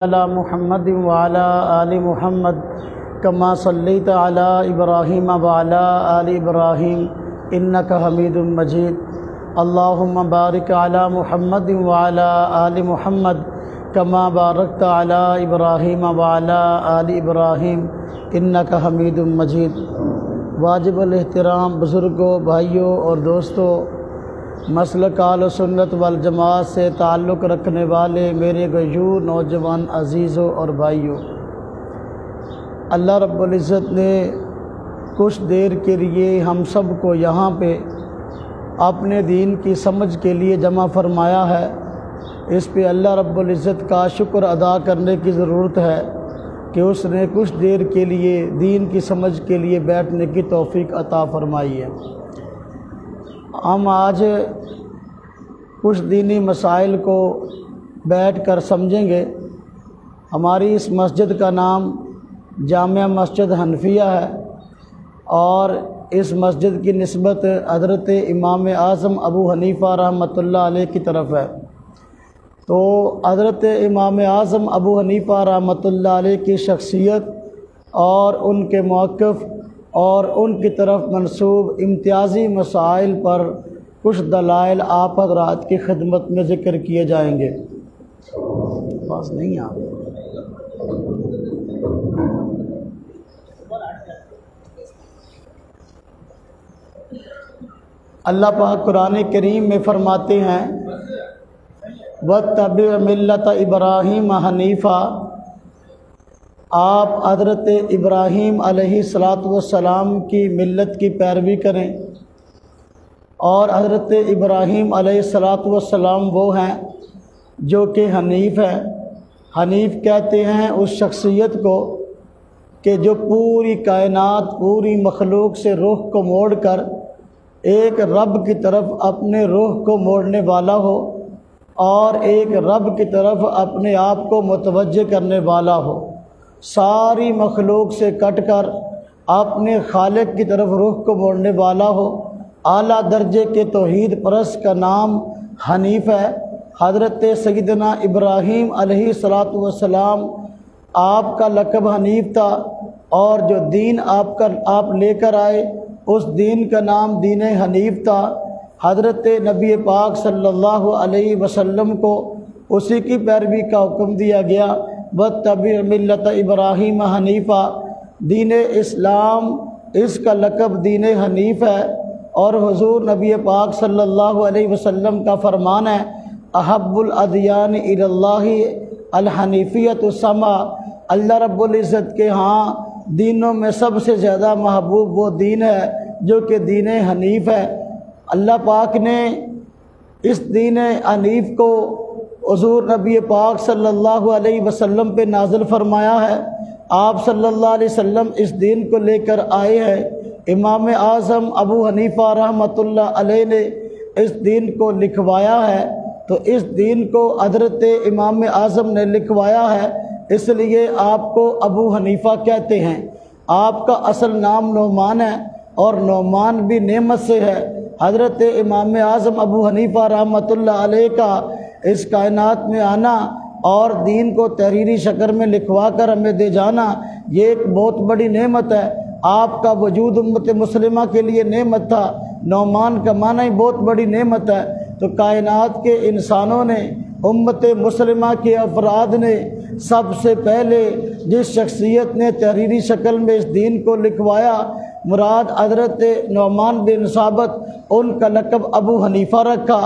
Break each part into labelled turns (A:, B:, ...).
A: علی محمد وعلی آل محمد کما صلیت علی ابراہیم وعلی آل ابراہیم انک حمید مجید اللہم بارک علی محمد وعلی آل محمد کما بارکت علی ابراہیم وعلی آل ابراہیم انک حمید مجید۔ واجب الاحترام بزرگوں، بھائیوں اور دوستوں، مسلک اہل سنت والجماعت سے تعلق رکھنے والے میرے غیور نوجوان عزیزوں اور بھائیوں، اللہ رب العزت نے کچھ دیر کے لیے ہم سب کو یہاں پہ اپنے دین کی سمجھ کے لیے جمع فرمایا ہے۔ اس پہ اللہ رب العزت کا شکر ادا کرنے کی ضرورت ہے کہ اس نے کچھ دیر کے لیے دین کی سمجھ کے لیے بیٹھنے کی توفیق عطا فرمائی ہے۔ ہم آج کچھ دینی مسائل کو بیٹھ کر سمجھیں گے۔ ہماری اس مسجد کا نام جامع مسجد حنفیہ ہے اور اس مسجد کی نسبت حضرت امام اعظم ابو حنیفہ رحمۃ اللہ علیہ کی طرف ہے۔ تو حضرت امام اعظم ابو حنیفہ رحمۃ اللہ علیہ کی شخصیت اور ان کے موقف اور ان کی طرف منسوب امتیازی مسائل پر کچھ دلائل آپ حضرات کی خدمت میں ذکر کیے جائیں گے۔ بس نہیں آپ اللہ پاک قرآن کریم میں فرماتے ہیں وَاتَّبِعْ مِلَّةَ إِبْرَاهِيمَ حَنِيفًا، آپ حضرت ابراہیم علیہ السلام کی ملت کی پیروی کریں۔ اور حضرت ابراہیم علیہ السلام وہ ہیں جو کہ حنیف ہے۔ حنیف کہتے ہیں اس شخصیت کو کہ جو پوری کائنات، پوری مخلوق سے رخ کو موڑ کر ایک رب کی طرف اپنے رخ کو موڑنے والا ہو اور ایک رب کی طرف اپنے آپ کو متوجہ کرنے والا ہو، ساری مخلوق سے کٹ کر اپنے خالق کی طرف رخ کو موڑنے والا ہو۔ اعلیٰ درجے کے توحید پرست کا نام حنیف ہے۔ حضرت سیدنا ابراہیم علیہ السلام آپ کا لقب حنیف تھا اور جو دین آپ لے کر آئے اس دین کا نام دین حنیف تھا۔ حضرت نبی پاک صلی اللہ علیہ وسلم کو اسی کی پیروی کا حکم دیا گیا وَاتَّبِعْ مِلَّةَ إِبْرَاهِيمَ حَنِيفًا۔ دین اسلام اس کا لقب دین حنیف ہے اور حضور نبی پاک صلی اللہ علیہ وسلم کا فرمان ہے احب الادیان الی اللہ الحنیفیۃ السما۔ اللہ رب العزت کے ہاں دینوں میں سب سے زیادہ محبوب وہ دین ہے جو کہ دین حنیف ہے۔ اللہ پاک نے اس دین حنیف کو حضور نبی پاک صلی اللہ علیہ وسلم پہ نازل فرمایا ہے۔ آپ صلی اللہ علیہ وسلم اس دین کو لے کر آئے ہیں۔ امام اعظم ابو حنیفہ رحمۃ اللہ علیہ نے اس دین کو لکھوایا ہے، تو اس دین کو حضرت امام اعظم نے لکھوایا ہے، اس لیے آپ کو ابو حنیفہ کہتے ہیں۔ آپ کا اصل نام نعمان ہے اور نعمان بھی نعمت سے ہے۔ حضرت امام اعظم ابو حنیفہ رحمۃ اللہ علیہ کا اس کائنات میں آنا اور دین کو تحریری شکل میں لکھوا کر ہمیں دے جانا یہ ایک بہت بڑی نعمت ہے۔ آپ کا وجود امت مسلمہ کے لیے نعمت تھا۔ نعمان کا معنی ہی بہت بڑی نعمت ہے۔ تو کائنات کے انسانوں نے، امت مسلمہ کے افراد نے سب سے پہلے جس شخصیت نے تحریری شکل میں اس دین کو لکھوایا مراد حضرت نعمان بن ثابت، ان کا لقب ابو حنیفہ رکھا۔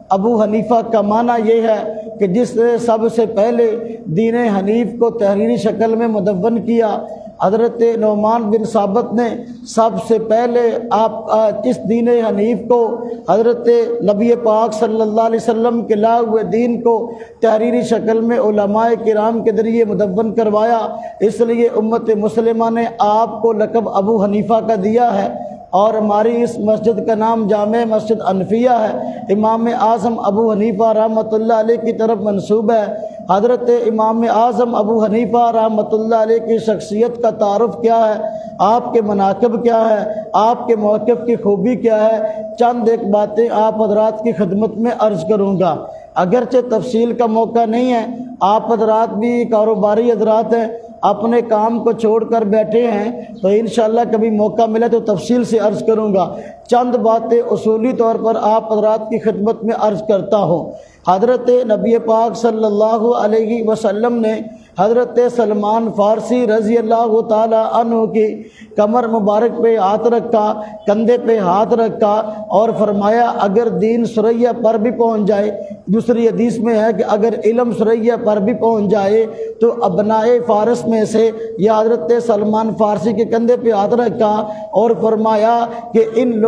A: ابو حنیفہ کا معنی یہ ہے کہ جس نے سب سے پہلے دین حنیف کو تحریری شکل میں مدون کیا۔ حضرت نعمان بن ثابت نے سب سے پہلے اس دین حنیف کو حضرت نبی پاک صلی اللہ علیہ وسلم کے لائے ہوئے دین کو تحریری شکل میں علماء کرام کے ذریعے مدون کروایا، اس لیے امت مسلمہ نے آپ کو لقب ابو حنیفہ کا دیا ہے۔ اور ہماری اس مسجد کا نام جامع مسجد حنفیہ ہے، امام اعظم ابو حنیفہ رحمۃ اللہ علیہ کی طرف منسوب ہے۔ حضرت امام اعظم ابو حنیفہ رحمۃ اللہ علیہ کی شخصیت کا تعارف کیا ہے، آپ کے مناقب کیا ہے، آپ کے موقف کی خوبی کیا ہے، چند ایک باتیں آپ حضرات کی خدمت میں عرض کروں گا۔ اگرچہ تفصیل کا موقع نہیں ہے، آپ حضرات بھی کاروباری حضرات ہیں، اپنے کام کو چھوڑ کر بیٹھے ہیں، تو انشاءاللہ کبھی موقع ملے تو تفصیل سے عرض کروں گا۔ چند باتیں اصولی طور پر آپ حضرات کی خدمت میں عرض کرتا ہوں۔ حضرت نبی پاک صلی اللہ علیہ وسلم نے حضرت سلمان فارسی رضی اللہ تعالی عنہ کی کمر مبارک پہ ہاتھ رکھا، کندھے پہ ہاتھ رکھا اور فرمایا اگر دین ثریا پر بھی پہنچ جائے، دوسری حدیث میں ہے کہ اگر علم ثریا پر بھی پہنچ جائے تو ابنائے فارس میں سے یا حضرت سلمان فارسی کے کندھے پہ ہاتھ رکھا اور فرمایا کہ ان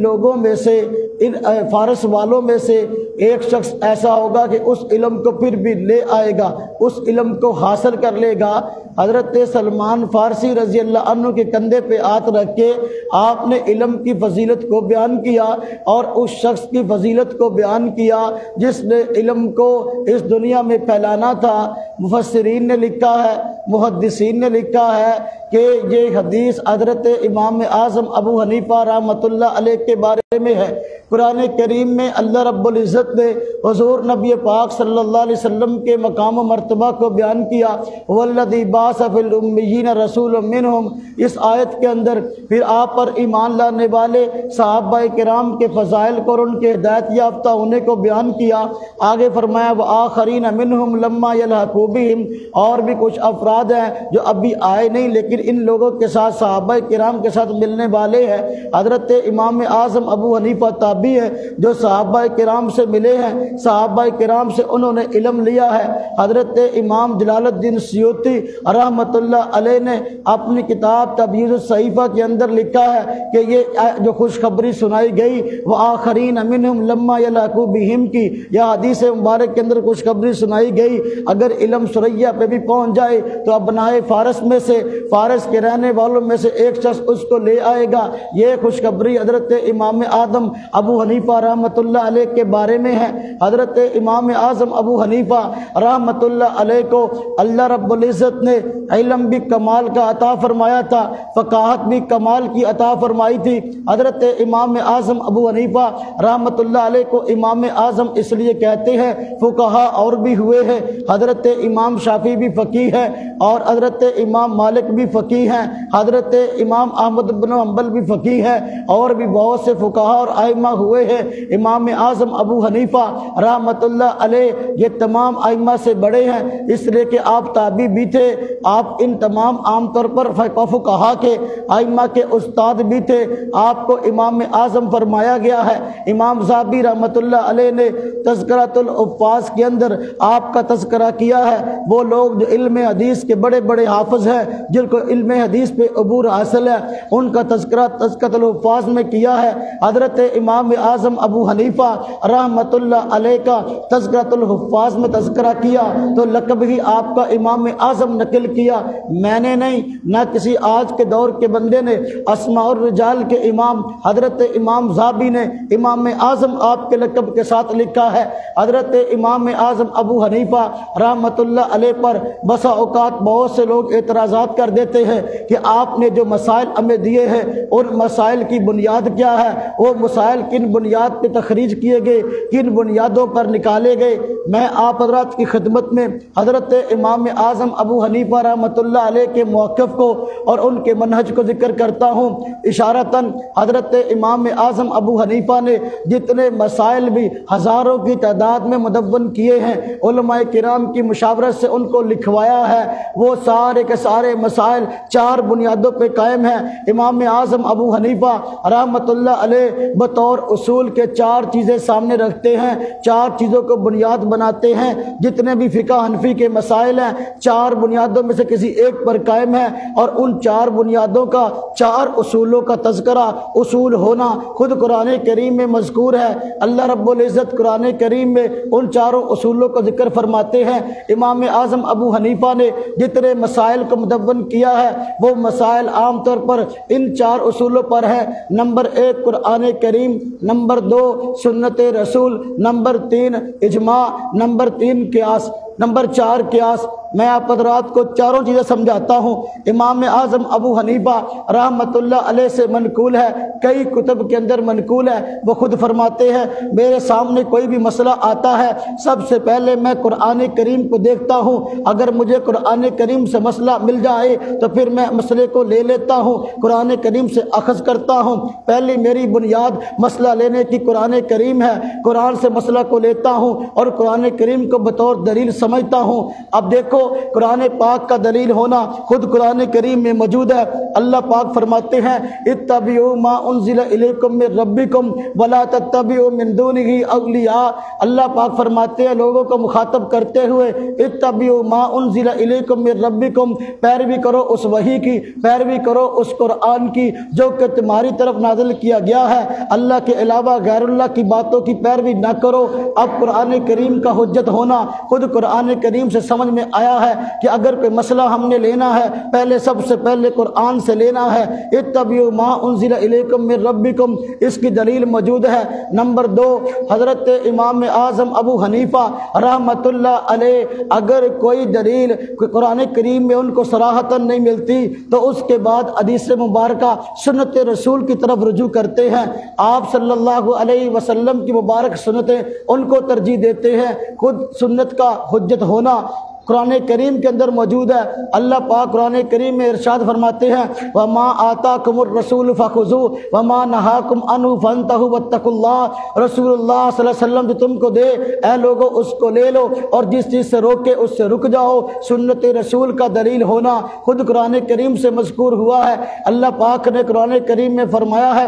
A: لوگوں میں سے، ان فارس والوں میں سے ایک شخص ایسا ہوگا کہ اس علم کو پھر بھی لے آئے گا، اس علم کو حاصل کر لے گا۔ حضرت سلمان فارسی رضی اللہ عنہ کے کندھے پہ ہاتھ رکھ کے آپ نے علم کی فضیلت کو بیان کیا اور اس شخص کی فضیلت کو بیان کیا جس نے علم کو اس دنیا میں پھیلانا تھا۔ مفسرین نے لکھا ہے، محدثین نے لکھا ہے کہ یہ حدیث حضرت امام اعظم ابو حنیفہ رحمۃ اللہ علیہ کے بارے میں ہے۔ قرآن کریم میں اللہ رب العزت نے حضور نبی پاک صلی اللہ علیہ وسلم کے مقام و مرتبہ کو بیان کیا، والذی بعث فی الامیین رسولا منہم۔ اس آیت کے اندر پھر آپ پر ایمان لانے والے صحابہ کرام کے فضائل کو اور ان کے ہدایت یافتہ ہونے کو بیان کیا۔ آگے فرمایا وآخرین منہم لما یلحقوا بہم، اور بھی کچھ افراد ہیں جو ابھی آئے نہیں لیکن ان لوگوں کے ساتھ صحابہ کرام کے ساتھ ملنے والے ہیں۔ حضرت امام اعظم ابو حنیفہ تابعی ہے جو صحابہ کرام سے ملے ہیں، صحابہ کرام سے انہوں نے علم لیا ہے۔ حضرت امام جلال الدین سیوطی رحمۃ اللہ علیہ نے اپنی کتاب تبییض الصحیفہ کے اندر لکھا ہے کہ یہ جو خوشخبری سنائی گئی وآخرین منہم لما یلحقوا بہم کی، یا حدیث مبارک کے اندر خوشخبری سنائی گئی اگر علم ثریا پہ بھی پہنچ جائے تو ابنائے فارس میں سے، فارس کے رہنے والوں میں سے ایک شخص اس کو لے آئے گا۔ یہ خوشخبری حضرت امام اعظم ابو حنیفہ رحمۃ اللہ علیہ کے بارے میں ہے۔ حضرت امام اعظم ابو حنیفہ رحمۃ اللہ علیہ کو اللہ رب العزت نے علم بھی کمال کا عطا فرمایا تھا، فقاہت بھی کمال کی عطا فرمائی تھی۔ حضرت امام اعظم ابو حنیفہ رحمۃ اللہ علیہ کو امام اعظم اس لیے کہتے ہیں، فقہا اور بھی ہوئے ہیں، حضرت امام شافعی بھی فقیہ ہے اور حضرت امام مالک بھی فقیہ ہیں، حضرت امام احمد بن حنبل بھی فقیہ ہے اور بھی بہت سے فقہا اور ائمہ ہوئے ہیں۔ امام اعظم ابو حنیفہ رحمۃ اللہ علیہ یہ تمام ائمہ سے بڑے ہیں، اس لیے کہ آپ تابعی بھی تھے، آپ ان تمام عام طور پر فقہا کے ائمہ کے استاد بھی تھے، آپ کو امام اعظم فرمایا گیا ہے۔ امام ذہبی رحمۃ اللہ علیہ نے تذکرۃ الحفاظ کے اندر آپ کا تذکرہ کیا ہے۔ وہ لوگ جو علم حدیث کے بڑے بڑے حافظ ہیں، جن کو علم حدیث پہ عبور حاصل ہے، ان کا تذکرہ تذکرۃ الحفاظ میں کیا ہے۔ حضرت امام اعظم ابو حنیفہ رحمۃ اللہ علیہ کا تذکرۃ الحفاظ میں تذکرہ کیا تو لقب ہی آپ کا امام اعظم نقل کیا، میں نے نہیں، نہ کسی آج کے دور کے بندے نے۔ اسماء الرجال کے امام حضرت امام ذہبی نے امام اعظم آپ کے لقب کے ساتھ لکھا ہے۔ حضرت امام اعظم ابو حنیفہ رحمۃ اللہ علیہ پر بسا اوقات بہت سے لوگ اعتراضات کر دیتے ہیں کہ آپ نے جو مسائل ہمیں دیے ہیں ان مسائل کی بنیاد کیا ہے، وہ مسائل کن بنیاد پہ تخریج کیے گئے، کن بنیادوں پر نکالے گئے۔ میں آپ حضرات کی خدمت میں حضرت امام اعظم ابو حنیفہ رحمۃ اللہ علیہ کے موقف کو اور ان کے منہج کو ذکر کرتا ہوں۔ اشارتاً حضرت امام اعظم ابو حنیفہ نے جتنے مسائل بھی ہزاروں کی تعداد میں مدون کیے ہیں، علماء کرام کی مشاورت سے ان کو لکھوایا ہے، وہ سارے کے سارے مسائل چار بنیادوں پہ قائم ہیں۔ امام اعظم ابو حنیفہ رحمۃ اللہ علیہ بطور اصول کے چار چیزیں سامنے رکھتے ہیں، چار چیزوں کو بنیاد بناتے ہیں۔ جتنے بھی فقہ حنفی کے مسائل ہیں چار بنیادوں میں سے کسی ایک پر قائم ہے، اور ان چار بنیادوں کا، چار اصولوں کا تذکرہ، اصول ہونا خود قرآن کریم میں مذکور ہے۔ اللہ رب العزت قرآن کریم میں ان چاروں اصولوں کا ذکر فرماتے ہیں۔ امام اعظم ابو حنیفہ نے جتنے مسائل کو مدون کیا ہے وہ مسائل عام طور پر ان چار اصولوں پر ہے۔ نمبر ایک قرآن کریم، نمبر 2 سنت رسول، نمبر 3 اجماع، نمبر 3 قیاس، نمبر 4 قیاس۔ میں آپ حضرات کو چاروں چیزیں سمجھاتا ہوں۔ امام اعظم ابو حنیفہ رحمۃ اللہ علیہ سے منقول ہے، کئی کتب کے اندر منقول ہے، وہ خود فرماتے ہیں میرے سامنے کوئی بھی مسئلہ آتا ہے سب سے پہلے میں قرآن کریم کو دیکھتا ہوں، اگر مجھے قرآن کریم سے مسئلہ مل جائے تو پھر میں مسئلے کو لے لیتا ہوں، قرآن کریم سے اخذ کرتا ہوں۔ پہلی میری بنیاد مسئلہ لینے کی قرآن کریم ہے، قرآن سے مسئلہ کو لیتا ہوں اور قرآن کریم کو بطور دلیل سمجھتا ہوں۔ اب دیکھو قرآن پاک کا دلیل ہونا خود قرآن کریم میں موجود ہے۔ اللہ پاک فرماتے ہیں اتبعوا ما انزل الیکم من ربکم ولا تتبعوا من دونہ اولیاء۔ اللہ پاک فرماتے ہیں لوگوں کو مخاطب کرتے ہوئے اتبعوا ما انزل الیکم من ربکم، پیروی کرو اس وحی کی، پیروی کرو اس قرآن کی جو کہ تمہاری طرف نازل کیا گیا ہے، اللہ کے علاوہ غیر اللہ کی باتوں کی پیروی نہ کرو۔ اب قرآن کریم کا حجت ہونا خود قرآن کریم سے سمجھ میں آیا ہے کہ اگر کوئی مسئلہ ہم نے لینا ہے پہلے سب سے پہلے قرآن سے لینا ہے۔ اتبعوا ما انزل الیکم من ربکم، اس کی دلیل موجود ہے۔ نمبر 2 حضرت امام اعظم ابو حنیفہ رحمۃ اللہ علیہ اگر کوئی دلیل قرآن کریم میں ان کو صراحتاً نہیں ملتی تو اس کے بعد حدیث مبارکہ سنت رسول کی طرف رجوع کرتے ہیں، آپ صلی اللہ علیہ وسلم کی مبارک سنتیں ان کو ترجیح دیتے ہیں۔ خود سنت کا حجت ہونا قرآن کریم کے اندر موجود ہے۔ اللہ پاک قرآن کریم میں ارشاد فرماتے ہیں وَمَا آتَاكُمُ الرَّسُولُ فَخُذُوهُ وَمَا نَهَاكُمْ عَنْهُ فَانْتَهُوا وَاتَّقُوا اللَّهَ۔ رسول اللہ صلی اللہ علیہ وسلم جو تم کو دے اے لوگو اس کو لے لو اور جس چیز سے روکے اس سے رک جاؤ۔ سنت رسول کا دلیل ہونا خود قرآن کریم سے مذکور ہوا ہے۔ اللہ پاک نے قرآن کریم میں فرمایا ہے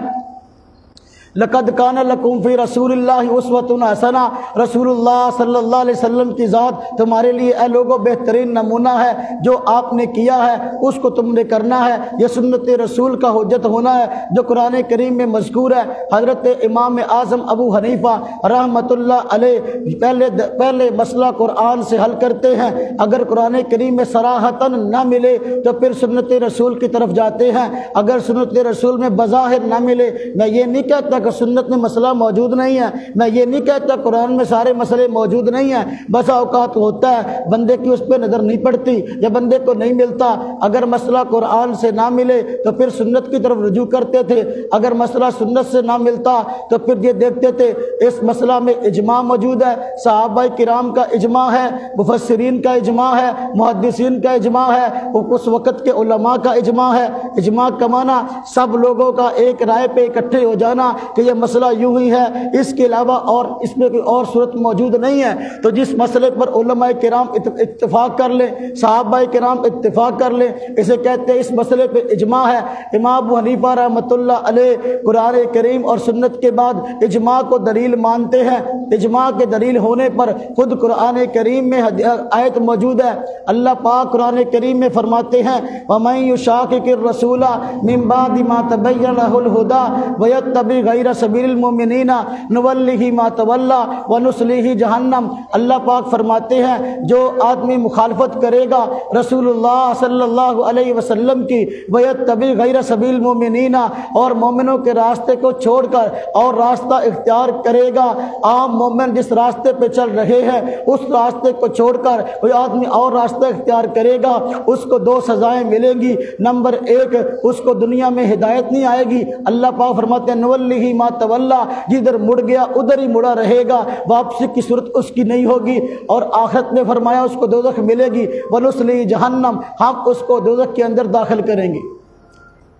A: لقد کان لکم فی رسول اللہ اسوۃ حسنہ، رسول اللہ صلی اللہ علیہ وسلم کی ذات تمہارے لیے اے لوگوں بہترین نمونہ ہے، جو آپ نے کیا ہے اس کو تم نے کرنا ہے۔ یہ سنت رسول کا حجت ہونا ہے جو قرآن کریم میں مذکور ہے۔ حضرت امام اعظم ابو حنیفہ رحمۃ اللہ علیہ پہلے مسئلہ قرآن سے حل کرتے ہیں، اگر قرآن کریم میں صراحتاً نہ ملے تو پھر سنت رسول کی طرف جاتے ہیں، اگر سنت رسول میں بظاہر نہ ملے، میں یہ نہیں کہتا کہ سنت میں مسئلہ موجود نہیں ہے، میں یہ نہیں کہتا قرآن میں سارے مسئلے موجود نہیں ہیں، بسا اوقات ہوتا ہے بندے کی اس پہ نظر نہیں پڑتی یا بندے کو نہیں ملتا، اگر مسئلہ قرآن سے نہ ملے تو پھر سنت کی طرف رجوع کرتے تھے، اگر مسئلہ سنت سے نہ ملتا تو پھر یہ دیکھتے تھے اس مسئلہ میں اجماع موجود ہے، صحابہ کرام کا اجماع ہے، مفسرین کا اجماع ہے، محدثین کا اجماع ہے، اس وقت کے علماء کا اجماع ہے۔ اجماع کا معنی سب لوگوں کا ایک رائے پہ اکٹھے ہو جانا کہ یہ مسئلہ یوں ہی ہے، اس کے علاوہ اور اس میں کوئی اور صورت موجود نہیں ہے۔ تو جس مسئلے پر علماء کرام اتفاق کر لیں، صحابہ کرام اتفاق کر لیں، اسے کہتے ہیں اس مسئلے پہ اجماع ہے۔ امام ابو حنیفہ رحمۃ اللہ علیہ قرآن کریم اور سنت کے بعد اجماع کو دلیل مانتے ہیں۔ اجماع کے دلیل ہونے پر خود قرآن کریم میں آیت موجود ہے، اللہ پاک قرآن کریم میں فرماتے ہیں وَمَن يُشَاقِقِ الرَّسُولَ مِن بَعْدِ مَا تَبَيَّنَ لَهُ الْهُدَىٰ وَيَتَّبِعْ غَيْرَ سبیل المؤمنین نولہ ما تولی ونصلہ جہنم۔ اللہ پاک فرماتے ہیں جو آدمی مخالفت کرے گا رسول اللہ صلی اللہ علیہ وسلم کی ویتبع غیر سبیل المؤمنین، اور مومنوں کے راستے کو چھوڑ کر اور راستہ اختیار کرے گا، عام مومن جس راستے پہ چل رہے ہیں اس راستے کو چھوڑ کر کوئی آدمی اور راستہ اختیار کرے گا، اس کو 2 سزائیں ملیں گی۔ نمبر 1 اس کو دنیا میں ہدایت نہیں آئے گی، اللہ پاک فرماتے ہیں نولہ ما تولی، جدھر مڑ گیا ادھر ہی مڑا رہے گا، واپسی کی صورت اس کی نہیں ہوگی، اور آخرت میں فرمایا اس کو دوزخ ملے گی، ونصلہ جہنم، ہم اس کو دوزخ کے اندر داخل کریں گے۔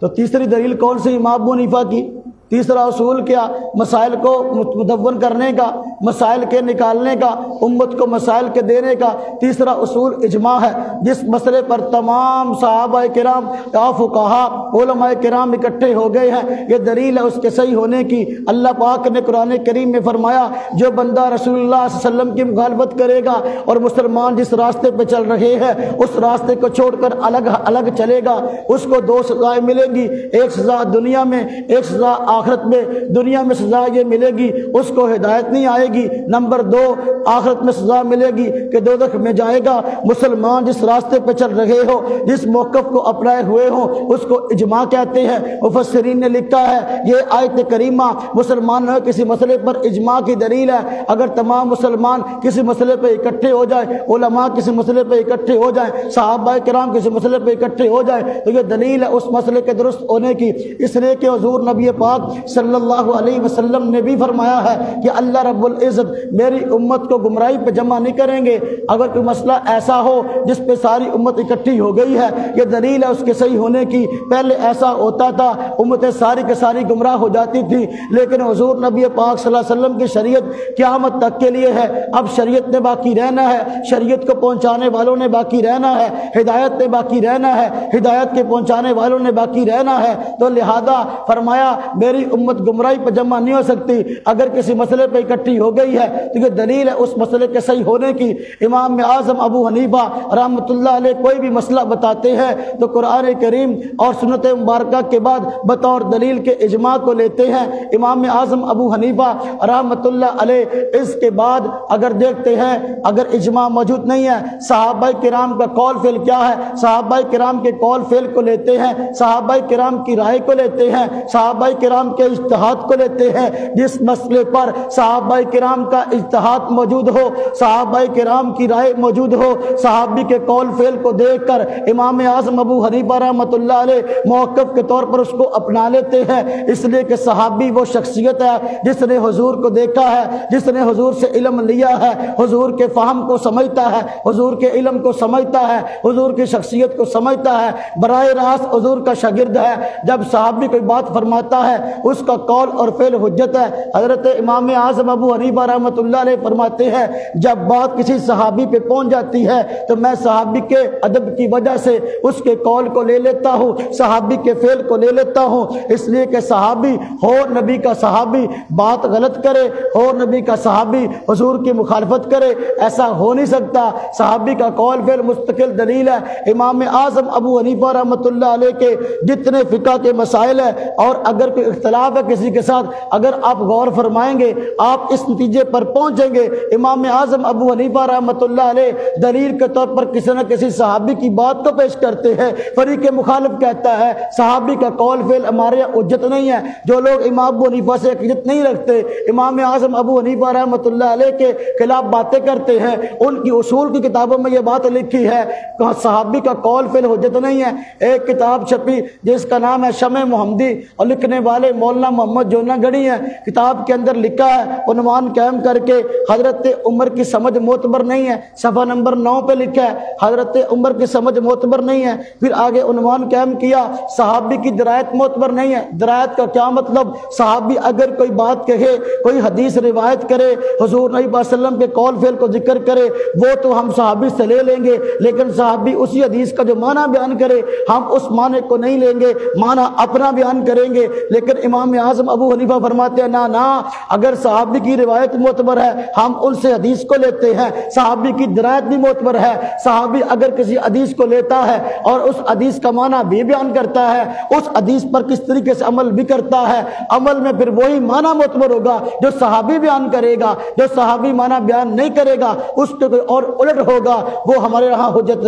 A: تو تیسری دلیل کون سی امام ابو حنیفہ کی؟ تیسرا اصول کیا؟ مسائل کو مدون کرنے کا، مسائل کے نکالنے کا، امت کو مسائل کے دینے کا تیسرا اصول اجماع ہے، جس مسئلے پر تمام صحابہ کرام یا فقہاء علماء کرام اکٹھے ہو گئے ہیں، یہ دلیل ہے اس کے صحیح ہونے کی۔ اللہ پاک نے قرآن کریم میں فرمایا جو بندہ رسول اللہ صلی اللہ علیہ وسلم کی مخالفت کرے گا اور مسلمان جس راستے پہ چل رہے ہیں اس راستے کو چھوڑ کر الگ الگ چلے گا، اس کو 2 سزائیں ملیں گی، ایک سزا دنیا میں، ایک سزا آخرت میں دنیا میں سزا یہ ملے گی اس کو ہدایت نہیں آئے گی۔ نمبر 2 آخرت میں سزا ملے گی کہ دوزخ میں جائے گا۔ مسلمان جس راستے پہ چل رہے ہو، جس موقف کو اپنائے ہوئے ہوں، اس کو اجماع کہتے ہیں۔ مفسرین نے لکھا ہے یہ آیت کریمہ مسلمانوں کسی مسئلے پر اجماع کی دلیل ہے۔ اگر تمام مسلمان کسی مسئلے پہ اکٹھے ہو جائیں، علماء کسی مسئلے پہ اکٹھے ہو جائیں، صحابہ کرام کسی مسئلے پہ اکٹھے ہو جائیں، تو یہ دلیل ہے اس مسئلے کے درست ہونے کی۔ اس لیے کہ حضور نبی پاک صلی اللہ علیہ وسلم نے بھی فرمایا ہے کہ اللہ رب العزت میری امت کو گمراہی پہ جمع نہیں کریں گے۔ اگر کوئی مسئلہ ایسا ہو جس پہ ساری امت اکٹھی ہو گئی ہے، یہ دلیل ہے اس کے صحیح ہونے کی۔ پہلے ایسا ہوتا تھا، امتیں ساری کے ساری گمراہ ہو جاتی تھی، لیکن حضور نبی پاک صلی اللہ علیہ وسلم کی شریعت قیامت تک کے لیے ہے۔ اب شریعت نے باقی رہنا ہے، شریعت کو پہنچانے والوں نے باقی رہنا ہے، ہدایت نے باقی رہنا ہے، ہدایت کے پہنچانے والوں نے باقی رہنا ہے۔ تو لہذا فرمایا میری امت گمراہی پہ جمع نہیں ہو سکتی۔ اگر کسی مسئلے پہ اکٹھی ہو گئی ہے تو یہ دلیل ہے اس مسئلے کے صحیح ہونے کی۔ امام اعظم ابو حنیفہ رحمۃ اللہ علیہ کوئی بھی مسئلہ بتاتے ہیں تو قرآن کریم اور سنت مبارکہ کے بعد بطور دلیل کے اجماع کو لیتے ہیں۔ امام اعظم ابو حنیفہ رحمۃ اللہ علیہ اس کے بعد اگر دیکھتے ہیں اگر اجماع موجود نہیں ہے، صحابہ کرام کا قول فعل کیا ہے، صحابہ کرام کے قول فعل کو لیتے ہیں، صحابہ کرام کی رائے کو لیتے ہیں، صحابہ کرام کے اجتہاد کو لیتے ہیں۔ جس مسئلے پر صحابہ کرام کا اجتہاد موجود ہو، صحابہ کرام کی رائے موجود ہو، صحابی کے قول فعل کو دیکھ کر امام اعظم ابو حنیفہ رحمۃ اللہ علیہ موقف کے طور پر اس کو اپنا لیتے ہیں۔ اس لیے کہ صحابی وہ شخصیت ہے جس نے حضور کو دیکھا ہے، جس نے حضور سے علم لیا ہے، حضور کے فہم کو سمجھتا ہے، حضور کے علم کو سمجھتا ہے، حضور کی شخصیت کو سمجھتا ہے، براہ راست حضور کا شاگرد ہے۔ جب صحابی کوئی بات فرماتا ہے اس کا قول اور فعل حجت ہے۔ حضرت امام اعظم ابو حنیفہ رحمۃ اللہ علیہ فرماتے ہیں جب بات کسی صحابی پہ پہنچ جاتی ہے تو میں صحابی کے ادب کی وجہ سے اس کے قول کو لے لیتا ہوں، صحابی کے فعل کو لے لیتا ہوں۔ اس لیے کہ صحابی ہو نبی کا صحابی بات غلط کرے، ہو نبی کا صحابی حضور کی مخالفت کرے، ایسا ہو نہیں سکتا۔ صحابی کا قول فعل مستقل دلیل ہے۔ امام اعظم ابو حنیفہ رحمۃ اللہ علیہ کے جتنے فقہ کے مسائل ہیں اور اگر کوئی اختلاف ہے کسی کے ساتھ، اگر آپ غور فرمائیں گے آپ اس نتیجے پر پہنچیں گے امام اعظم ابو حنیفہ رحمۃ اللہ علیہ دلیل کے طور پر کسی نہ کسی صحابی کی بات کو پیش کرتے ہیں۔ فریق مخالف کہتا ہے صحابی کا قول فعل ہمارے یہاں حجت نہیں ہے۔ جو لوگ امام ابو حنیفہ سے عقیدت نہیں رکھتے، امام اعظم ابو حنیفہ رحمۃ اللہ علیہ کے خلاف باتیں کرتے ہیں، ان کی اصول کی کتابوں میں یہ بات لکھی ہے کہ صحابی کا قول فعل حجت نہیں ہے۔ ایک کتاب چھپی جس کا نام ہے شمع محمدی اور لکھنے والے مولانا محمد جونا گڑھی ہیں۔ کتاب کے اندر لکھا ہے عنوان قائم کر کے حضرت عمر کی سمجھ معتبر نہیں ہے، صفحہ نمبر 9 پہ لکھا ہے حضرت عمر کی سمجھ معتبر نہیں ہے۔ پھر آگے عنوان قائم کیا صحابی کی درایت معتبر نہیں ہے۔ درایت کا کیا مطلب؟ صحابی اگر کوئی بات کہے، کوئی حدیث روایت کرے، حضور نبی صلی اللہ علیہ وسلم کے قول فعل کو ذکر کرے، وہ تو ہم صحابی سے لے لیں گے، لیکن صحابی اسی حدیث کا جو معنی بیان کرے ہم اس معنی کو نہیں لیں گے، معنی اپنا بیان کریں گے۔ لیکن امام اعظم ابو حنیفہ فرماتے ہیں نہ اگر صحابی کی روایت معتبر ہے ہم ان سے حدیث کو لیتے ہیں، صحابی کی درایت بھی معتبر ہے۔ صحابی اگر کسی حدیث کو لیتا ہے اور اس حدیث کا معنی بھی بیان کرتا ہے، اس حدیث پر کس طریقے سے عمل بھی کرتا ہے، عمل میں پھر وہی معنی معتبر ہوگا جو صحابی بیان کرے گا۔ جو صحابی معنی بیان نہیں کرے گا اس کے کوئی اور الٹ ہوگا، وہ ہمارے یہاں حجت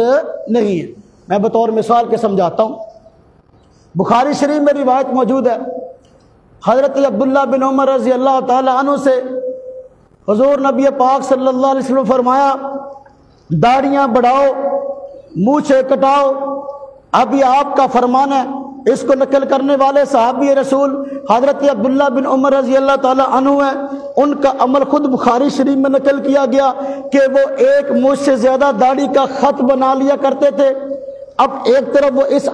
A: نہیں ہے۔ میں بطور مثال کے سمجھاتا ہوں۔ بخاری شریف میں روایت موجود ہے حضرت عبداللہ بن عمر رضی اللہ تعالی عنہ سے حضور نبی پاک صلی اللہ علیہ وسلم فرمایا داڑیاں بڑھاؤ، مونچھیں کٹاؤ۔ اب یہ آپ کا فرمان ہے۔ اس کو نقل کرنے والے صحابی رسول حضرت عبداللہ بن عمر رضی اللہ تعالی عنہ ہیں۔ ان کا عمل خود بخاری شریف میں نقل کیا گیا کہ وہ ایک مجھ سے زیادہ داڑھی کا خط بنا لیا کرتے تھے۔ اب ایک طرف وہ اس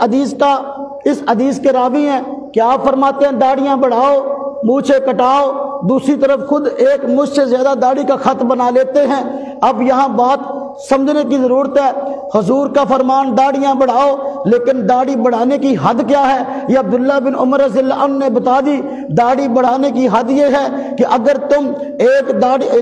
A: حدیث کے راوی ہیں کہ آپ فرماتے ہیں داڑیاں بڑھاؤ، مونچھیں کٹاؤ، دوسری طرف خود ایک مجھ سے زیادہ داڑھی کا خط بنا لیتے ہیں۔ اب یہاں بات سمجھنے کی ضرورت ہے۔ حضور کا فرمان داڑیاں بڑھاؤ، لیکن داڑھی بڑھانے کی حد کیا ہے یہ عبداللہ بن عمر رضی اللہ عنہ نے بتا دی۔ داڑھی بڑھانے کی حد یہ ہے کہ اگر تم ایک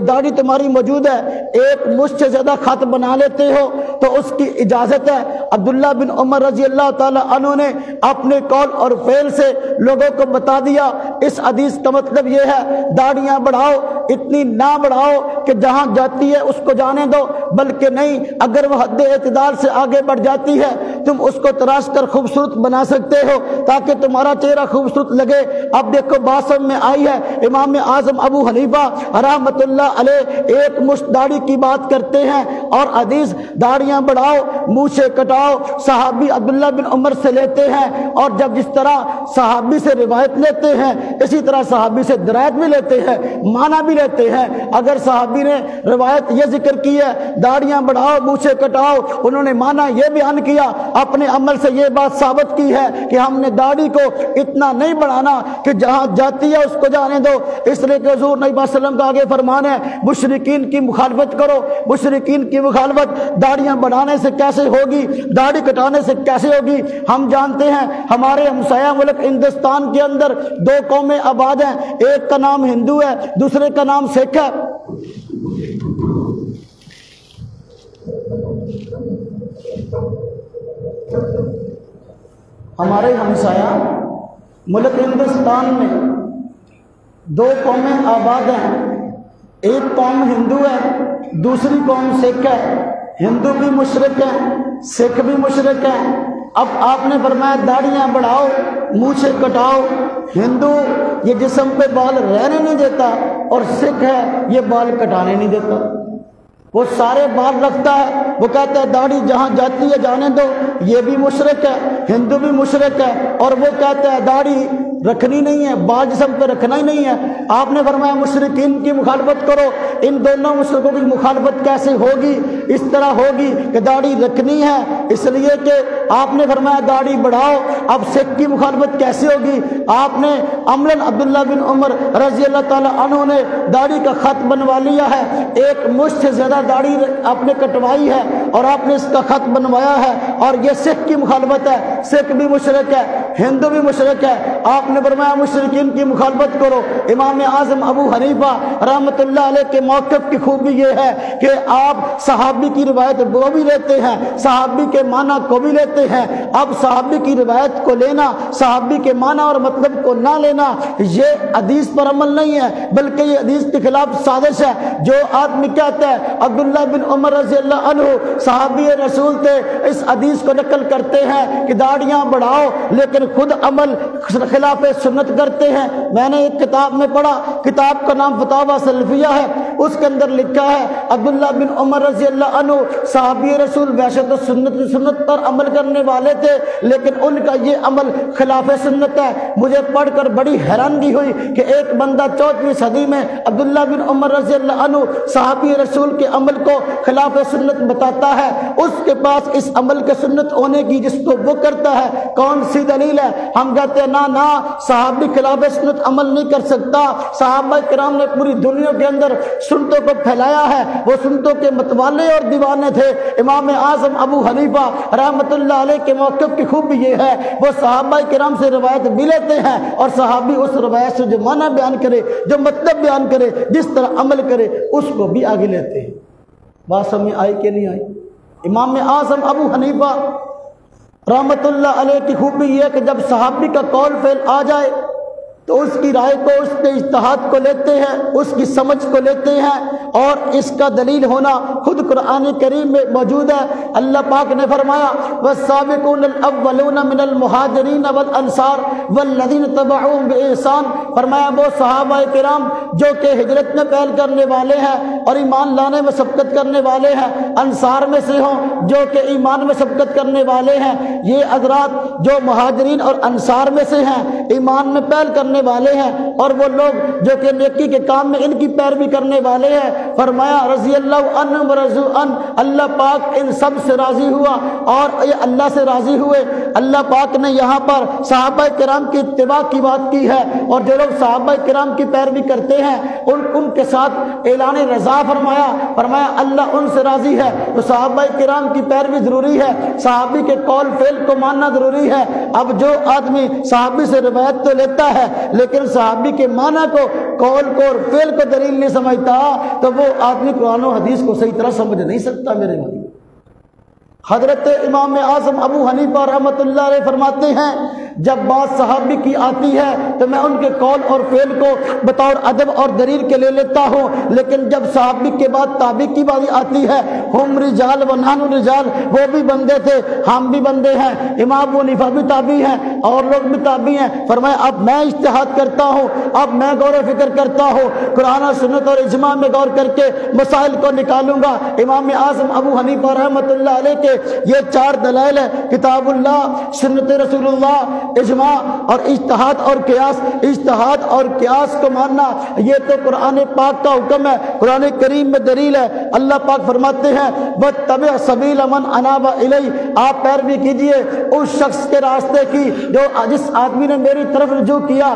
A: داڑھی تمہاری موجود ہے، ایک مشت سے زیادہ خط بنا لیتے ہو تو اس کی اجازت ہے۔ عبداللہ بن عمر رضی اللہ تعالی عنہ نے اپنے قول اور فعل سے لوگوں کو بتا دیا اس حدیث کا مطلب یہ ہے داڑیاں بڑھاؤ، اتنی نہ بڑھاؤ کہ جہاں جاتی ہے اس کو جانے دو، بلکہ نہیں، اگر وہ حد اعتدال سے آگے بڑھ جاتی ہے تم اس کو تراش کر خوبصورت بنا سکتے ہو تاکہ تمہارا چہرہ خوبصورت لگے۔ اب دیکھو بات سمجھ میں آئی ہے، امام اعظم ابو حنیفہ رحمۃ اللہ علیہ ایک مشت داڑھی کی بات کرتے ہیں اور حدیث داڑیاں بڑھاؤ، مونچھیں کٹاؤ صحابی عبداللہ بن عمر سے لیتے ہیں، اور جب جس طرح صحابی سے روایت لیتے ہیں اسی طرح صحابی سے درایت بھی لیتے ہیں، معنی بھی لیتے ہیں۔ اگر صحابی نے روایت یہ ذکر کی ہے داڑیاں بڑھاؤ مونچھیں کٹاؤ، انہوں نے معنی یہ بیان کیا، اپنے عمل سے یہ بات ثابت کی ہے کہ ہم نے داڑھی کو اتنا نہیں بڑھانا کہ جہاں جاتی ہے اس کو جانے دو، اس لیے کہ حضور نبی صلی اللہ علیہ وسلم کا آگے فرمان ہے مشرکین کی مخالفت کرو۔ مشرکین کی مخالفت داڑیاں بڑھانے سے کیسے ہوگی، داڑھی کٹانے سے کیسے ہوگی؟ ہم جانتے ہیں ہمارے ہمسایہ ملک ہندوستان کے اندر دو قومیں آباد ہیں، ایک کا نام ہندو ہے، دوسرے کا نام سکھ ہے۔ ہمارے ہمسایہ ملک ہندوستان میں دو قومیں آباد ہیں، ایک قوم ہندو ہے، دوسری قوم سکھ ہے۔ ہندو بھی مشرک ہیں، سکھ بھی مشرک ہیں۔ اب آپ نے فرمایا داڑیاں بڑھاؤ مونچھیں کٹاؤ، ہندو یہ جسم پہ بال رہنے نہیں دیتا اور سکھ ہے یہ بال کٹانے نہیں دیتا، وہ سارے بال رکھتا ہے، وہ کہتا ہے داڑھی جہاں جاتی ہے جانے دو۔ یہ بھی مشرک ہے، ہندو بھی مشرک ہے، اور وہ کہتا ہے داڑھی رکھنی نہیں ہے، بال جسم پہ رکھنا ہی نہیں ہے۔ آپ نے فرمایا مشرکین کی مخالفت کرو۔ ان دونوں مشرکوں کی مخالفت کیسے ہوگی؟ اس طرح ہوگی کہ داڑھی رکھنی ہے اس لیے کہ آپ نے فرمایا داڑھی بڑھاؤ۔ اب سکھ کی مخالفت کیسے ہوگی؟ آپ نے عملاً عبداللہ بن عمر رضی اللہ تعالیٰ عنہ نے داڑھی کا خط بنوا لیا ہے، ایک مشت سے زیادہ داڑھی آپ نے کٹوائی ہے اور آپ نے اس کا خط بنوایا ہے، اور یہ سکھ کی مخالفت ہے۔ سکھ بھی مشرک ہے، ہندو بھی مشرک ہے۔ آپ نے فرمایا مشرکین کی مخالفت کرو۔ امام اعظم ابو حنیفہ رحمۃ اللہ علیہ کے موقف کی خوبی یہ ہے کہ آپ صحابی کی روایت وہ بھی لیتے ہیں، صحابی کے معنی کو بھی لیتے ہیں۔ اب صحابی کی روایت کو لینا، صحابی کے معنی اور مطلب کو نہ لینا، یہ حدیث پر عمل نہیں ہے، بلکہ یہ حدیث کے خلاف سازش ہے۔ جو آدمی کہتا ہے عبداللہ بن عمر رضی اللہ عنہ صحابی رسول تھے، اس حدیث کو نقل کرتے ہیں کہ داڑیاں بڑھاؤ لیکن خود عمل خلاف سنت کرتے ہیں۔ میں نے ایک کتاب میں پڑھا، کتاب کا نام فتاوی سلفیہ ہے، اس کے اندر لکھا ہے عبداللہ بن عمر رضی اللہ عنہ صحابی رسول ویسے تو سنت پر عمل کرنے والے تھے لیکن ان کا یہ عمل خلاف سنت ہے۔ مجھے پڑھ کر بڑی حیرانگی ہوئی کہ ایک بندہ 14ویں صدی میں عبداللہ بن عمر رضی اللہ عنہ صحابی رسول کے عمل کو خلاف سنت بتاتا ہے، اس کے پاس اس عمل کے سنت ہونے کی جس کو وہ کرتا ہے کون سی دلیل ہے؟ ہم کہتے ہیں نہ صحابی خلاف سنت عمل نہیں کر سکتا۔ صحابہ کرام نے پوری دنیا کے اندر سنتوں کو پھیلایا ہے، وہ سنتوں کے متوالے اور دیوانے تھے۔ امام اعظم ابو حنیفہ رحمۃ اللہ علیہ کے موقف کی خوبی یہ ہے وہ صحابہ کرام سے روایت بھی لیتے ہیں اور صحابی اس روایت سے جو معنی بیان کرے، جو مطلب بیان کرے، جس طرح عمل کرے اس کو بھی آگے لیتے ہیں۔ بات سمجھ میں آئی کہ نہیں آئی؟ امام اعظم ابو حنیفہ رحمۃ اللہ علیہ کی خوبی یہ ہے کہ جب صحابی کا قول فعل آ جائے تو اس کی رائے کو، اس کے اجتہاد کو لیتے ہیں، اس کی سمجھ کو لیتے ہیں، اور اس کا دلیل ہونا خود قرآن کریم میں موجود ہے۔ اللہ پاک نے فرمایا والسابقون الاولون من المہاجرین والانصار والذین تبعوہم بإحسان، فرمایا وہ صحابہ کرام جو کہ ہجرت میں پہل کرنے والے ہیں اور ایمان لانے میں سبقت کرنے والے ہیں، انصار میں سے ہوں جو کہ ایمان میں سبقت کرنے والے ہیں۔ یہ حضرات جو مہاجرین اور انصار میں سے ہیں، ایمان میں پہل کرنے والے ہیں، اور وہ لوگ جو کہ نیکی کے کام میں ان کی پیروی کرنے والے ہیں، فرمایا رضی اللہ عنہ ورضوا عنہ، اللہ پاک ان سب سے راضی ہوا اور یہ اللہ سے راضی ہوئے۔ اللہ پاک نے یہاں پر صحابہ کرام کی اتباع کی بات کی ہے، اور جو لوگ صحابہ کرام کی پیروی کرتے ہیں ان کے ساتھ اعلان رضا فرمایا اللہ ان سے راضی ہے۔ تو صحابہ کرام کی پیروی ضروری ہے، صحابی کے قول فعل کو ماننا ضروری ہے۔ اب جو آدمی صحابی سے روایت تو لیتا ہے لیکن صحابی کے معنی کو، قول کو اور فعل کو دلیل نہیں سمجھتا، تو وہ آدمی قرآن و حدیث کو صحیح طرح سمجھ نہیں سکتا میرے بھائی۔ حضرت امام اعظم ابو حنیفہ رحمۃ اللہ علیہ فرماتے ہیں جب بات صحابی کی آتی ہے تو میں ان کے قول اور فعل کو بطور ادب اور دلیل کے لے لیتا ہوں، لیکن جب صحابی کے بعد تابعی کی باری آتی ہے، ہم رجال و نحن رجال، وہ بھی بندے تھے ہم بھی بندے ہیں، امام ابو حنیفہ بھی تابعی ہیں اور لوگ بھی تابعی ہیں، فرمایا اب میں اجتہاد کرتا ہوں، اب میں غور و فکر کرتا ہوں، قرآن و سنت اور اجماع میں غور کر کے مسائل کو نکالوں گا۔ امام اعظم ابو حنیفہ رحمۃ اللہ علیہ کے یہ 4 دلائل ہے، کتاب اللہ، سنت رسول اللہ، اجماع اور اجتہاد اور قیاس۔ اجتہاد اور قیاس کو ماننا یہ تو قرآن پاک کا حکم ہے، قرآن کریم میں دلیل ہے۔ اللہ پاک فرماتے ہیں وَاتَّبِعْ سَبِيلَ مَنْ أَنَابَ إِلَيَّ، آپ پیروی کیجئے اس شخص کے راستے کی جس آدمی نے میری طرف رجوع کیا،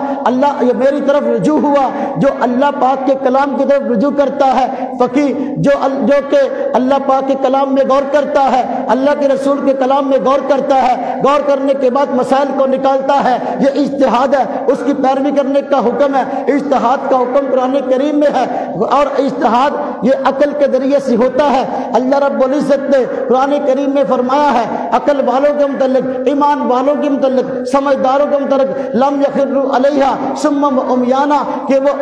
A: یہ میری طرف رجوع ہوا، جو اللہ پاک کے کلام کی طرف رجوع کرتا ہے، فقیہ جو کہ اللہ پاک کے کلام میں غور کرتا ہے، اللہ کے رسول کے کلام میں غور کرتا ہے، غور کرنے کے بعد مسائل کو نکالتا ہے، یہ اجتہاد ہے، اس کی پیروی کرنے کا حکم ہے۔ اجتہاد کا حکم قرآن کریم میں ہے، اور اجتہاد یہ عقل کے ذریعے سے ہوتا ہے۔ اللہ رب العزت نے قرآن کریم میں فرمایا ہے عقل والوں کے متعلق، ایمان والوں کے متعلق، سمجھداروں کے متعلق، لم یخروا علیہا صما وعمیانا، کہ وہ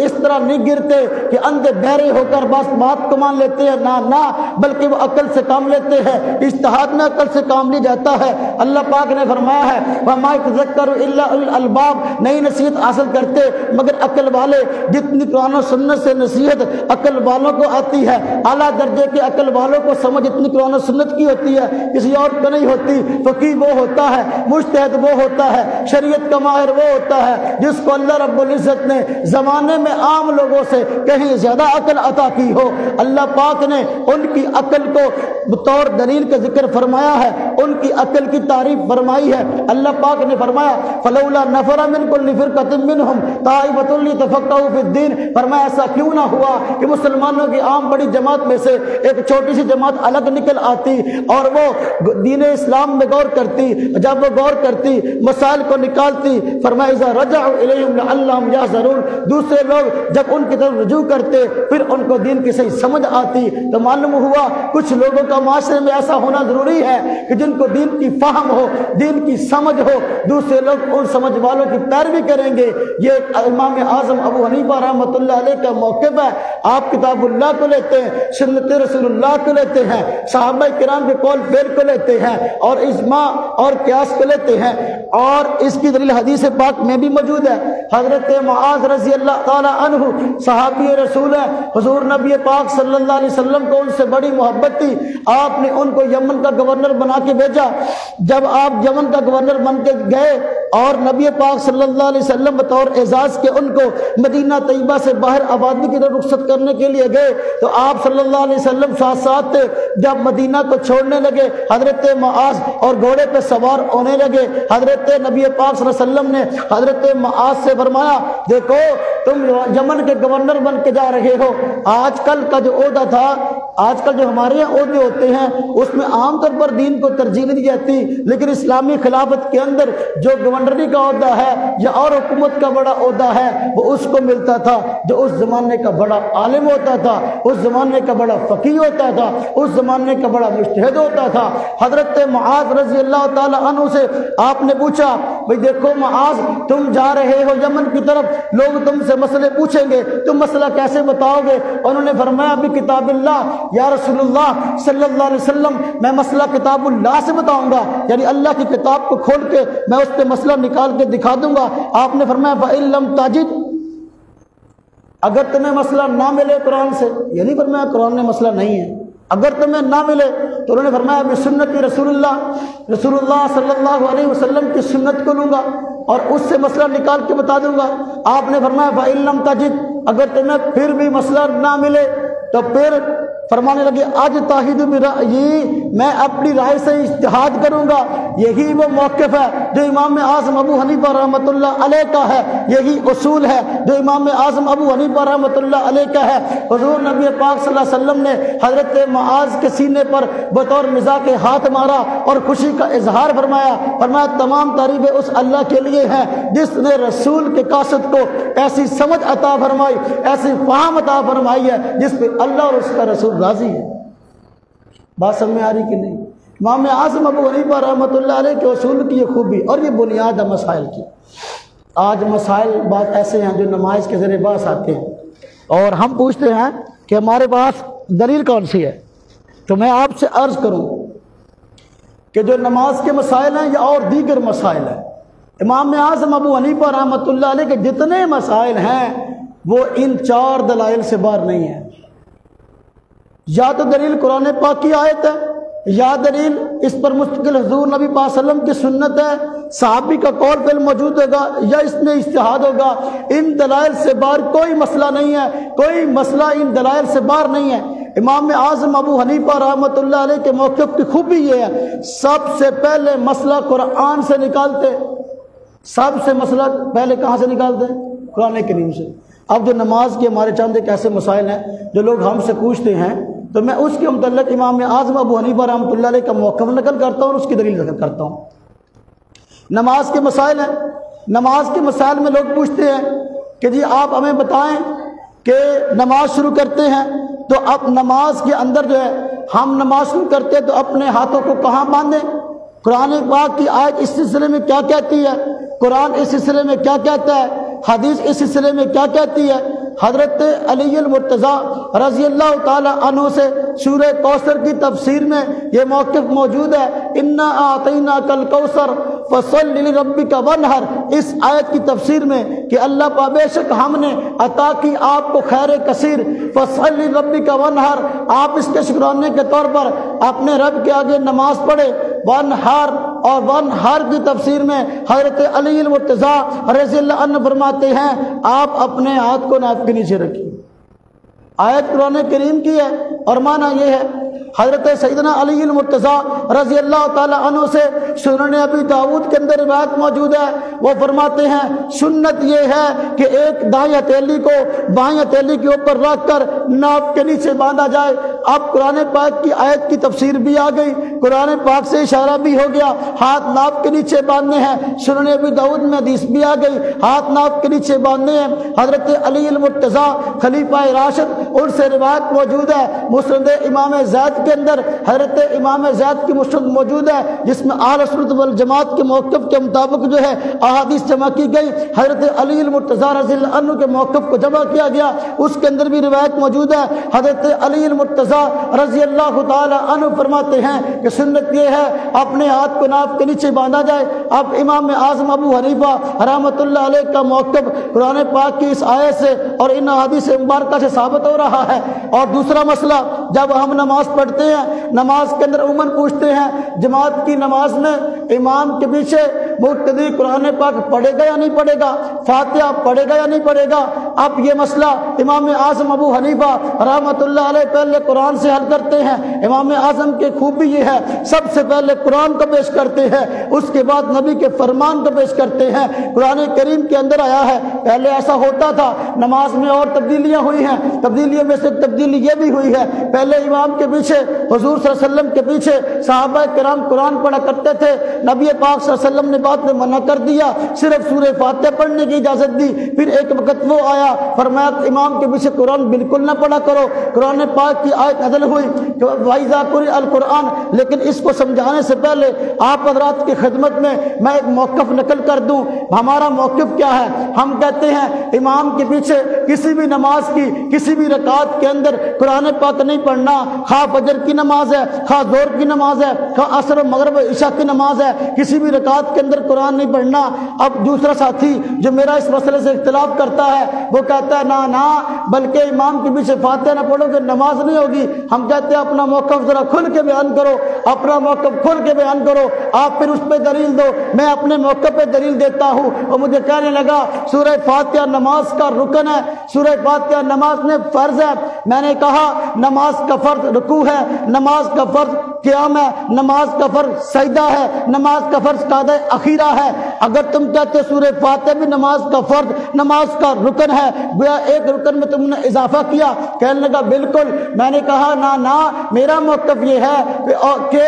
A: اس طرح نہیں گرتے کہ اندھے بہرے ہو کر بس بات کو مان لیتے ہیں، نہ بلکہ وہ عقل سے کام لیتے ہیں۔ اجتہاد میں عقل سے کام لی جاتا ہے۔ اللہ پاک نے فرمایا ہے وَمَا يَتَذَكَّرُ إِلَّا أُولُو الْأَلْبَابِ، نئی نصیحت حاصل کرتے مگر عقل والے۔ جتنی قرآن و سنت سے نصیحت عقل والوں کو آتی ہے، اعلیٰ درجے کے عقل والوں کو سمجھ اتنی قرآن و سنت کی ہوتی ہے، کسی اور کو نہیں ہوتی۔ فقیہ وہ ہوتا ہے، مجتہد وہ ہوتا ہے، شریعت کا ماہر وہ ہوتا ہے جس کو اللہ رب العزت نے زمانے میں عام لوگوں سے کہیں زیادہ عقل عطا کی ہو۔ اللہ پاک نے ان کی عقل کو بطور دلیل کا ذکر فرمایا ہے، ان کی عقل کی تعریف فرمائی ہے۔ اللہ پاک نے فرمایا فلولا نفر من كل فرقة منهم طائفة ليتفقهوا في الدين، فرمایا ایسا کیوں نہ ہوا کہ مسلمانوں کی عام بڑی جماعت میں سے ایک چھوٹی سی جماعت الگ نکل آتی اور وہ دین اسلام میں غور کرتی، جب وہ غور کرتی مسائل کو نکالتی، فرمایا اذا رجعوا الیہم لعلہم یحذرون، دوسرے لوگ جب ان کی طرف رجوع کرتے پھر ان کو دین کی صحیح سمجھ آتی۔ تو معلوم ہوا کچھ لوگوں کا معاشرے میں ایسا ہونا ضروری ہے کہ جن کو دین کی فہم ہو، دین کی سمجھ ہو، دوسرے لوگ ان سمجھ والوں کی پیروی کریں گے۔ یہ امام اعظم ابو حنیفہ رحمۃ اللہ علیہ کا موقف ہے۔ آپ کتاب اللہ کو لیتے ہیں، سنت رسول اللہ کو لیتے ہیں، صحابہ کرام کے قول فعل کو لیتے ہیں، اور اجماع اور قیاس کو لیتے ہیں، اور اس کی دلیل حدیث پاک میں بھی موجود ہے۔ حضرت معاذ رضی اللہ تعالی عنہ صحابی رسول ہیں، حضور نبی پاک صلی اللہ علیہ وسلم کو ان سے بڑی محبت تھی، آپ نے ان کو یمن کا گورنر بنا کے بھیجا۔ جب آپ یمن کا گورنر بن کے گئے اور نبی پاک صلی اللہ علیہ وسلم بطور اعزاز کے ان کو مدینہ طیبہ سے باہر آبادی کی طرف رخصت کرنے کے لیے گئے، تو آپ صلی اللہ علیہ وسلم ساتھ ساتھ تھے۔ جب مدینہ کو چھوڑنے لگے حضرت معاذ اور گھوڑے پہ سوار ہونے لگے، حضرت نبی پاک صلی اللہ علیہ وسلم نے حضرت معاذ سے فرمایا دیکھو تم یمن کے گورنر بن کے جا رہے ہو، آج کل کا جو عہدہ تھا، آج کل جو ہمارے یہاں عہدے ہوتے ہیں اس میں عام طور پر دین کو ترجیح نہیں دی جاتی، لیکن اسلامی خلافت کے اندر جو گورنری کا عہدہ ہے یا اور حکومت کا بڑا عہدہ ہے وہ اس کو ملتا تھا جو اس زمانے کا بڑا عالم ہوتا تھا، اس زمانے کا بڑا فقیہ ہوتا تھا، اس زمانے کا بڑا مجتہد ہوتا تھا۔ حضرت معاذ رضی اللہ تعالی عنہ سے آپ نے پوچھا بھئی دیکھو معاذ تم جا رہے ہو یمن کی طرف، لوگ تم سے مسئلے پوچھیں گے، تم مسئلہ کیسے بتاؤ گے؟ انہوں نے فرمایا بھی کتاب اللہ یا رسول اللہ صلی اللہ علیہ وسلم، میں مسئلہ کتاب اللہ سے بتاؤں گا، یعنی اللہ کی کتاب کو کھول کے میں اس پہ مسئلہ نکال کے دکھا دوں گا۔ آپ نے فرمایا فَإِن لَمْ تَجِدْ، اگر تمہیں مسئلہ نہ ملے قرآن سے، یعنی فرمایا قرآن میں مسئلہ نہیں ہے، اگر تمہیں نہ ملے تو انہوں نے فرمایا بسنت رسول اللہ صلی اللہ علیہ وسلم کی سنت کو لوں گا اور اس سے مسئلہ نکال کے بتا دوں گا۔ آپ نے فرمایا فَإِن لَمْ تَجِدْ، اگر تمہیں پھر بھی مسئلہ نہ ملے تو پھر فرمانے لگے اجتہد برأیی، میں اپنی رائے سے اجتہاد کروں گا، یہی وہ موقف ہے جو امام اعظم ابو حنیفہ رحمۃ اللہ علیہ کا ہے، یہی اصول ہے جو امام اعظم ابو حنیفہ رحمۃ اللہ علیہ کا ہے۔ حضور نبی پاک صلی اللہ علیہ وسلم نے حضرت معاذ کے سینے پر بطور مزاح کے ہاتھ مارا اور خوشی کا اظہار فرمایا، فرمایا تمام تعریفیں اس اللہ کے لیے ہیں جس نے رسول کے قاصد کو ایسی سمجھ عطا فرمائی، ایسی فہم عطا فرمائی ہے جس پہ اللہ اور اس کا رسول راضی ہے۔ بات سمجھ میں آ رہی کہ نہیں؟ امام اعظم ابو حنیفہ رحمۃ اللہ علیہ کے اصول کی یہ خوبی اور یہ بنیاد ہے مسائل کی۔ آج مسائل بات ایسے ہیں جو نماز کے ذریعے باس آتے ہیں اور ہم پوچھتے ہیں کہ ہمارے پاس دلیل کون سی ہے؟ تو میں آپ سے عرض کروں کہ جو نماز کے مسائل ہیں یا اور دیگر مسائل ہیں، امام اعظم ابو حنیفہ رحمۃ اللہ علیہ کے جتنے مسائل ہیں وہ ان 4 دلائل سے باہر نہیں ہیں۔ یا تو دلیل قرآن پاک کی آیت ہے، یا دلیل اس پر مستقل حضور نبی پاک صلی اللہ علیہ وسلم کی سنت ہے، صحابی کا قول فعل موجود ہوگا، یا اس میں اجتہاد ہوگا۔ ان دلائل سے باہر کوئی مسئلہ نہیں ہے، کوئی مسئلہ ان دلائل سے باہر نہیں ہے۔ امام اعظم ابو حنیفہ رحمۃ اللہ علیہ کے موقف کی خوبی یہ ہے، سب سے پہلے مسئلہ قرآن سے نکالتے، سب سے مسئلہ پہلے کہاں سے نکالتے ہیں؟ قرآن کریم سے۔ اب جو نماز کے ہمارے چند ایک ایسے مسائل ہیں جو لوگ ہم سے پوچھتے ہیں تو میں اس کے متعلق امام اعظم ابو حنیفہ رحمۃ اللہ علیہ کا موقف نقل کرتا ہوں اور اس کی دلیل ذکر کرتا ہوں۔ نماز کے مسائل ہیں، نماز کے مسائل میں لوگ پوچھتے ہیں کہ جی آپ ہمیں بتائیں کہ نماز شروع کرتے ہیں تو اب نماز کے اندر جو ہے ہم نماز شروع کرتے ہیں تو اپنے ہاتھوں کو کہاں باندھیں؟ قرآن پاک کی آیت اس سلسلے میں کیا کہتی ہے؟ قرآن اس سلسلے میں کیا کہتا ہے؟ حدیث اس سلسلے میں کیا کہتی ہے؟ حضرت علی المرتضیٰ رضی اللہ تعالی عنہ سے سورہ کوثر کی تفسیر میں یہ موقف موجود ہے، انا اعطیناک الکوثر فصل لربک وانحر۔ اس آیت کی تفسیر میں کہ اللہ پاک بے شک ہم نے عطا کی آپ کو خیر کثیر، فصل لربک وانحر، آپ اس کے شکرانے کے طور پر اپنے رب کے آگے نماز پڑھے۔ وانحر اور وانحر کی تفسیر میں حضرت علی المرتضیٰ رضی اللہ عنہ فرماتے ہیں آپ اپنے ہاتھ کو ناف کے نیچے رکھیے۔ آیت قرآن کریم کی ہے اور معنی یہ ہے، حضرت سیدنا علی المرتضیٰ رضی اللہ تعالی عنہ سے سنن ابی داؤد کے اندر روایت موجود ہے، وہ فرماتے ہیں سنت یہ ہے کہ ایک دائیں ہتھیلی کو بائیں ہتھیلی کے اوپر رکھ کر ناف کے نیچے باندھا جائے۔ اب قرآن پاک کی آیت کی تفسیر بھی آ گئی، قرآن پاک سے اشارہ بھی ہو گیا، ہاتھ ناف کے نیچے باندھنے ہیں۔ سنن ابی داؤد میں حدیث بھی آ گئی، ہاتھ ناف کے نیچے باندھنے ہیں۔ حضرت علی المرتضیٰ خلیفہ راشد ان سے روایت موجود ہے، مسند امام زید کے اندر حضرت امام زید کی مسند موجود ہے جس میں اہل سنت والجماعت کے موقف کے مطابق جو ہے احادیث جمع کی گئی۔ حضرت علی المرتضیٰ رضی اللہ عنہ کے موقف کو جمع کیا گیا، اس کے اندر بھی روایت موجود ہے۔ حضرت علی المرتضیٰ رضی اللہ تعالی عنہ فرماتے ہیں کہ سنت یہ ہے اپنے ہاتھ کو ناف کے نیچے باندھا جائے۔ اب امام اعظم ابو حنیفہ رحمۃ اللہ علیہ کا موقف قرآن پاک کی اس آیت سے اور ان احادیث مبارکہ سے ثابت ہو رہا ہے۔ اور دوسرا مسئلہ، جب ہم نماز پڑھتے ہیں نماز کے اندر عموماً پوچھتے ہیں جماعت کی نماز میں امام کے پیچھے مقتدی قرآن پاک پڑھے گا یا نہیں پڑھے گا، فاتحہ پڑھے گا یا نہیں پڑھے گا۔ اب یہ مسئلہ امام اعظم ابو حنیفہ رحمۃ اللہ علیہ پہلے قرآن سے حل کرتے ہیں۔ امام اعظم کی خوبی یہ ہے سب سے پہلے قرآن کو پیش کرتے ہیں، اس کے بعد نبی کے فرمان کو پیش کرتے ہیں۔ قرآن کریم کے اندر آیا ہے، پہلے ایسا ہوتا تھا، نماز میں اور تبدیلیاں ہوئی ہیں، تبدیلیوں میں سے تبدیلی یہ بھی ہوئی ہے، پہلے امام کے پیچھے حضور صلی اللہ علیہ وسلم کے پیچھے صحابہ کرام قرآن پڑھا کرتے تھے، نبی پاک صلی اللہ علیہ وسلم نے بات میں منع کر دیا، صرف سورہ فاتحہ پڑھنے کی اجازت دی۔ پھر ایک وقت وہ آیا فرمایا امام کے پیچھے قرآن بالکل نہ پڑھا کرو، قرآن پاک کی آیت نازل ہوئی کہ وَإِذَا قُرِئَ الْقُرْآنُ، لیکن اس کو سمجھانے سے پہلے آپ حضرات کی خدمت میں میں ایک موقف نقل کر دوں۔ ہمارا موقف کیا ہے؟ ہم کہتے ہیں امام کے پیچھے کسی بھی نماز کی کسی بھی رکعت کے اندر قرآن پاک نہیں پڑھنا، خواہ فجر کی نماز ہے، خواہ ظہر کی نماز ہے، خواہ عصر و مغرب عشاء کی نماز ہے، کسی بھی رکعت کے اندر قرآن نہیں پڑھنا۔ اب دوسرا ساتھی جو میرا اس مسئلے سے اختلاف کرتا ہے وہ کہتا ہے نہ بلکہ امام کے پیچھے فاتحہ نہ پڑھو گے نماز نہیں ہوگی۔ ہم کہتے ہیں اپنا موقف ذرا کھل کے بیان کرو، اپنا موقف کھل کے بیان کرو، آپ پھر اس پہ دلیل دو۔ میں اپنے موقف پہ دلیل دیتا ہوں، اور مجھے کہنے لگا سورہ فاتحہ نماز کا رکن ہے، سورہ فاتحہ نماز میں فرض ہے۔ میں نے کہا نماز کا فرض رکوع ہے، نماز کا فرض قیام ہے، نماز کا فرض سجدہ ہے، نماز کا فرض قاعدہ اخیرہ ہے۔ اگر تم کہتے سورہ فاتحہ بھی نماز کا فرض، نماز کا رکن ہے، گویا ایک رکن میں تم نے اضافہ کیا۔ کہنے لگا بالکل۔ میں نے کہا نا میرا موقف یہ ہے کہ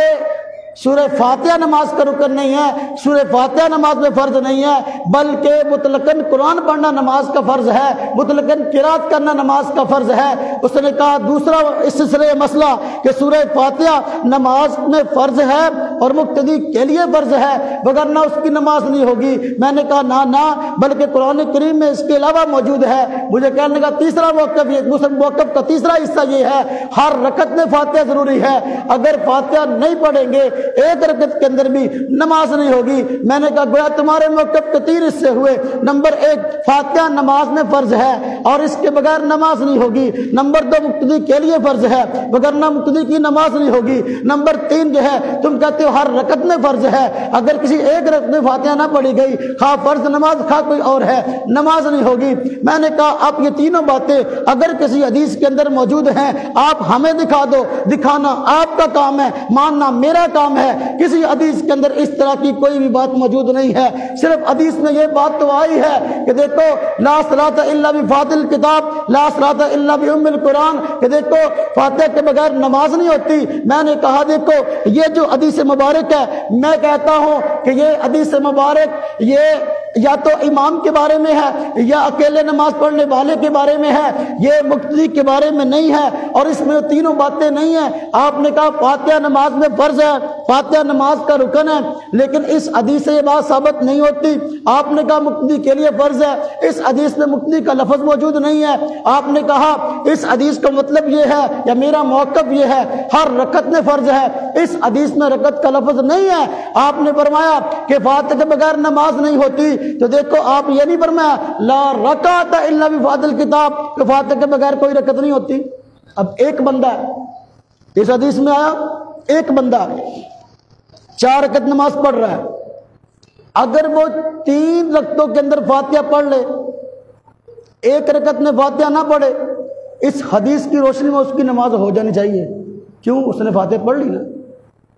A: سورہ فاتحہ نماز کا رکن نہیں ہے، سورہ فاتحہ نماز میں فرض نہیں ہے، بلکہ مطلقاً قرآن پڑھنا نماز کا فرض ہے، مطلقاً قرات کرنا نماز کا فرض ہے۔ اس نے کہا دوسرا اس سلسلے مسئلہ کہ سورہ فاتحہ نماز میں فرض ہے اور مقتدی کے لیے فرض ہے، وگرنہ اس کی نماز نہیں ہوگی۔ میں نے کہا نا بلکہ قرآن کریم میں اس کے علاوہ موجود ہے۔ مجھے کہنے کا تیسرا موقف یہ، دوسرے موقف کا تیسرا حصہ یہ ہے ہر رکعت میں فاتحہ ضروری ہے، اگر فاتحہ نہیں پڑھیں گے ایک رکعت کے اندر بھی نماز نہیں ہوگی۔ میں نے کہا گویا تمہارے موقف کے تین حصے ہوئے۔ نمبر ایک، فاتحہ نماز میں فرض ہے اور اس کے بغیر نماز نہیں ہوگی۔ نمبر دو، مقتدی کے لیے فرض ہے وگرنہ مقتدی کی نماز نہیں ہوگی۔ نمبر تین جو ہے تم کہتے ہو ہر رکعت میں فرض ہے، اگر کسی ایک رکعت میں فاتحہ نہ پڑھی گئی، خواہ فرض نماز خواہ کوئی اور ہے، نماز نہیں ہوگی۔ میں نے کہا اب یہ تینوں باتیں اگر کسی حدیث کے اندر موجود ہیں آپ ہمیں دکھا دو، دکھانا آپ کا کام ہے، ماننا میرا کام ہے۔ کسی حدیث کے اندر اس طرح کی کوئی بھی بات موجود نہیں ہے، صرف حدیث میں یہ بات تو آئی ہے کہ دیکھو لا صلاۃ الا بفاتح الکتاب لا صلاۃ الا بام القرآن، کہ دیکھو فاتحہ کے بغیر نماز نہیں ہوتی۔ میں نے کہا دیکھو یہ جو حدیث مبارک ہے، میں کہتا ہوں کہ یہ حدیث مبارک یہ یا تو امام کے بارے میں ہے یا اکیلے نماز پڑھنے والے کے بارے میں ہے، یہ مقتدی کے بارے میں نہیں ہے، اور اس میں تینوں باتیں نہیں ہیں۔ آپ نے کہا فاتحہ نماز میں فرض ہے، فاتحہ نماز کا رکن ہے، لیکن اس حدیث سے یہ بات ثابت نہیں ہوتی۔ آپ نے کہا مقتدی کے لیے فرض ہے، اس حدیث میں مقتدی کا لفظ موجود نہیں ہے۔ آپ نے کہا اس حدیث کا مطلب یہ ہے یا میرا موقف یہ ہے ہر رکعت میں فرض ہے، اس حدیث میں رکعت کا لفظ نہیں ہے۔ آپ نے فرمایا کہ فاتحہ کے بغیر نماز نہیں ہوتی، تو دیکھو آپ یہ نہیں فرمایا لا رکعت الا بفاتح الکتاب کہ فاتحہ کے بغیر کوئی رکعت نہیں ہوتی۔ اب ایک بندہ ہے، اس حدیث میں آیا ایک بندہ 4 رکعت نماز پڑھ رہا ہے، اگر وہ 3 رکعتوں کے اندر فاتحہ پڑھ لے، ایک رکعت میں فاتحہ نہ پڑھے، اس حدیث کی روشنی میں اس کی نماز ہو جانی چاہیے۔ کیوں؟ اس نے فاتحہ پڑھ لی نا۔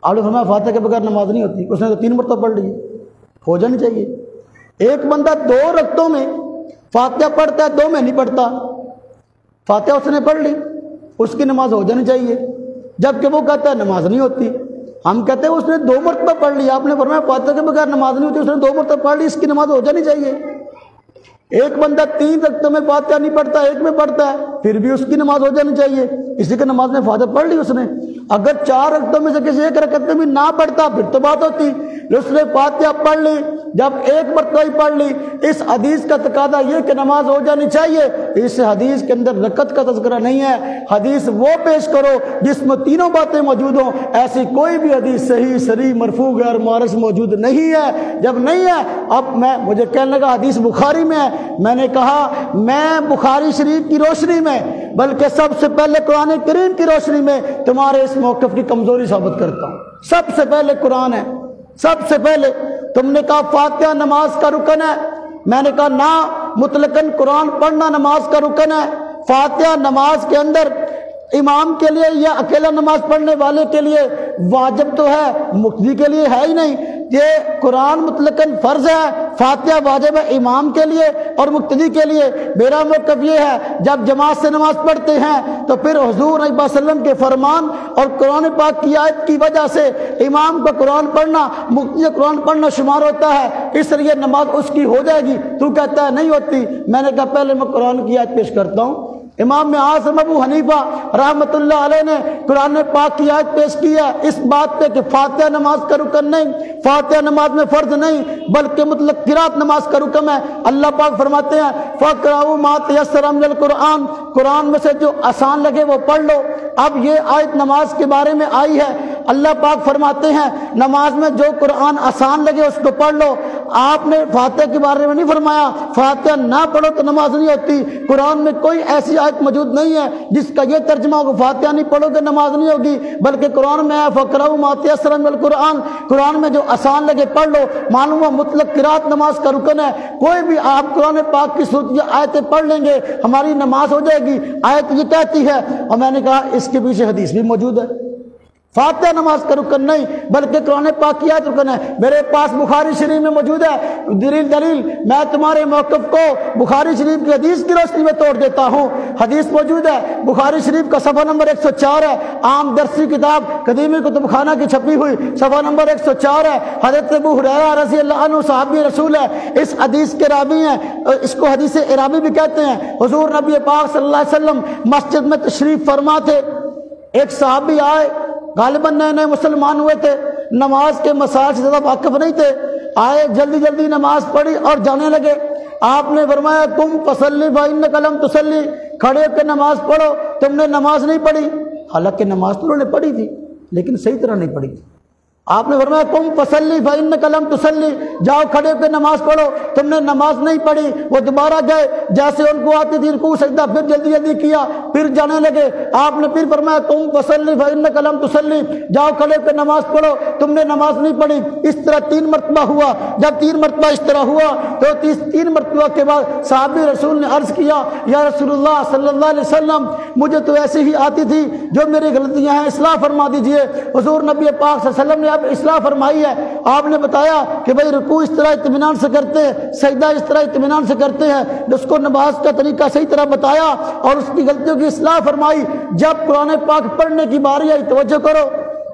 A: آپ نے فرمایا فاتحہ کے بغیر نماز نہیں ہوتی، اس نے تو 3 مرتبہ پڑھ لی، ہو جانی چاہیے۔ ایک بندہ 2 رکعتوں میں فاتحہ پڑھتا ہے، 2 میں نہیں پڑھتا، فاتحہ اس نے پڑھ لی، اس کی نماز ہو جانی چاہیے، جبکہ وہ کہتا ہے نماز نہیں ہوتی۔ ہم کہتے ہیں اس نے 2 مرتبہ پڑھ لی، آپ نے فرمایا فاتحہ کے بغیر نماز نہیں ہوتی، اس نے 2 مرتبہ پڑھ لی، اس کی نماز ہو جانی چاہیے۔ ایک بندہ 3 رکعتوں میں فاتحہ نہیں پڑھتا، ایک میں پڑھتا ہے، پھر بھی اس کی نماز ہو جانی چاہیے، اسی کی نماز میں فاتحہ پڑھ لی اس نے۔ اگر 4 رکعتوں میں سے کسی ایک رکعت میں بھی نہ پڑھتا پھر تو بات ہوتی، اس نے فاتحہ پڑھ لی، جب ایک مرتبہ ہی پڑھ لی، اس حدیث کا تقاضا یہ کہ نماز ہو جانی چاہیے، اس حدیث کے اندر رکعت کا تذکرہ نہیں ہے۔ حدیث وہ پیش کرو جس میں تینوں باتیں موجود ہوں، ایسی کوئی بھی حدیث صحیح صریح مرفوع غیر معرض موجود نہیں ہے۔ جب نہیں ہے، اب مجھے کہنے لگا حدیث بخاری میں ہے، میں نے کہا میں بخاری شریف کی روشنی میں بلکہ سب سے پہلے قرآن کریم کی روشنی میں تمہارے اس موقف کی کمزوری ثابت کرتا ہوں۔ سب سے پہلے قرآن ہے، سب سے پہلے تم نے کہا فاتحہ نماز کا رکن ہے، میں نے کہا نہ، مطلقاً قرآن پڑھنا نماز کا رکن ہے۔ فاتحہ نماز کے اندر امام کے لیے یا اکیلا نماز پڑھنے والے کے لیے واجب تو ہے، مقتدی کے لیے ہے ہی نہیں۔ یہ قرآن مطلقاً فرض ہے، فاتحہ واجب ہے امام کے لیے اور مقتدی کے لیے۔ میرا موقف یہ ہے جب جماعت سے نماز پڑھتے ہیں تو پھر حضور صلی اللہ علیہ وسلم کے فرمان اور قرآن پاک کی آیت کی وجہ سے امام کو قرآن پڑھنا، مقتدی کو قرآن پڑھنا شمار ہوتا ہے، اس لیے نماز اس کی ہو جائے گی۔ تو کہتا ہے نہیں ہوتی، میں نے کہا پہلے میں قرآن کی آیت پیش کرتا ہوں۔ امام اعظم ابو حنیفہ رحمۃ اللہ علیہ نے قرآن پاک کی آیت پیش کی ہے اس بات پہ کہ فاتحہ نماز کا رکن نہیں، فاتحہ نماز میں فرض نہیں بلکہ مطلق قرات نماز کا رکن ہے۔ اللہ پاک فرماتے ہیں فَقْرَؤُوا مَا تَيَسَّرَ مِنَ الْقُرْآنِ، قرآن میں سے جو آسان لگے وہ پڑھ لو۔ اب یہ آیت نماز کے بارے میں آئی ہے، اللہ پاک فرماتے ہیں نماز میں جو قرآن آسان لگے اس کو پڑھ لو۔ آپ نے فاتحہ کے بارے میں نہیں فرمایا فاتحہ نہ پڑھو تو نماز نہیں ہوتی۔ قرآن میں کوئی ایسی آیت موجود نہیں ہے جس کا یہ ترجمہ ہو کہ فاتحہ نہیں پڑھو گے نماز نہیں ہوگی، بلکہ قرآن میں ہے فَقْرَؤُوا مَا تَيَسَّرَ مِنَ الْقُرْآنِ، قرآن میں جو آسان لگے پڑھ لو۔ معلوم ہوا مطلق قرات نماز کا رکن ہے۔ کوئی بھی آپ قرآن پاک کی صورت یا آیتیں پڑھ لیں گے ہماری نماز ہو جائے گی، آیت یہ کہتی ہے۔ اور میں نے کہا اس کے پیچھے حدیث بھی موجود ہے، فاتحہ نماز کا رکن نہیں بلکہ قرآن پاک کی آیت رکن ہے۔ میرے پاس بخاری شریف میں موجود ہے دلیل میں تمہارے موقف کو بخاری شریف کی حدیث کی روشنی میں توڑ دیتا ہوں۔ حدیث موجود ہے بخاری شریف کا صفحہ نمبر 104 ہے، عام درسی کتاب قدیمی کتب خانہ کی چھپی ہوئی صفحہ نمبر 104 ہے۔ حضرت ابو ہریرہ رضی اللہ عنہ صحابی رسول ہے، اس حدیث کے راوی ہیں، اس کو حدیث ارابی بھی کہتے ہیں۔ حضور نبی پاک صلی اللہ علیہ وسلم مسجد میں تشریف فرما تھے، ایک صحابی آئے، غالباً نئے نئے مسلمان ہوئے تھے، نماز کے مسائل سے زیادہ واقف نہیں تھے، آئے جلدی جلدی نماز پڑھی اور جانے لگے۔ آپ نے فرمایا قم فصلی فإنک لم تصلی، کھڑے ہو کے نماز پڑھو، تم نے نماز نہیں پڑھی۔ حالانکہ نماز تو انہوں نے پڑھی تھی لیکن صحیح طرح نہیں پڑھی تھی۔ آپ نے فرمایا قم فصلی فإنک لم تصلی، جاؤ کھڑے ہو کے نماز پڑھو، تم نے نماز نہیں پڑھی۔ وہ دوبارہ گئے، جیسے ان کو آتی تھی رکوع سجدہ پھر جلدی جلدی کیا، پھر جانے لگے۔ آپ نے پھر فرمایا قم فصلی فإنک لم تصلی، جاؤ کھڑے ہو کے نماز پڑھو، تم نے نماز نہیں پڑھی۔ اس طرح 3 مرتبہ ہوا۔ جب 3 مرتبہ اس طرح ہوا تو 3 مرتبہ کے بعد صحابی رسول نے عرض کیا یا رسول اللہ صلی اللہ علیہ وسلم مجھے تو ایسی ہی آتی تھی، جو میری غلطیاں ہیں اصلاح فرما دیجئے۔ حضور نبی پاک صلی اللہ علیہ وسلم نے اصلاح فرمائی ہے۔ آپ نے بتایا کہ بھئی رکوع اس طرح اطمینان سے کرتے ہیں، سجدہ اس طرح اطمینان سے کرتے ہیں، جس کو نماز کا طریقہ صحیح طرح بتایا اور اس کی غلطیوں کی اصلاح فرمائی۔ جب قرآن پاک پڑھنے کی باری آئی، توجہ کرو،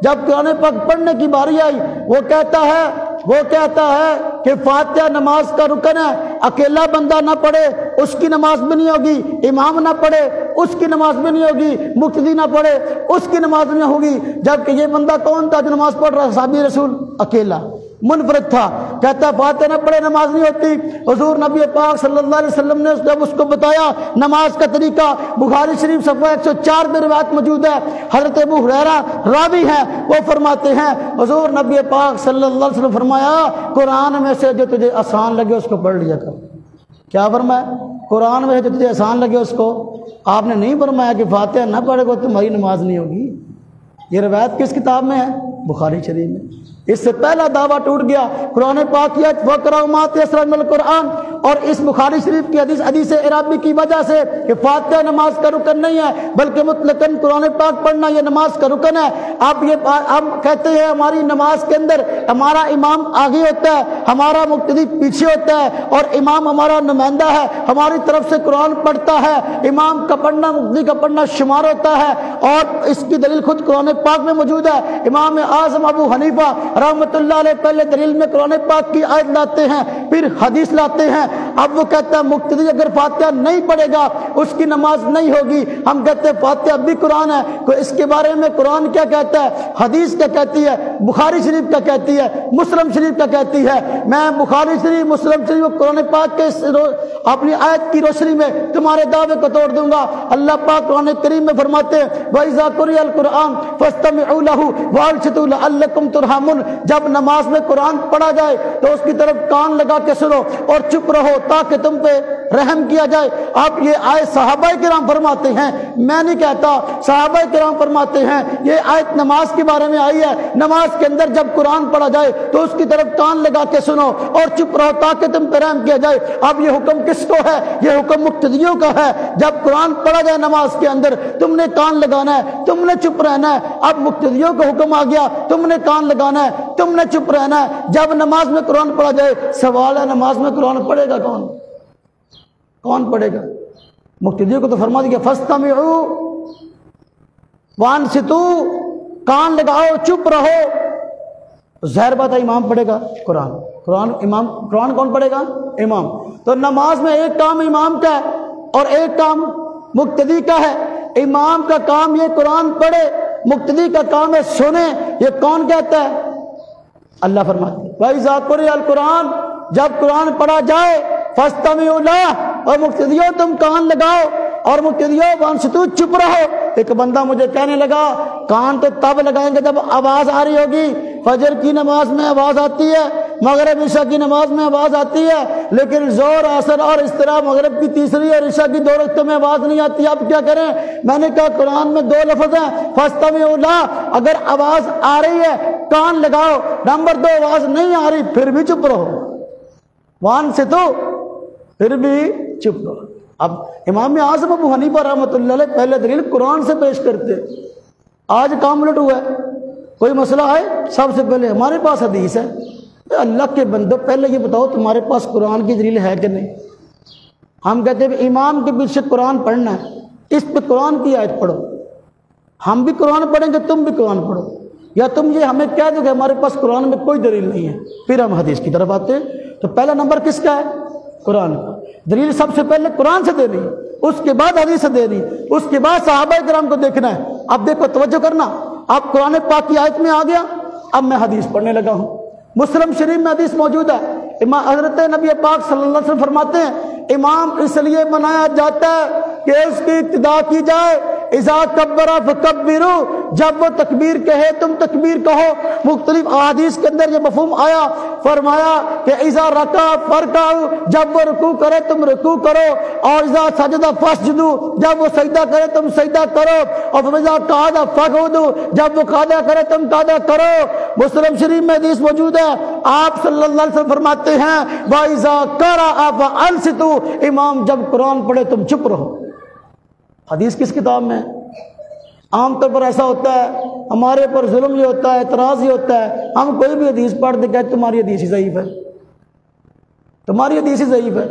A: جب قرآن پاک پڑھنے کی باری آئی وہ کہتا ہے کہ فاتحہ نماز کا رکن ہے، اکیلا بندہ نہ پڑھے اس کی نماز بھی نہیں ہوگی، امام نہ پڑھے اس کی نماز بھی نہیں ہوگی، مقتدی نہ پڑھے اس کی نماز نہیں ہوگی۔ جبکہ یہ بندہ کون تھا جو نماز پڑھ رہا؟ صحابی رسول، اکیلا منفرد تھا، کہتا فاتحہ نہ پڑھے نماز نہیں ہوتی۔ حضور نبی پاک صلی اللہ علیہ وسلم نے جب اس کو بتایا نماز کا طریقہ، بخاری شریف صفحہ 104 میں روایت موجود ہے، حضرت ابو ہریرہ راوی ہیں، وہ فرماتے ہیں حضور نبی پاک صلی اللہ علیہ وسلم فرمایا قرآن میں سے جو تجھے آسان لگے اس کو پڑھ لیا کر۔ کیا فرمایا؟ قرآن میں جو تجھے آسان لگے اس کو۔ آپ نے نہیں فرمایا کہ فاتحہ نہ پڑھے گا تمہاری نماز نہیں ہوگی۔ یہ روایت کس کتاب میں ہے؟ بخاری شریف میں۔ اس سے پہلا دعویٰ ٹوٹ گیا۔ قرآن پاک کی وَقْرَأْ مَا تَيَسَّرَ مِنَ الْقُرْآنِ، اور اس بخاری شریف کی حدیث ارابی کی وجہ سے کہ فاتحہ نماز کا رکن نہیں ہے بلکہ مطلقاً قرآن پاک پڑھنا یہ نماز کا رکن ہے۔ آپ ہم کہتے ہیں ہماری نماز کے اندر ہمارا امام آگے ہوتا ہے، ہمارا مقتدی پیچھے ہوتا ہے، اور امام ہمارا نمائندہ ہے، ہماری طرف سے قرآن پڑھتا ہے، امام کا پڑھنا مقتدی کا پڑھنا شمار ہوتا ہے، اور اس کی دلیل خود قرآن پاک میں موجود ہے۔ امام اعظم ابو حنیفہ رحمۃ اللہ علیہ پہلے دلیل میں قرآن پاک کی آیت لاتے ہیں، پھر حدیث لاتے ہیں۔ اب وہ کہتا ہے مقتدی اگر فاتحہ نہیں پڑھے گا اس کی نماز نہیں ہوگی۔ ہم کہتے ہیں فاتحہ بھی قرآن ہے، تو اس کے بارے میں قرآن کیا کہتا ہے، حدیث کیا کہتی ہے، بخاری شریف کیا کہتی ہے، مسلم شریف کیا کہتی ہے۔ میں بخاری شریف، مسلم شریف اور قرآن پاک کے اپنی آیت کی روشنی میں تمہارے دعوے کو توڑ دوں گا۔ اللہ پاک قرآن کریم میں فرماتے ہیں وَإِذَا قُرِئَ الْقُرْآنُ فَاسْتَمِعُوا لَهُ وَأَنصِتُوا لَعَلَّكُمْ تُرْحَمُونَ۔ جب نماز میں قرآن پڑھا جائے تو اس کی طرف کان لگا کے سنو اور چپ رہو تاکہ تم پہ رحم کیا جائے۔ اب یہ آیت صحابہ کرام فرماتے ہیں، میں نہیں کہتا، صحابہ کرام فرماتے ہیں یہ آیت نماز کے بارے میں آئی ہے۔ نماز کے اندر جب قرآن پڑھا جائے تو اس کی طرف کان لگا کے سنو اور چپ رہو تاکہ تم پہ رحم کیا جائے۔ اب یہ حکم کس کو ہے؟ یہ حکم مقتدیوں کا ہے۔ جب قرآن پڑھا جائے نماز کے اندر تم نے کان لگانا ہے، تم نے چپ رہنا ہے۔ اب مقتدیوں کا حکم آ گیا، تم نے کان لگانا ہے، تم نے چپ رہنا ہے۔ جب نماز میں قرآن پڑھا جائے، سوال ہے نماز میں قرآن پڑھے گا کون پڑھے گا؟ مقتدیوں کو تو فرما دیا فَاسْتَمِعُوا وَأَنصِتُوا، کان لگاؤ چپ رہو۔ ظاہر بات ہے امام پڑھے گا قرآن کون پڑھے گا؟ امام۔ تو نماز میں ایک کام امام کا ہے اور ایک کام مقتدی کا ہے۔ امام کا کام یہ قرآن پڑھے، مقتدی کا کام ہے سنے۔ یہ کون کہتا ہے؟ اللہ فرماتے ہیں وَإِذَا قُرِئَ الْقُرْآنُ، جب قرآن پڑھا جائے فَاسْتَمِعُوا لَهُ، اور مقتدیوں تم کان لگاؤ، اور مقتدیوں وَأَنصِتُوا چپ رہو۔ ایک بندہ مجھے کہنے لگا کان تو تب لگائیں گے جب آواز آ رہی ہوگی۔ فجر کی نماز میں آواز آتی ہے، مغرب عشاء کی نماز میں آواز آتی ہے، لیکن زور عصر اور اس طرح مغرب کی تیسری اور عشاء کی 2 رکعتوں میں آواز نہیں آتی۔ اب کیا کریں؟ میں نے کہا قرآن میں 2 لفظ ہیں فَاسْتَمِعُوا لَهُ، اگر آواز آ رہی ہے کان لگاؤ، نمبر 2 آواز نہیں آ رہی پھر بھی چپ رہو، وَأَنصِتُوا پھر بھی چپ رہو۔ اب امام اعظم ابو حنیفہ رحمۃ اللہ علیہ پہلے دلیل قرآن سے پیش کرتے، آج کام الٹ ہوا ہے۔ کوئی مسئلہ ہے سب سے پہلے ہمارے پاس حدیث ہے۔ اللہ کے بندو پہلے یہ بتاؤ تمہارے پاس قرآن کی دلیل ہے کہ نہیں؟ ہم کہتے ہیں امام کے پیچھے قرآن پڑھنا ہے، اس پہ قرآن کی آیت پڑھو۔ ہم بھی قرآن پڑھیں گے، تم بھی قرآن پڑھو، یا تم یہ ہمیں کہہ دو کہ ہمارے پاس قرآن میں کوئی دلیل نہیں ہے، پھر ہم حدیث کی طرف آتے ہیں۔ تو پہلا نمبر کس کا ہے؟ قرآن کا۔ دلیل سب سے پہلے قرآن سے دینی، اس کے بعد حدیث سے دینی، اس کے بعد صحابہ کرام کو دیکھنا ہے۔ اب دیکھو توجہ کرنا، اب قرآن پاک کی آیت میں آ گیا، اب میں حدیث پڑھنے لگا ہوں۔ مسلم شریف میں حدیث موجود ہے، حضرت نبی پاک صلی اللہ علیہ وسلم فرماتے ہیں امام اس لیے بنایا جاتا ہے کہ اس کی ابتدا کی جائے، اذا کبر فکبروا، جب وہ تکبیر کہے تم تکبیر کہو۔ مختلف احادیث کے اندر یہ مفہوم آیا، فرمایا کہ اذا رکع فرکعوا، جب وہ رکوع کرے تم رکوع کرو، اور اذا سجد فاسجدوا، جب وہ سجدہ کرے تم سجدہ کرو، اور اذا قعد فقعدوا، جب وہ قعدہ کرے تم قعدہ کرو۔ مسلم شریف میں حدیث موجود ہے، آپ صلی اللہ علیہ وسلم فرماتے ہیں وَإِذَا قَرَأَ فَأَنصِتُوا، امام جب قرآن پڑھے تم چپ رہو۔ حدیث کس کتاب میں؟ عام طور پر ایسا ہوتا ہے ہمارے پر ظلم یہ ہوتا ہے، اعتراض یہ ہوتا ہے، ہم کوئی بھی حدیث پڑھ دے کہتے تمہاری حدیث ہی ضعیف ہے، تمہاری حدیث ہی ضعیف ہے۔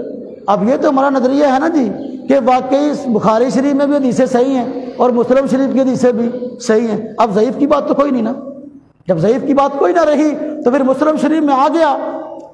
A: اب یہ تو ہمارا نظریہ ہے نا جی کہ واقعی بخاری شریف میں بھی حدیثیں صحیح ہیں اور مسلم شریف کی حدیثیں بھی صحیح ہیں۔ اب ضعیف کی بات تو کوئی نہیں نا، جب ضعیف کی بات کوئی نہ رہی تو پھر مسلم شریف میں آ گیا،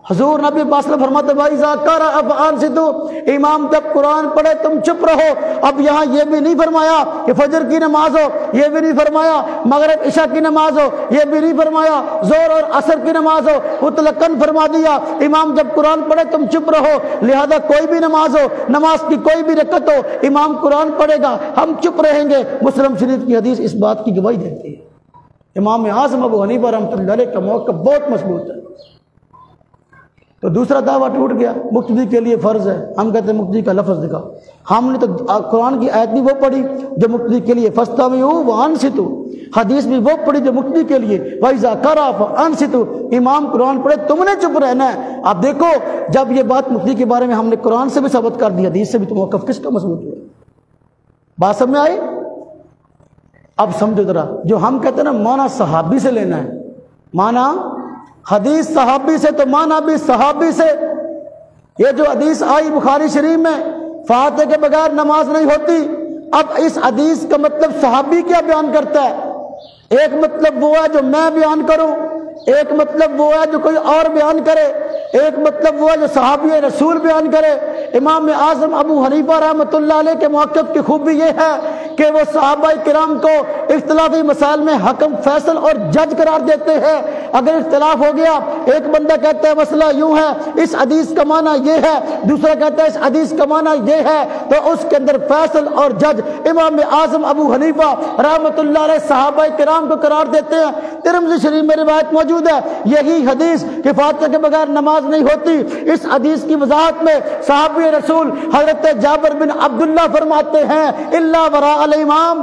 A: حضور نبی پاک صلی اللہ علیہ وسلم فرماتے ہیں وَإِذَا قَرَأَ فَأَنصِتُوا، امام جب قرآن پڑھے تم چپ رہو۔ اب یہاں یہ بھی نہیں فرمایا کہ فجر کی نماز ہو، یہ بھی نہیں فرمایا مغرب عشاء کی نماز ہو، یہ بھی نہیں فرمایا ظہر اور عصر کی نماز ہو، مطلقاً فرما دیا امام جب قرآن پڑھے تم چپ رہو۔ لہذا کوئی بھی نماز ہو، نماز کی کوئی بھی رکعت ہو، امام قرآن پڑھے گا ہم چپ رہیں گے۔ مسلم شریف کی حدیث اس بات کی گواہی دیتی ہے۔ امام اعظم ابو حنیفہ رحمۃ اللہ علیہ کا موقف بہت مضبوط ہے۔ تو دوسرا دعویٰ ٹوٹ گیا، مقتدی کے لیے فرض ہے، ہم کہتے ہیں مقتدی کا لفظ دکھاؤ۔ ہم نے تو قرآن کی آیت بھی وہ پڑھی جو مقتدی کے لیے فاستمعوا وانصتوا، حدیث بھی وہ پڑھی جو مقتدی کے لیے وَإِذَا قَرَأَ فَأَنصِتُوا، امام قرآن پڑھے تم نے چپ رہنا ہے۔ اب دیکھو جب یہ بات مقتدی کے بارے میں ہم نے قرآن سے بھی ثابت کر دی، حدیث سے بھی، تو موقف کس کا مضبوط ہوا؟ بات سمجھ میں آئی؟ اب سمجھو ذرا، جو ہم کہتے ہیں نا معنی صحابی سے لینا ہے، معنی حدیث صحابی سے تو معنی بھی صحابی سے۔ یہ جو حدیث آئی بخاری شریف میں فاتحہ کے بغیر نماز نہیں ہوتی، اب اس حدیث کا مطلب صحابی کیا بیان کرتا ہے؟ ایک مطلب وہ ہے جو میں بیان کروں، ایک مطلب وہ ہے جو کوئی اور بیان کرے، ایک مطلب وہ ہے جو صحابی رسول بیان کرے۔ امام اعظم ابو حنیفہ رحمۃ اللہ علیہ کے موقف کی خوبی یہ ہے کہ وہ صحابہ کرام کو اختلافی مسائل میں حکم، فیصل اور جج قرار دیتے ہیں۔ اگر اختلاف ہو گیا، ایک بندہ کہتا ہے مسئلہ یوں ہے، اس حدیث کا معنی یہ ہے، دوسرا کہتا ہے اس حدیث کا معنی یہ ہے، تو اس کے اندر فیصل اور جج امام اعظم ابو حنیفہ رحمۃ اللہ علیہ صحابہ کرام کو قرار دیتے ہیں۔ ترمذی شریف میں روایت موجود ہے، یہی حدیث کہ فاتحہ کے بغیر نماز نہیں ہوتی، اس حدیث کی وضاحت میں صحابی رسول حضرت جابر بن عبداللہ فرماتے ہیں الا وراء الامام،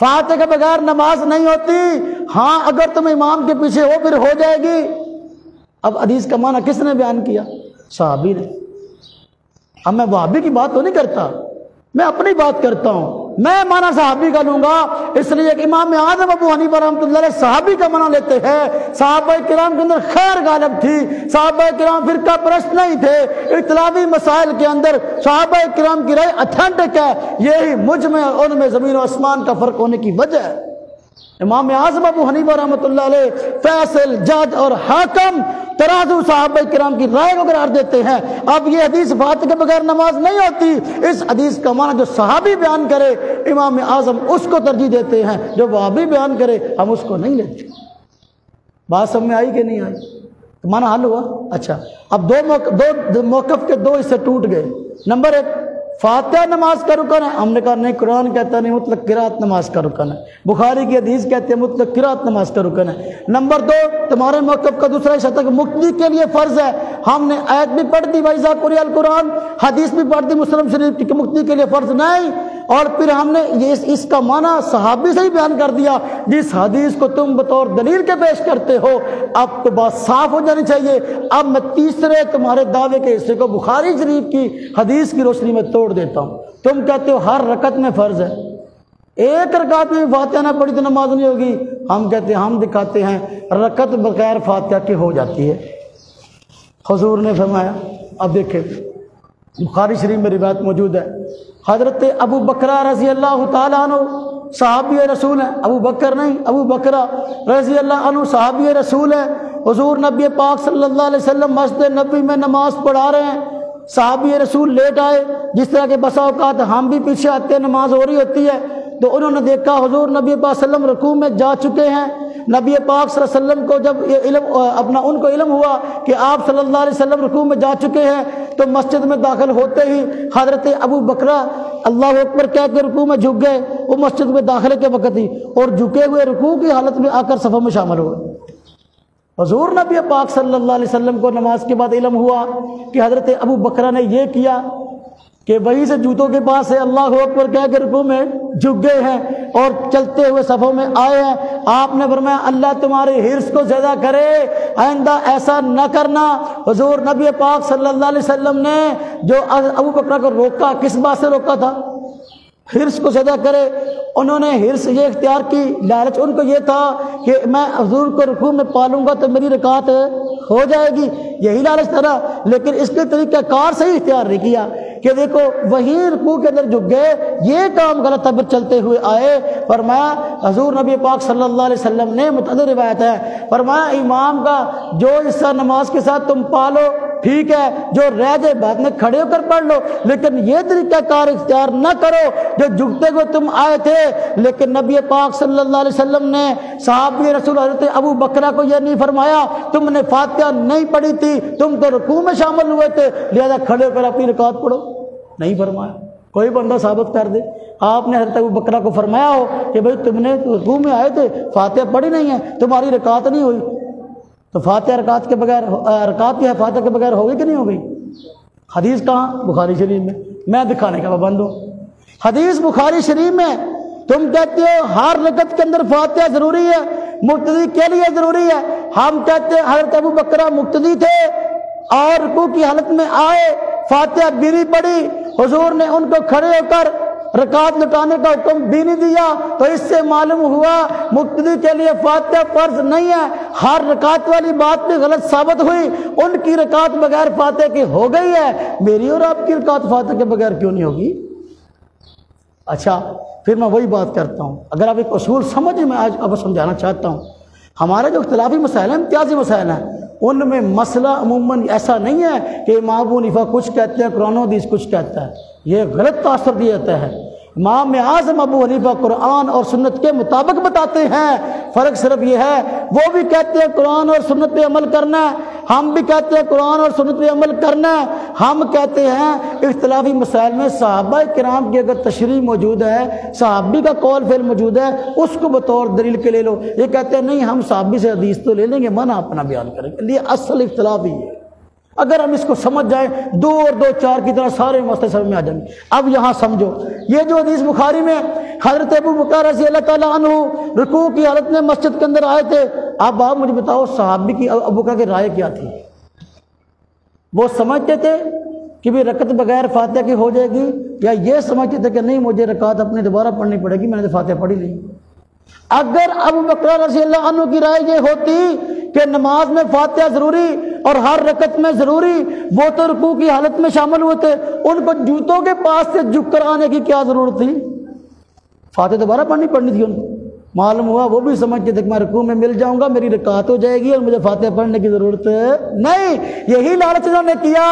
A: فاتحہ کے بغیر نماز نہیں ہوتی، ہاں اگر تم امام کے پیچھے ہو پھر ہو جائے گی۔ اب حدیث کا معنی کس نے بیان کیا؟ صحابی نے۔ اب میں وہابی کی بات تو نہیں کرتا، میں اپنی بات کرتا ہوں، میں معنی صحابی کا لوں گا، اس لیے کہ امام اعظم ابو حنیفہ رحمۃ اللہ علیہ صحابی کا معنی لیتے ہیں۔ صحابہ کرام کے اندر خیر غالب تھی، صحابہ کرام فرقہ پرست نہیں تھے، اختلافی مسائل کے اندر صحابہ کرام کی رائے اتھینٹک ہے، یہی مجمع ان میں زمین و آسمان کا فرق ہونے کی وجہ ہے۔ امام اعظم ابو حنیفہ رحمۃ اللہ علیہ فیصل، جج اور حاکم ترازو صحابہ کرام کی رائے کو قرار دیتے ہیں۔ اب یہ حدیث فاتحہ کے بغیر نماز نہیں ہوتی، اس حدیث کا معنی جو صحابی بیان کرے امام اعظم اس کو ترجیح دیتے ہیں، جو وہابی بیان کرے ہم اس کو نہیں لیتے۔ بات سمجھ میں آئی کہ نہیں آئی؟ تو معنی حل ہوا؟ اچھا، اب دو موقف کے دو حصے ٹوٹ گئے۔ نمبر ایک، فاتحہ نماز کا رکن ہے، ہم نے کہا نہیں، قرآن کہتا نہیں مطلق قرات نماز کا رکن ہے، بخاری کی حدیث کہتے ہیں مطلق قرات نماز کا رکن ہے۔ نمبر دو، تمہارے موقف کا دوسرا حصہ تک مقتدی کے لیے فرض ہے، ہم نے آیت بھی پڑھ دی وَإِذَا قُرِئَ الْقُرْآنُ، حدیث بھی پڑھ دی مسلم شریف کی کہ مقتدی کے لیے فرض نہیں، اور پھر ہم نے اس کا معنی صحابی سے ہی بیان کر دیا جس حدیث کو تم بطور دلیل کے پیش کرتے ہو۔ اب تو بات صاف ہو جانی چاہیے۔ اب میں تیسرے تمہارے دعوے کے حصے کو بخاری شریف کی حدیث کی روشنی میں توڑ دیتا ہوں۔ تم کہتے ہو ہر رکعت میں فرض ہے، ایک رکعت میں فاتحہ نہ پڑھی تو نماز نہیں ہوگی. ہم کہتے ہیں، ہم دکھاتے ہیں رکعت بغیر فاتحہ کی ہو جاتی ہے. حضور نے فرمایا، اب دیکھیں بخاری شریف میں روایت موجود ہے، حضرت ابو بکرہ رضی اللہ تعالیٰ عنہ صحابی رسول ہیں. ابو بکر نہیں، ابو بکرہ رضی اللہ عنہ صحابی رسول ہیں. حضور نبی پاک صلی اللہ علیہ وسلم مسجد نبوی میں نماز پڑھا رہے ہیں. صحابی رسول لیٹ آئے، جس طرح کے بسا اوقات ہم بھی پیچھے آتے ہیں، نماز ہو رہی ہوتی ہے تو انہوں نے دیکھا حضور نبی پاک صلی اللہ علیہ وسلم رکوع میں جا چکے ہیں. نبی پاک صلی اللہ علیہ وسلم کو جب یہ علم ان کو علم ہوا کہ آپ صلی اللہ علیہ وسلم رکوع میں جا چکے ہیں تو مسجد میں داخل ہوتے ہی حضرت ابو بکرہ اللہ اکبر کہہ کے رکوع میں جھک گئے. وہ مسجد میں داخلے کے وقت ہی اور جھکے ہوئے رکوع کی حالت میں آ کر صفوں میں شامل ہوئے. حضور نبی پاک صلی اللہ علیہ وسلم کو نماز کے بعد علم ہوا کہ حضرت ابو بکرہ نے یہ کیا کہ وہیں سے جوتوں کے پاس سے اللہ اکبر کہہ کے رکوع میں جھک گئے ہیں اور چلتے ہوئے صفوں میں آئے ہیں. آپ نے فرمایا اللہ تمہارے حرص کو زیادہ کرے، آئندہ ایسا نہ کرنا. حضور نبی پاک صلی اللہ علیہ وسلم نے جو ابو بکرہ کو روکا، کس بات سے روکا تھا؟ حرص کو زیادہ کرے. انہوں نے حرص یہ اختیار کی، لالچ ان کو یہ تھا کہ میں حضور کو رکوع میں پالوں گا تو میری رکعت ہو جائے گی، یہی لالچ تھا. لیکن اس کے طریقہ کار صحیح اختیار نہیں کیا کہ دیکھو وہیں رکوع کے اندر جھک گئے، یہ کام غلط تھا. پھر چلتے ہوئے آئے، فرمایا حضور نبی پاک صلی اللہ علیہ وسلم نے متعدد روایت ہے، فرمایا امام کا جو حصہ نماز کے ساتھ تم پالو ٹھیک ہے، جو رہ جائے بعد میں کھڑے ہو کر پڑھ لو، لیکن یہ طریقہ کار اختیار نہ کرو جو جھکتے ہوئے تم آئے تھے. لیکن نبی پاک صلی اللہ علیہ وسلم نے صحابی رسول حضرت ابو بکرہ کو یہ نہیں فرمایا تم نے فاتحہ نہیں پڑھی تھی، تم تو رکوع میں شامل ہوئے تھے لہذا کھڑے ہو کر اپنی رکعت پڑھو. نہیں فرمایا. کوئی بندہ ثابت کر دے آپ نے حضرت ابو بکرہ کو فرمایا ہو کہ بھئی تم نے رکوع میں آئے تھے، فاتحہ پڑھی نہیں ہے، تمہاری رکعت نہیں ہوئی، تو فاتحہ رکعت کے بغیر رکعت کی ہے فاتحہ کے بغیر ہوگی کہ نہیں ہوگی؟ حدیث کہاں؟ بخاری شریف میں دکھانے کا پابند ہوں. حدیث بخاری شریف میں تم کہتے ہو ہر رکعت کے اندر فاتحہ ضروری ہے، مقتدی کے لیے ضروری ہے. ہم کہتے ہیں حضرت ابو بکرہ مقتدی تھے اور رکوع کی حالت میں آئے، فاتحہ بھی نہیں پڑھی، حضور نے ان کو کھڑے ہو کر رکعت لٹانے کا حکم بھی نہیں دیا. تو اس سے معلوم ہوا مقتدی کے لیے فاتحہ فرض نہیں ہے. ہر رکعت والی بات بھی غلط ثابت ہوئی، ان کی رکعت بغیر فاتحہ کی ہو گئی ہے، میری اور آپ کی رکعت فاتحہ کے بغیر کیوں نہیں ہوگی؟ اچھا پھر میں وہی بات کرتا ہوں، اگر آپ ایک اصول سمجھ میں آج اب سمجھانا چاہتا ہوں. ہمارے جو اختلافی مسائل ہیں، امتیازی مسائل ہیں، ان میں مسئلہ عموماً ایسا نہیں ہے کہ امام ابو حنیفہ کچھ کہتے ہیں قرآن و حدیث کچھ کہتا ہے، یہ غلط تاثر دیا جاتا ہے. امام اعظم ابو حنیفہ قرآن اور سنت کے مطابق بتاتے ہیں. فرق صرف یہ ہے وہ بھی کہتے ہیں قرآن اور سنت پہ عمل کرنا ہے، ہم بھی کہتے ہیں قرآن اور سنت پہ عمل کرنا ہے. ہم کہتے ہیں اختلافی مسائل میں صحابہ کرام کی اگر تشریح موجود ہے، صحابی کا قول فعل موجود ہے، اس کو بطور دلیل کے لے لو. یہ کہتے ہیں نہیں ہم صحابی سے حدیث تو لے لیں گے، منع اپنا بیان کریں گے. یہ اصل اختلاف ہی ہے. اگر ہم اس کو سمجھ جائیں 2 اور 2 4 کی طرح سارے مسئلے سمجھ میں آ جائیں گے. اب یہاں سمجھو یہ جو حدیث بخاری میں حضرت ابو بکر رضی اللہ تعالیٰ عنہ رکوع کی حالت میں مسجد کے اندر آئے تھے، اب آپ مجھے بتاؤ صحابی کی ابو بکر کی رائے کیا تھی؟ وہ سمجھتے تھے کہ بھی رکعت بغیر فاتحہ کی ہو جائے گی، یا یہ سمجھتے تھے کہ نہیں مجھے رکعت اپنی دوبارہ پڑھنی پڑے گی، میں نے تو فاتحہ پڑھی نہیں؟ اگر ابو بکر رضی اللہ عنہ کی رائے یہ ہوتی کہ نماز میں فاتحہ ضروری اور ہر رکعت میں ضروری، وہ تو رکوع کی حالت میں شامل ہوئے تھے، ان کو جوتوں کے پاس سے جھک کر آنے کی کیا ضرورت تھی؟ فاتحہ دوبارہ پڑھنی تھی ان کو. معلوم ہوا وہ بھی سمجھتے تھے کہ میں رکوع میں مل جاؤں گا، میری رکعت ہو جائے گی اور مجھے فاتحہ پڑھنے کی ضرورت نہیں. یہی لالچ انہوں نے کیا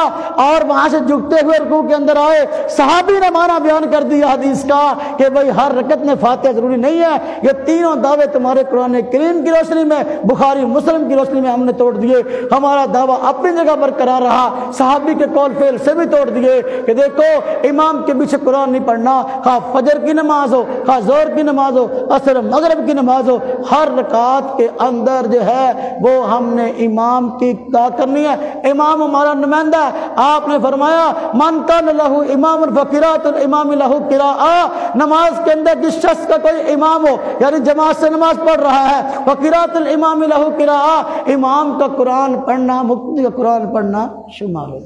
A: اور وہاں سے جھکتے ہوئے رکوع کے اندر آئے. صحابی نے معنی بیان کر دیا حدیث کا کہ بھائی ہر رکعت میں فاتحہ ضروری نہیں ہے. یہ تینوں دعوے تمہارے قرآن کریم کی روشنی میں، بخاری مسلم کی روشنی میں ہم نے توڑ دیے. ہمارا دعویٰ اپنی جگہ برقرار رہا، صحابی کے قول فعل سے بھی توڑ دیے کہ دیکھو امام کے پیچھے قرآن نہیں پڑھنا، خواہ فجر کی نماز ہو، خواہ ظہر کی نماز ہو، عصر مغرب کی نماز ہو، ہر رکعت کے اندر جو ہے وہ ہم نے امام کی اطاع کرنی ہے. امام ہمارا نمائندہ ہے. آپ نے فرمایا من کان لہ امام فقراۃ الامام لہ قراءۃ، نماز کے اندر جس شخص کا کوئی امام ہو یعنی جماعت سے نماز پڑھ رہا ہے، فقراۃ الامام لہ قراءۃ، امام کا قرآن پڑھنا مقتدی کا قرآن پڑھنا شمار ہو.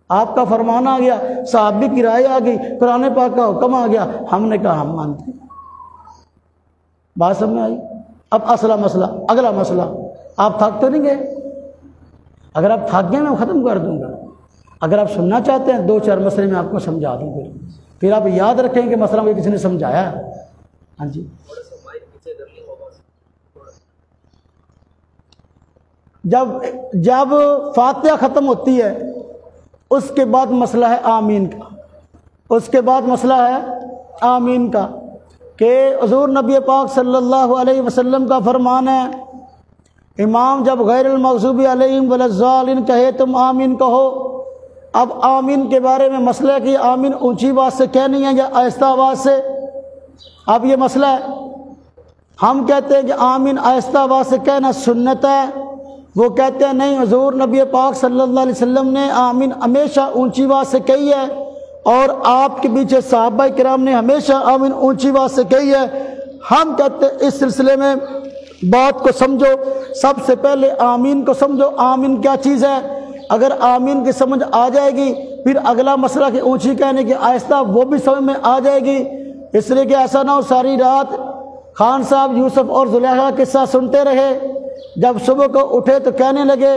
A: آپ کا فرمان آ گیا، صحابی کی رائے آ گئی، قرآن پاک کا حکم آ گیا، ہم نے کہا ہم مانتے ہیں. بات سمجھ میں آئی؟ اب اگلا مسئلہ، آپ تھک تو نہیں گئے؟ اگر آپ تھک گئے میں ختم کر دوں گا، اگر آپ سننا چاہتے ہیں 2-4 مسئلے میں آپ کو سمجھا دوں، پھر آپ یاد رکھیں کہ مسئلہ مجھے کسی نے سمجھایا ہے۔ ہاں جی، جب فاتحہ ختم ہوتی ہے اس کے بعد مسئلہ ہے آمین کا، اس کے بعد مسئلہ ہے آمین کا، کہ حضور نبی پاک صلی اللہ علیہ وسلم کا فرمان ہے، امام جب غیر المغضوب علیہم ولا الضالین کہے تم آمین کہو۔ اب آمین کے بارے میں مسئلہ ہے کہ آمین اونچی آواز سے کہنی ہے یا آہستہ آواز سے۔ اب یہ مسئلہ ہے، ہم کہتے ہیں کہ آمین آہستہ آواز سے کہنا سنت ہے، وہ کہتے ہیں نہیں، حضور نبی پاک صلی اللہ علیہ وسلم نے آمین ہمیشہ اونچی آواز سے کہی ہے، اور آپ کے پیچھے صحابہ کرام نے ہمیشہ آمین اونچی آواز سے کہی ہے۔ ہم کہتے ہیں اس سلسلے میں بات کو سمجھو، سب سے پہلے آمین کو سمجھو، آمین کیا چیز ہے۔ اگر آمین کی سمجھ آ جائے گی پھر اگلا مسئلہ کہ اونچی کہنے کی آہستہ، وہ بھی سمجھ میں آ جائے گی۔ اس لیے کہ ایسا نہ ہو ساری رات خان صاحب یوسف اور زلیخا کے ساتھ سنتے رہے، جب صبح کو اٹھے تو کہنے لگے،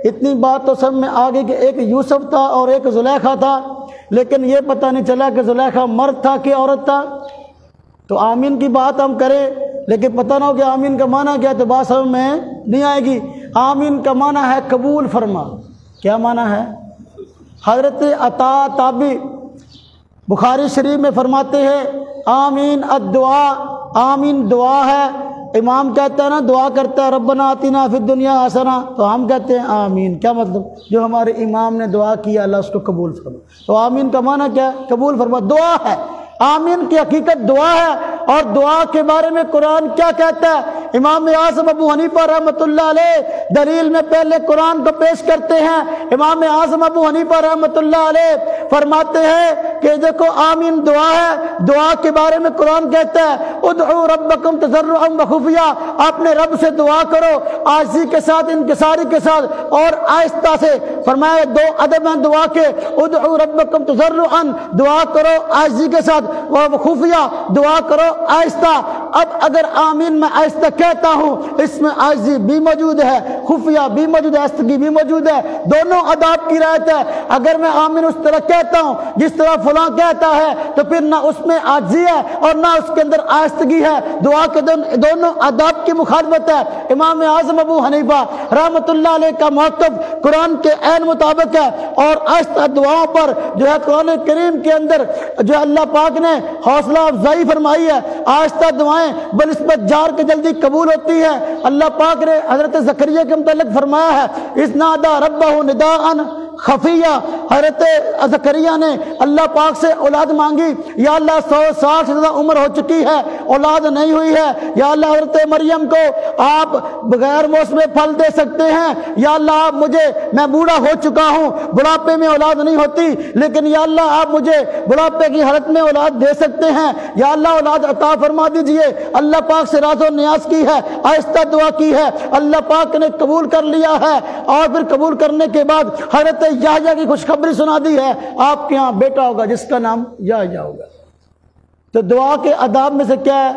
A: اتنی بات تو سمجھ میں آ گئی کہ ایک یوسف تھا اور ایک زلیخا تھا، لیکن یہ پتہ نہیں چلا کہ زلیخا مرد تھا کہ عورت تھا۔ تو آمین کی بات ہم کریں لیکن پتہ نہ ہو کہ آمین کا معنی کیا، تو بات سمجھ میں نہیں آئے گی۔ آمین کا معنی ہے قبول فرما۔ کیا معنی ہے؟ حضرت عطا تابی بخاری شریف میں فرماتے ہیں آمین الدعا، آمین دعا ہے۔ امام کہتا ہے نا، دعا کرتا ہے ربنا آتنا فی الدنیا حسنہ، تو ہم کہتے ہیں آمین۔ کیا مطلب؟ جو ہمارے امام نے دعا کیا اللہ اس کو قبول فرما۔ تو آمین کا معنی کیا ہے؟ قبول فرما، دعا ہے۔ آمین کی حقیقت دعا ہے، اور دعا کے بارے میں قرآن کیا کہتا ہے؟ امام اعظم ابو حنیفہ رحمۃ اللہ علیہ دلیل میں پہلے قرآن کو پیش کرتے ہیں۔ امام اعظم ابو حنیفہ رحمۃ اللہ علیہ فرماتے ہیں کہ دیکھو آمین دعا ہے، دعا کے بارے میں قرآن کہتا ہے ادعوا ربکم تضرعا وخفیا، اپنے رب سے دعا کرو عاجزی کے ساتھ، انکساری کے ساتھ اور آہستہ سے۔ فرمایا 2 ادب ہیں دعا کے، ادعوا ربکم تضرعا دعا کرو عاجزی کے ساتھ، وخفیا دعا کرو آہستہ۔ اب اگر آمین میں آہستہ کہتا ہوں اس میں عاجزی بھی موجود ہے، خفیہ بھی موجود ہے، آہستگی بھی موجود ہے، دونوں آداب کی رعایت ہے۔ اگر میں آمین اس طرح کہتا ہوں جس طرح فلاں کہتا ہے تو پھر نہ اس میں عاجزی ہے اور نہ اس کے اندر آہستگی ہے، دعا کے دونوں آداب کی مخالفت ہے۔ امام اعظم ابو حنیفہ رحمۃ اللہ علیہ کا موقف قرآن کے عین مطابق ہے، اور آہستہ دعاؤں پر جو ہے قرآن کریم کے اندر جو اللہ پاک نے حوصلہ افزائی فرمائی ہے۔ آہستہ دعائیں بنسبت جار کے جلدی قبول ہوتی ہے۔ اللہ پاک نے حضرت زکریا کے متعلق فرمایا ہے اذ نادى ربه نداء خفیہ، حضرت زکریا نے اللہ پاک سے اولاد مانگی، یا اللہ 100 سال سے زیادہ عمر ہو چکی ہے، اولاد نہیں ہوئی ہے، یا اللہ حضرت مریم کو آپ بغیر موسم پھل دے سکتے ہیں، یا اللہ آپ مجھے، میں بوڑھا ہو چکا ہوں، بڑھاپے میں اولاد نہیں ہوتی، لیکن یا اللہ آپ مجھے بڑھاپے کی حالت میں اولاد دے سکتے ہیں، یا اللہ اولاد عطا فرما دیجئے۔ اللہ پاک سے راز و نیاز کی ہے، آہستہ دعا کی ہے، اللہ پاک نے قبول کر لیا ہے، اور پھر قبول کرنے کے بعد حضرت یحییٰ کی خوشخبری سنا دی ہے، آپ کے ہاں بیٹا ہوگا جس کا نام یحییٰ ہوگا۔ تو دعا کے آداب میں سے کیا ہے؟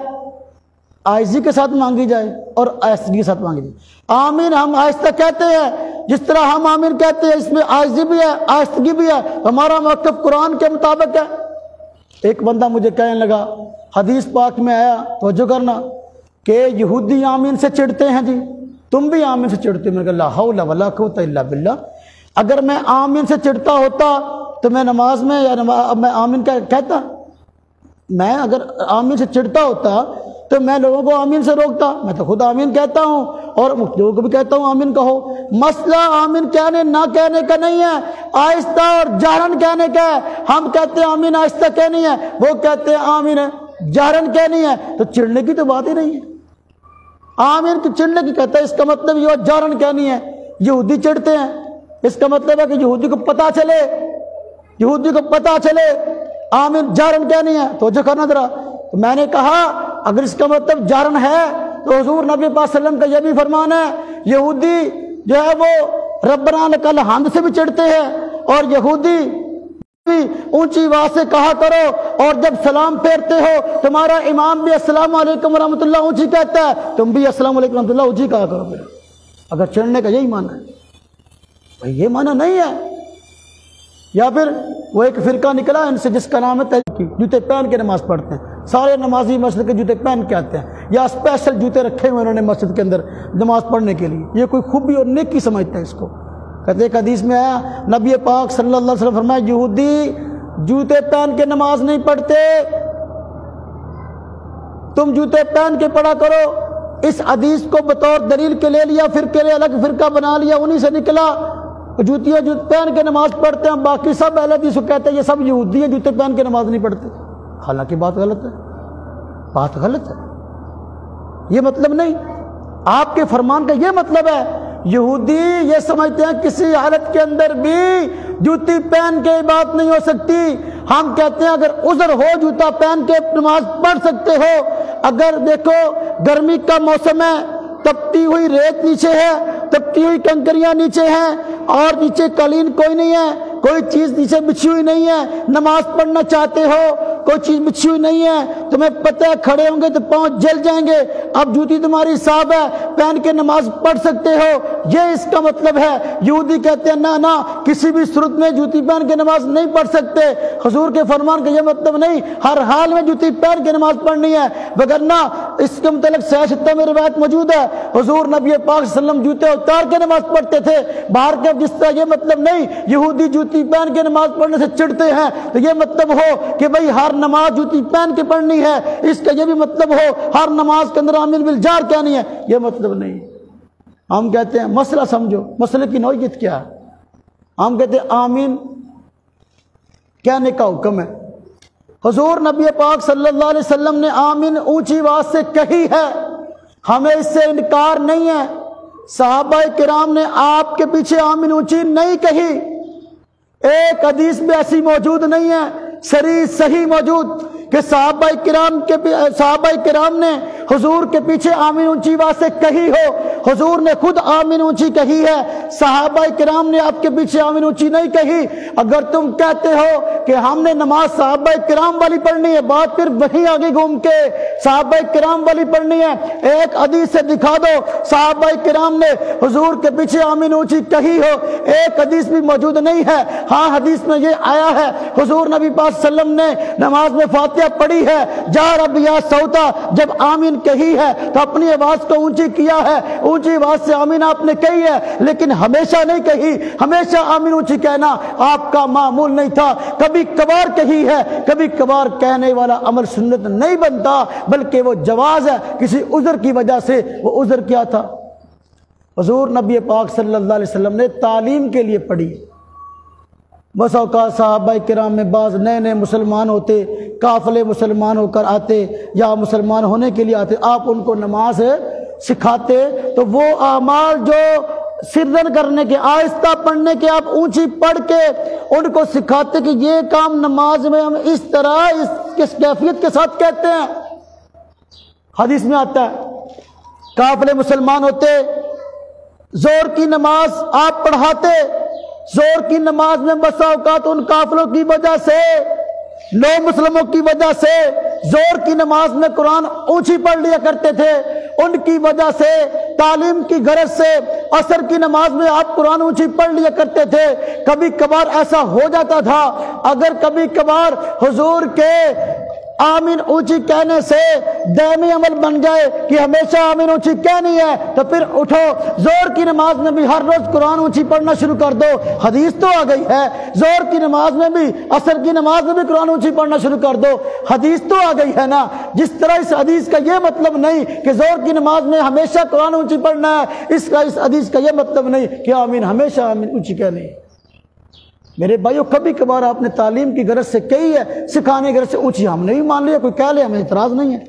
A: عاجزی کے ساتھ مانگی جائے اور آہستگی کے ساتھ مانگی جائے۔ آمین ہم آہستہ کہتے ہیں، جس طرح ہم آمین کہتے ہیں اس میں عاجزی بھی ہے، آہستگی بھی ہے، ہمارا موقف قرآن کے مطابق ہے۔ ایک بندہ مجھے کہنے لگا، حدیث پاک میں آیا، توجہ کرنا، کہ یہودی آمین سے چڑھتے ہیں، جی تم بھی آمین سے چڑھتے ہو۔ میں کہا لا حول ولا قوت الا باللہ، اگر میں آمین سے چڑھتا ہوتا تو میں نماز میں یا میں آمین کہتا؟ میں اگر آمین سے چڑھتا ہوتا تو میں لوگوں کو آمین سے روکتا؟ میں تو خود آمین کہتا ہوں اور لوگوں کو بھی کہتا ہوں آمین کہو۔ مسئلہ آمین کہنے نہ کہنے کا نہیں ہے، آہستہ اور جہرن کہنے کا ہے۔ ہم کہتے ہیں آمین آہستہ کہنی ہے، وہ کہتے ہیں آمین جہرن کہنی ہے، تو چڑھنے کی تو بات ہی نہیں ہے۔ آمین کی چڑھنے کی کہتا ہے، اس کا مطلب یہ جہرن کہنی ہے۔ یہودی چڑھتے ہیں، اس کا مطلب ہے کہ یہودی کو پتہ چلے آمین جہرن کہنی ہے۔ تو جو کرنا ذرا، تو میں نے کہا اگر اس کا مطلب جہرن ہے تو حضور نبی پاک صلی اللہ علیہ وسلم کا یہ بھی فرمان ہے، یہودی جو ہے وہ ربنا لک الحمد سے بھی چڑھتے ہیں، اور یہودی اونچی آواز سے کہا کرو، اور جب سلام پھیرتے ہو تمہارا امام بھی السلام علیکم ورحمۃ اللہ اونچی کہتا ہے، تم بھی السلام علیکم ورحمۃ اللہ اونچی کہا کرو۔ اگر چڑھنے کا یہی معنی ہے، بھائی یہ معنی نہیں ہے۔ یا پھر وہ ایک فرقہ نکلا ان سے جس کا نام ہے جوتے پہن کے نماز پڑھتے ہیں، سارے نمازی مسجد کے جوتے پہن کے آتے ہیں، یا اسپیشل جوتے رکھے ہوئے انہوں نے مسجد کے اندر نماز پڑھنے کے لیے، یہ کوئی خوبی اور نیکی سمجھتے ہیں اس کو۔ کہتے ایک حدیث میں آیا، نبی پاک صلی اللہ علیہ وسلم فرمایا یہودی جوتے پہن کے نماز نہیں پڑھتے، تم جوتے پہن کے پڑھا کرو۔ اس حدیث کو بطور دلیل کے لے لیا، فرقے نے الگ فرقہ بنا لیا، انہی سے نکلا جوتیاں پہن کے نماز پڑھتے ہیں، باقی سب اہل حدیث کو کہتے ہیں یہ سب یہودی ہیں، جوتے پہن کے نماز نہیں پڑھتے۔ حالانکہ بات غلط ہے، بات غلط ہے، یہ مطلب نہیں۔ آپ کے فرمان کا یہ مطلب ہے یہودی یہ سمجھتے ہیں کسی حالت کے اندر بھی جوتی پہن کے بات نہیں ہو سکتی۔ ہم کہتے ہیں اگر عذر ہو جوتا پہن کے نماز پڑھ سکتے ہو۔ اگر دیکھو گرمی کا موسم ہے، تپتی ہوئی ریت نیچے ہے، تپتی ہوئی کنکریاں نیچے ہیں، اور نیچے قالین کوئی نہیں ہے، کوئی چیز نیچے بچھی ہوئی نہیں ہے، نماز پڑھنا چاہتے ہو، کوئی چیز بچھی ہوئی نہیں ہے، تمہیں پتہ ہے کھڑے ہوں گے تو پاؤں جل جائیں گے، اب جوتی تمہاری صاف ہے، پہن کے نماز پڑھ سکتے ہو، یہ اس کا مطلب ہے۔ یہودی کہتے ہیں نہ کسی بھی صورت میں جوتی پہن کے نماز نہیں پڑھ سکتے۔ حضور کے فرمان کا یہ مطلب نہیں ہر حال میں جوتی پہن کے نماز پڑھنی ہے، وگرنہ اس کے متعلق صحیح ستہ میں روایت موجود ہے، حضور نبی پاک صلی اللہ علیہ وسلم جوتے اتار کے نماز پڑھتے تھے باہر کے۔ جس طرح یہ مطلب نہیں یہودی جوتی پہن کے نماز پڑھنے سے چڑھتے ہیں تو یہ مطلب ہو کہ بھئی ہر نماز جوتی پہن کے پڑھنی ہے، اس کا یہ بھی مطلب ہو ہر نماز کے اندر آمین بالجار کہنی ہے، یہ مطلب نہیں۔ ہم کہتے ہیں مسئلہ سمجھو، مسئلے کی نوعیت کیا ہے۔ ہم کہتے ہیں آمین کہنے کا حکم ہے، حضور نبی پاک صلی اللہ علیہ وسلم نے آمین اونچی آواز سے کہی ہے، ہمیں اس سے انکار نہیں ہے۔ صحابہ کرام نے آپ کے پیچھے آمین اونچی نہیں کہی، ایک حدیث بھی ایسی موجود نہیں ہے صحیح موجود کہ صحابہ کرام نے حضور کے پیچھے آمین اونچی آواز سے کہی ہو۔ حضور نے خود آمین اونچی کہی ہے، صحابہ کرام نے آپ کے پیچھے آمین اونچی نہیں کہی۔ اگر تم کہتے ہو کہ ہم نے نماز صحابہ کرام والی پڑھنی ہے، بات پھر وہیں آگے گھوم کے صحابہ کرام والی پڑھنی ہے، ایک حدیث سے دکھا دو صحابہ کرام نے حضور کے پیچھے آمین اونچی کہی ہو، ایک حدیث بھی موجود نہیں ہے۔ ہاں حدیث میں یہ آیا ہے حضور نبی پاک صلی اللہ علیہ وسلم نے نماز میں فاتحہ پڑھی ہے، جا رب یا سوتا، جب آمین کہی ہے تو اپنی آواز کو اونچی کیا ہے، اونچی آواز سے آمین آپ نے کہی ہے، لیکن ہمیشہ نہیں کہی۔ ہمیشہ آمین اونچی کہنا آپ کا معمول نہیں تھا، کبھی کبھار کہی ہے۔ کبھی کبھار کہنے والا عمل سنت نہیں بنتا، بلکہ وہ جواز ہے کسی عذر کی وجہ سے۔ وہ عذر کیا تھا؟ حضور نبی پاک صلی اللہ علیہ وسلم نے تعلیم کے لیے پڑھی۔ بس اوقات صحابہ کرام میں بعض نئے مسلمان ہوتے، قافلے مسلمان ہو کر آتے یا مسلمان ہونے کے لیے آتے، آپ ان کو نماز سکھاتے تو وہ اعمال جو سرن کرنے کے، آہستہ پڑھنے کے، آپ اونچی پڑھ کے ان کو سکھاتے کہ یہ کام نماز میں ہم اس طرح اس کیفیت کے ساتھ کہتے ہیں۔ حدیث میں آتا ہے قافلے مسلمان ہوتے، زور کی نماز آپ پڑھاتے، زور کی نماز میں بسا اوقات ان قافلوں کی وجہ سے، نو مسلموں کی وجہ سے زور کی نماز میں قرآن اونچی پڑھ لیا کرتے تھے، ان کی وجہ سے تعلیم کی غرض سے عصر کی نماز میں آپ قرآن اونچی پڑھ لیا کرتے تھے۔ کبھی کبھار ایسا ہو جاتا تھا، اگر کبھی کبھار حضور کے آمین اونچی کہنے سے دائمی عمل بن جائے کہ ہمیشہ آمین اونچی کہنی ہے، تو پھر اٹھو زور کی نماز میں بھی ہر روز قرآن اونچی پڑھنا شروع کر دو۔ حدیث تو آ گئی ہے، زور کی نماز میں بھی، عصر کی نماز میں بھی قرآن اونچی پڑھنا شروع کر دو، حدیث تو آ گئی ہے نا۔ جس طرح اس حدیث کا یہ مطلب نہیں کہ زور کی نماز میں ہمیشہ قرآن اونچی پڑھنا ہے، اس حدیث کا یہ مطلب نہیں کہ آمین ہمیشہ آمین اونچی کہنی ہے۔ میرے بھائیو کبھی کبھار آپ نے تعلیم کی غرض سے کہی ہے، سکھانے کی غرض سے اونچی ہم نے بھی مان لیا، کوئی کہہ لے ہمیں اعتراض نہیں ہے۔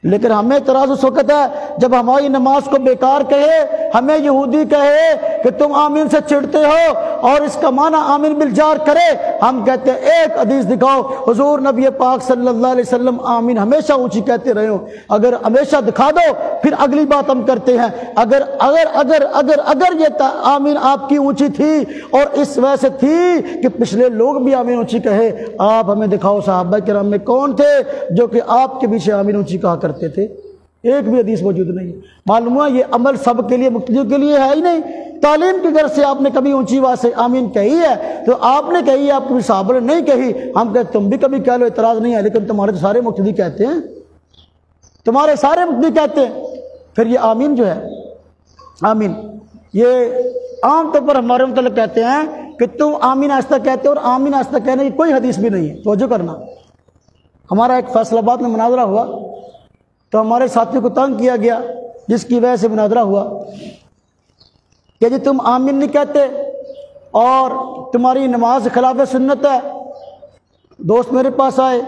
A: لیکن ہمیں اعتراض اس وقت ہے جب ہماری نماز کو بیکار کہے، ہمیں یہودی کہے کہ تم آمین سے چڑھتے ہو اور اس کا معنی آمین بالجار کرے، ہم کہتے ہیں ایک حدیث دکھاؤ حضور نبی پاک صلی اللہ علیہ وسلم آمین ہمیشہ اونچی کہتے رہے ہو، اگر ہمیشہ دکھا دو پھر اگلی بات ہم کرتے ہیں۔ اگر اگر اگر اگر اگر یہ آمین آپ کی اونچی تھی اور اس وجہ سے تھی کہ پچھلے لوگ بھی آمین اونچی کہے، آپ ہمیں دکھاؤ صحابہ کرام میں کون تھے جو کہ آپ کے پیچھے آمین اونچی کہا کرتے تھے؟ ایک بھی حدیث موجود نہیں ہے۔ معلوم ہوا یہ عمل سب کے لیے مقتدیوں کے لیے ہے ہی نہیں۔ تعلیم کی غرض سے آپ نے کبھی اونچی آواز سے آمین کہی ہے تو آپ نے کہی ہے، آپ کے صحابہ نے نہیں کہی، ہم کہتے تم بھی کبھی کہہ لو، اعتراض نہیں ہے، لیکن تمہارے تو سارے مقتدی کہتے ہیں، تمہارے سارے مقتدی کہتے ہیں۔ پھر یہ آمین جو ہے، آمین یہ عام طور پر ہمارے متعلق کہتے ہیں کہ تم آمین آہستہ کہتے ہو، اور آمین آہستہ کہنے کی کوئی حدیث بھی نہیں ہے۔ توجہ کرنا، ہمارا ایک فیصل آباد میں مناظرہ ہوا تو ہمارے ساتھی کو تنگ کیا گیا، جس کی وجہ سے مناظرہ ہوا کہ جی تم آمین نہیں کہتے اور تمہاری نماز خلاف سنت ہے۔ دوست میرے پاس آئے،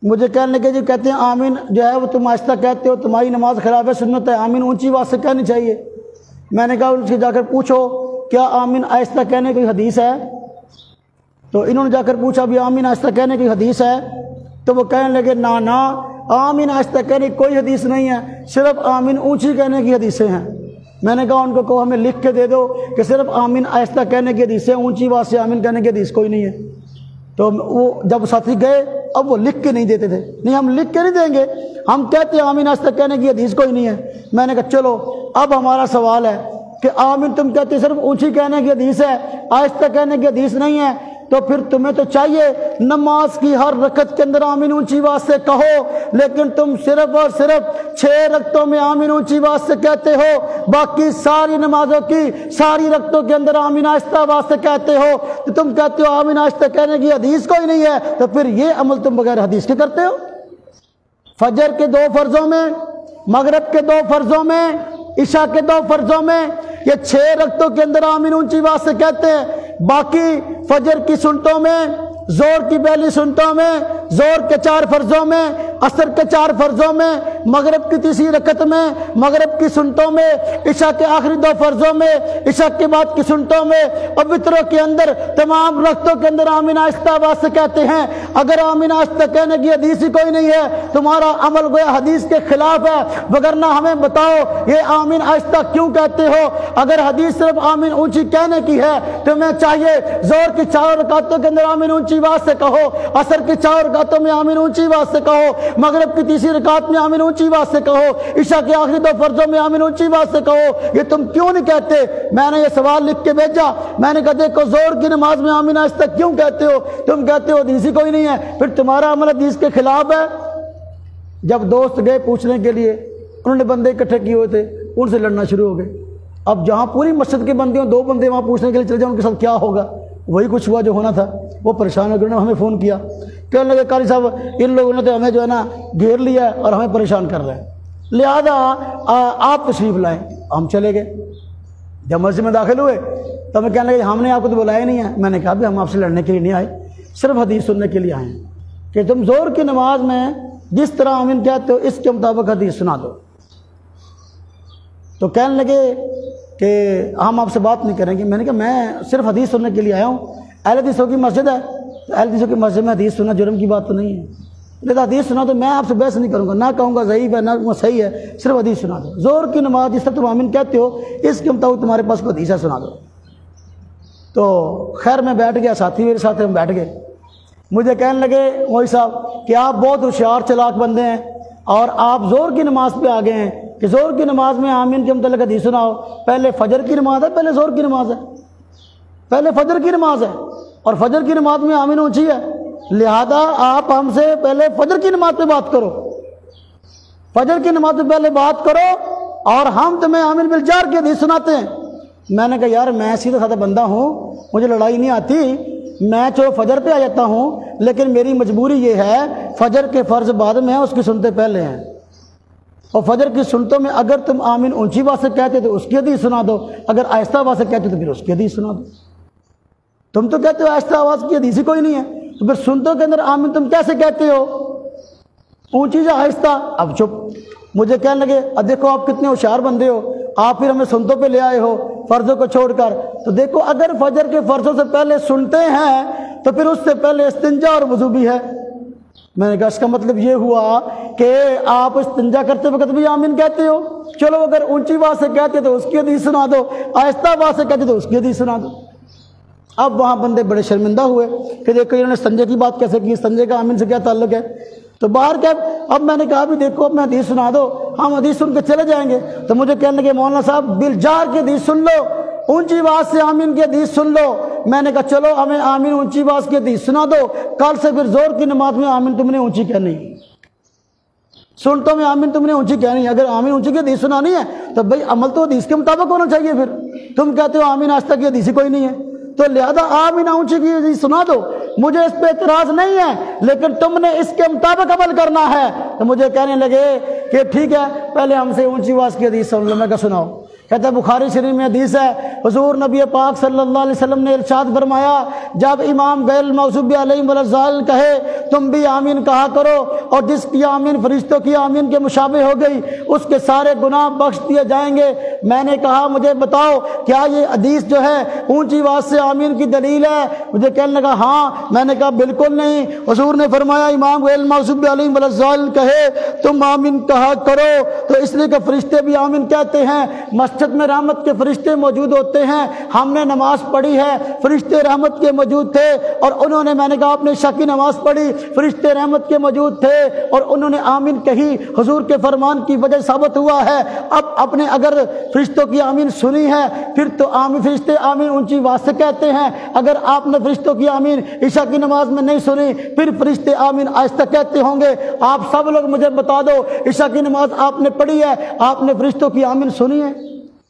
A: مجھے کہنے لگے جی کہتے ہیں آمین جو ہے وہ تم آہستہ کہتے ہو، تمہاری نماز خلاف سنت ہے، آمین اونچی آواز سے کہنی چاہیے۔ میں نے کہا ان سے جا کر پوچھو کیا آمین آہستہ کہنے کی حدیث ہے؟ تو انہوں نے جا کر پوچھا بھی آمین آہستہ کہنے کی حدیث ہے؟ تو وہ کہنے لگے نا آمین آہستہ کہنے کی کوئی حدیث نہیں ہے، صرف آمین اونچی کہنے کی حدیثیں ہیں۔ میں نے کہا ان کو کہو ہمیں لکھ کے دے دو کہ صرف آمین آہستہ کہنے کی حدیثیں، اونچی آواز سے آمین کہنے کی حدیث کوئی نہیں ہے۔ تو وہ جب ساتھی گئے اب وہ لکھ کے نہیں دیتے تھے، نہیں ہم لکھ کے نہیں دیں گے، ہم کہتے ہیں آمین آہستہ کہنے کی حدیث کوئی نہیں ہے۔ میں نے کہا چلو اب ہمارا سوال ہے کہ آمین تم کہتے صرف اونچی کہنے کی حدیث ہے، آہستہ کہنے کی حدیث نہیں ہے، تو پھر تمہیں تو چاہیے نماز کی ہر رکعت کے اندر آمین اونچی آواز سے کہو، لیکن تم صرف اور صرف 6 رکعتوں میں آمین اونچی آواز سے کہتے ہو، باقی ساری نمازوں کی ساری رکعتوں کے اندر آمین آہستہ آواز سے کہتے ہو، تو تم کہتے ہو آمین آہستہ کہنے کی حدیث کوئی نہیں ہے، تو پھر یہ عمل تم بغیر حدیث کے کرتے ہو۔ فجر کے 2 فرضوں میں، مغرب کے 2 فرضوں میں، عشاء کے 2 فرضوں میں یہ 6 رکعتوں کے اندر آمین اونچی آواز سے کہتے ہیں، باقی فجر کی سنتوں میں، زور کی پہلی سنتوں میں، زور کے 4 فرضوں میں، عصر کے 4 فرضوں میں، مغرب کی تیسری رکعت میں، مغرب کی سنتوں میں، عشاء کے آخری 2 فرضوں میں، عشاء کے بعد کی سنتوں میں، اور وتروں کے اندر تمام رکعتوں کے اندر آمین آہستہ آواز سے کہتے ہیں۔ اگر آمین آہستہ کہنے کی حدیث ہی کوئی نہیں ہے، تمہارا عمل گویا حدیث کے خلاف ہے، وگرنہ ہمیں بتاؤ یہ آمین آہستہ کیوں کہتے ہو؟ اگر حدیث صرف آمین اونچی کہنے کی ہے تو میں چاہیے زور کی 4 رکعتوں کے اندر آمین اونچی آواز سے کہو، عصر کی 4 رکعتوں میں آمین اونچی آواز سے کہو، مغرب کی تیسری رکعت میں آمین اونچی آواز سے کہو، عشاء کے آخری 2 فرضوں میں آمین اونچی آواز سے کہو، یہ تم کیوں نہیں کہتے؟ میں نے یہ سوال لکھ کے بھیجا، میں نے کہا دیکھو زور کی نماز میں آمین آہستہ کیوں کہتے ہو؟ تم کہتے ہو حدیث ہی کوئی نہیں ہے، پھر تمہارا عمل حدیث کے خلاف ہے۔ جب دوست گئے پوچھنے کے لیے، انہوں نے بندے اکٹھے کیے ہوئے تھے، ان سے لڑنا شروع ہو گئے۔ اب جہاں پوری مسجد کے بندے ہوں، 2 بندے وہاں پوچھنے کے لیے چلے جائیں، ان کے ساتھ کیا ہوگا؟ وہی کچھ ہوا جو ہونا تھا۔ وہ پریشان ہو گئے، انہوں نے ہمیں فون کیا، کہنے لگے قاری صاحب ان لوگوں نے تو ہمیں جو ہے نا گھیر لیا ہے اور ہمیں پریشان کر رہے ہیں، لہذا آپ تشریف لائیں۔ ہم چلے گئے، جب مسجد میں داخل ہوئے تو ہمیں کہنے لگے ہم نے آپ کو تو بلایا نہیں ہے۔ میں نے کہا بھی ہم آپ سے لڑنے کے لیے نہیں آئے، صرف حدیث سننے کے لیے آئے ہیں کہ تم زور کی نماز میں جس طرح آمین کہتے ہو اس کے مطابق حدیث سنا دو۔ تو کہنے لگے کہ ہم آپ سے بات نہیں کریں گے۔ میں نے کہا میں صرف حدیث سننے کے لیے آیا ہوں، اہل حدیثوں کی مسجد ہے، تو اہل حدیثوں کی مسجد میں حدیث سننا جرم کی بات تو نہیں ہے، لہذا حدیث سنا تو میں آپ سے بحث نہیں کروں گا، نہ کہوں گا ضعیف ہے نہ صحیح ہے، صرف حدیث سنا دو۔ زور کی نماز جس طرح تم آمین کہتے ہو اس کے مطابق تمہارے پاس کوئی حدیث ہے سنا دو۔ تو خیر میں بیٹھ گیا، ساتھی میرے ساتھ ہم بیٹھ گئے۔ مجھے کہنے لگے مولوی صاحب کہ آپ بہت ہوشیار چلاک بندے ہیں اور آپ زور کی نماز پہ آ گئے ہیں کہ زور کی نماز میں آمین کے متعلق حدیث سناؤ۔ پہلے فجر کی نماز ہے، پہلے زور کی نماز ہے؟ پہلے فجر کی نماز ہے، اور فجر کی نماز میں آمین اونچی ہے، لہذا آپ ہم سے پہلے فجر کی نماز پہ بات کرو، فجر کی نماز پہ پہلے بات کرو اور ہم تمہیں آمین بالجار کی حدیث سناتے ہیں۔ میں نے کہا یار میں سیدھا سادہ بندہ ہوں، مجھے لڑائی نہیں آتی، میں چلو فجر پہ آ جاتا ہوں، لیکن میری مجبوری یہ ہے فجر کے فرض بعد میں ہیں، اس کی سنتے پہلے ہیں، اور فجر کی سنتوں میں اگر تم آمین اونچی آواز سے کہتے تو اس کی حدیث سنا دو، اگر آہستہ آواز سے کہتے تو پھر اس کی حدیث سنا دو۔ تم تو کہتے ہو آہستہ آواز کی حدیث ہی کوئی نہیں ہے، تو پھر سنتوں کے اندر آمین تم کیسے کہتے ہو؟ اونچی یا آہستہ؟ اب چپ. مجھے کہنے لگے اب دیکھو آپ کتنے ہوشیار بندے ہو، آپ پھر ہمیں سنتوں پہ لے آئے ہو فرضوں کو چھوڑ کر. تو دیکھو اگر فجر کے فرضوں سے پہلے سنتے ہیں تو پھر اس سے پہلے استنجا اور وضو بھی ہے. میں نے کہا اس کا مطلب یہ ہوا کہ آپ استنجا کرتے وقت بھی آمین کہتے ہو. چلو اگر اونچی آواز سے کہتے تو اس کی حدیث سنا دو، آہستہ آواز سے کہتے تو اس کی حدیث سنا دو. اب وہاں بندے بڑے شرمندہ ہوئے کہ دیکھو انہوں نے استنجے کی بات کیسے کی، استنجے کا آمین سے کیا تعلق ہے. تو باہر کیا، اب میں نے کہا بھی دیکھو اب میں حدیث سنا دو، ہم حدیث سن کے چلے جائیں گے. تو مجھے کہنے لگے مولانا صاحب بالجار کی حدیث سن لو، اونچی آواز سے آمین کی حدیث سن لو. میں نے کہا چلو ہمیں آمین اونچی آواز کی حدیث سنا دو، کل سے پھر زور کی نماز میں آمین تم نے اونچی کہنی، سنتوں میں آمین تم نے اونچی کہنی. اگر آمین اونچی کی حدیث سنانی ہے تو بھئی عمل تو حدیث کے مطابق ہونا چاہیے. پھر تم کہتے ہو آمین آج تک کی حدیث ہی کوئی نہیں ہے، تو لہذا آمین اونچی کی حدیث سنا دو. مجھے اس پہ اعتراض نہیں ہے، لیکن تم نے اس کے مطابق عمل کرنا ہے. تو مجھے کہنے لگے کہ ٹھیک ہے پہلے ہم سے اونچی آواز کی حدیث سن لو. میں کہا سناؤ. کہتا ہے بخاری شریف میں حدیث ہے، حضور نبی پاک صلی اللہ علیہ وسلم نے ارشاد فرمایا جب امام غیر المغضوب علیہم ولا الضالین کہے تم بھی آمین کہا کرو، اور جس کی آمین فرشتوں کی آمین کے مشابہ ہو گئی اس کے سارے گناہ بخش دیے جائیں گے. میں نے کہا مجھے بتاؤ کیا یہ حدیث جو ہے اونچی آواز سے آمین کی دلیل ہے؟ مجھے کہنے لگا ہاں. میں نے کہا بالکل نہیں، حضور نے فرمایا امام غیر المغضوب علیہم ولا الضالین کہے تم آمین کہا کرو، تو اس لیے کہ فرشتے بھی آمین کہتے ہیں. مسجد میں رحمت کے فرشتے موجود ہوتے ہیں، ہم نے نماز پڑھی ہے فرشتے رحمت کے موجود تھے، اور انہوں نے، میں نے کہا اپنے عشاء کی نماز پڑھی فرشتے رحمت کے موجود تھے اور انہوں نے آمین کہی، حضور کے فرمان کی وجہ ثابت ہوا ہے. اب اپنے اگر فرشتوں کی آمین سنی ہے پھر تو آمین فرشتے آمین اونچی آواز سے کہتے ہیں. اگر آپ نے فرشتوں کی آمین عشاء کی نماز میں نہیں سنی پھر فرشتے آمین آہستہ کہتے ہوں گے. آپ سب لوگ مجھے بتا دو عشاء کی نماز آپ نے پڑھی ہے، آپ نے فرشتوں کی آمین سنی ہے؟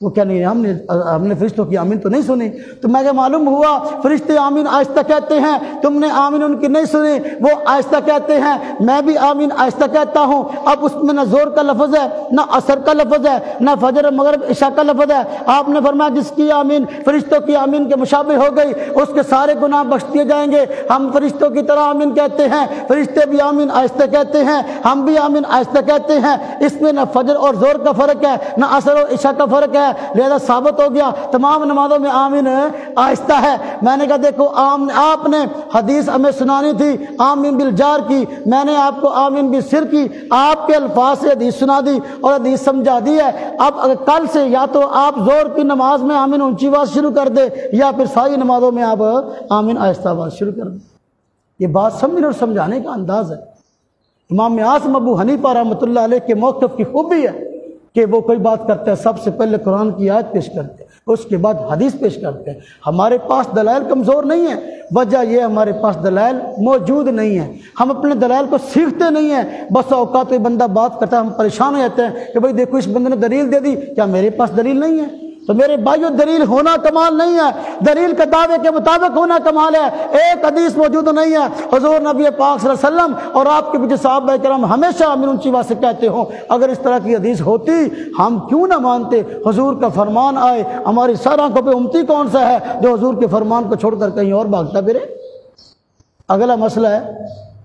A: وہ کیا نہیں، ہم نے فرشتوں کی آمین تو نہیں سنی. تو میں کہ معلوم ہوا فرشتے آمین آہستہ کہتے ہیں، تم نے آمین ان کی نہیں سنی، وہ آہستہ کہتے ہیں، میں بھی آمین آہستہ کہتا ہوں. اب اس میں نہ زور کا لفظ ہے، نہ عصر کا لفظ ہے، نہ فجر مغرب عشاء کا لفظ ہے. آپ نے فرمایا جس کی آمین فرشتوں کی آمین کے مشابہ ہو گئی اس کے سارے گناہ بخش دیے جائیں گے. ہم فرشتوں کی طرح آمین کہتے ہیں، فرشتے بھی آمین آہستہ کہتے ہیں، ہم بھی آمین آہستہ کہتے ہیں. اس میں نہ فجر اور زور کا فرق ہے، نہ عصر اور عشاء کا فرق ہے. لہذا ثابت ہو گیا تمام نمازوں میں آمین آہستہ ہے. میں نے کہا دیکھو آپ نے حدیث ہمیں سنانی تھی آمین بالجار کی، میں نے آپ کو آمین بالسر کی، آپ کے الفاظ سے حدیث سنا دی اور حدیث سمجھا دی ہے. اب کل سے یا تو آپ زور کی نماز میں آمین اونچی آواز شروع کر دے یا پھر ساری نمازوں میں آپ آمین آہستہ آواز شروع کر دیں. یہ بات سمجھنے اور سمجھانے کا انداز ہے. امام اعظم ابو حنیفہ رحمۃ اللہ علیہ کے موقف کی خوبی ہے کہ وہ کوئی بات کرتے ہیں سب سے پہلے قرآن کی آیت پیش کرتے ہیں، اس کے بعد حدیث پیش کرتے ہیں. ہمارے پاس دلائل کمزور نہیں ہیں، وجہ یہ ہمارے پاس دلائل موجود نہیں ہیں، ہم اپنے دلائل کو سیکھتے نہیں ہیں. بس اوقات کوئی بندہ بات کرتا ہے ہم پریشان ہو جاتے ہیں کہ بھئی دیکھو اس بندے نے دلیل دے دی، کیا میرے پاس دلیل نہیں ہے؟ تو میرے بھائیو دلیل ہونا کمال نہیں ہے، دلیل کے دعوے کے مطابق ہونا کمال ہے. ایک حدیث موجود نہیں ہے حضور نبی پاک صلی اللہ علیہ وسلم اور آپ کے پیچھے صحابہ کرام ہمیشہ آمین اونچی آواز سے کہتے ہوں. اگر اس طرح کی حدیث ہوتی ہم کیوں نہ مانتے؟ حضور کا فرمان آئے، ہماری سر آنکھوں پہ امتی کون سا ہے جو حضور کے فرمان کو چھوڑ کر کہیں اور بھاگتا پھرے؟ اگلا مسئلہ ہے،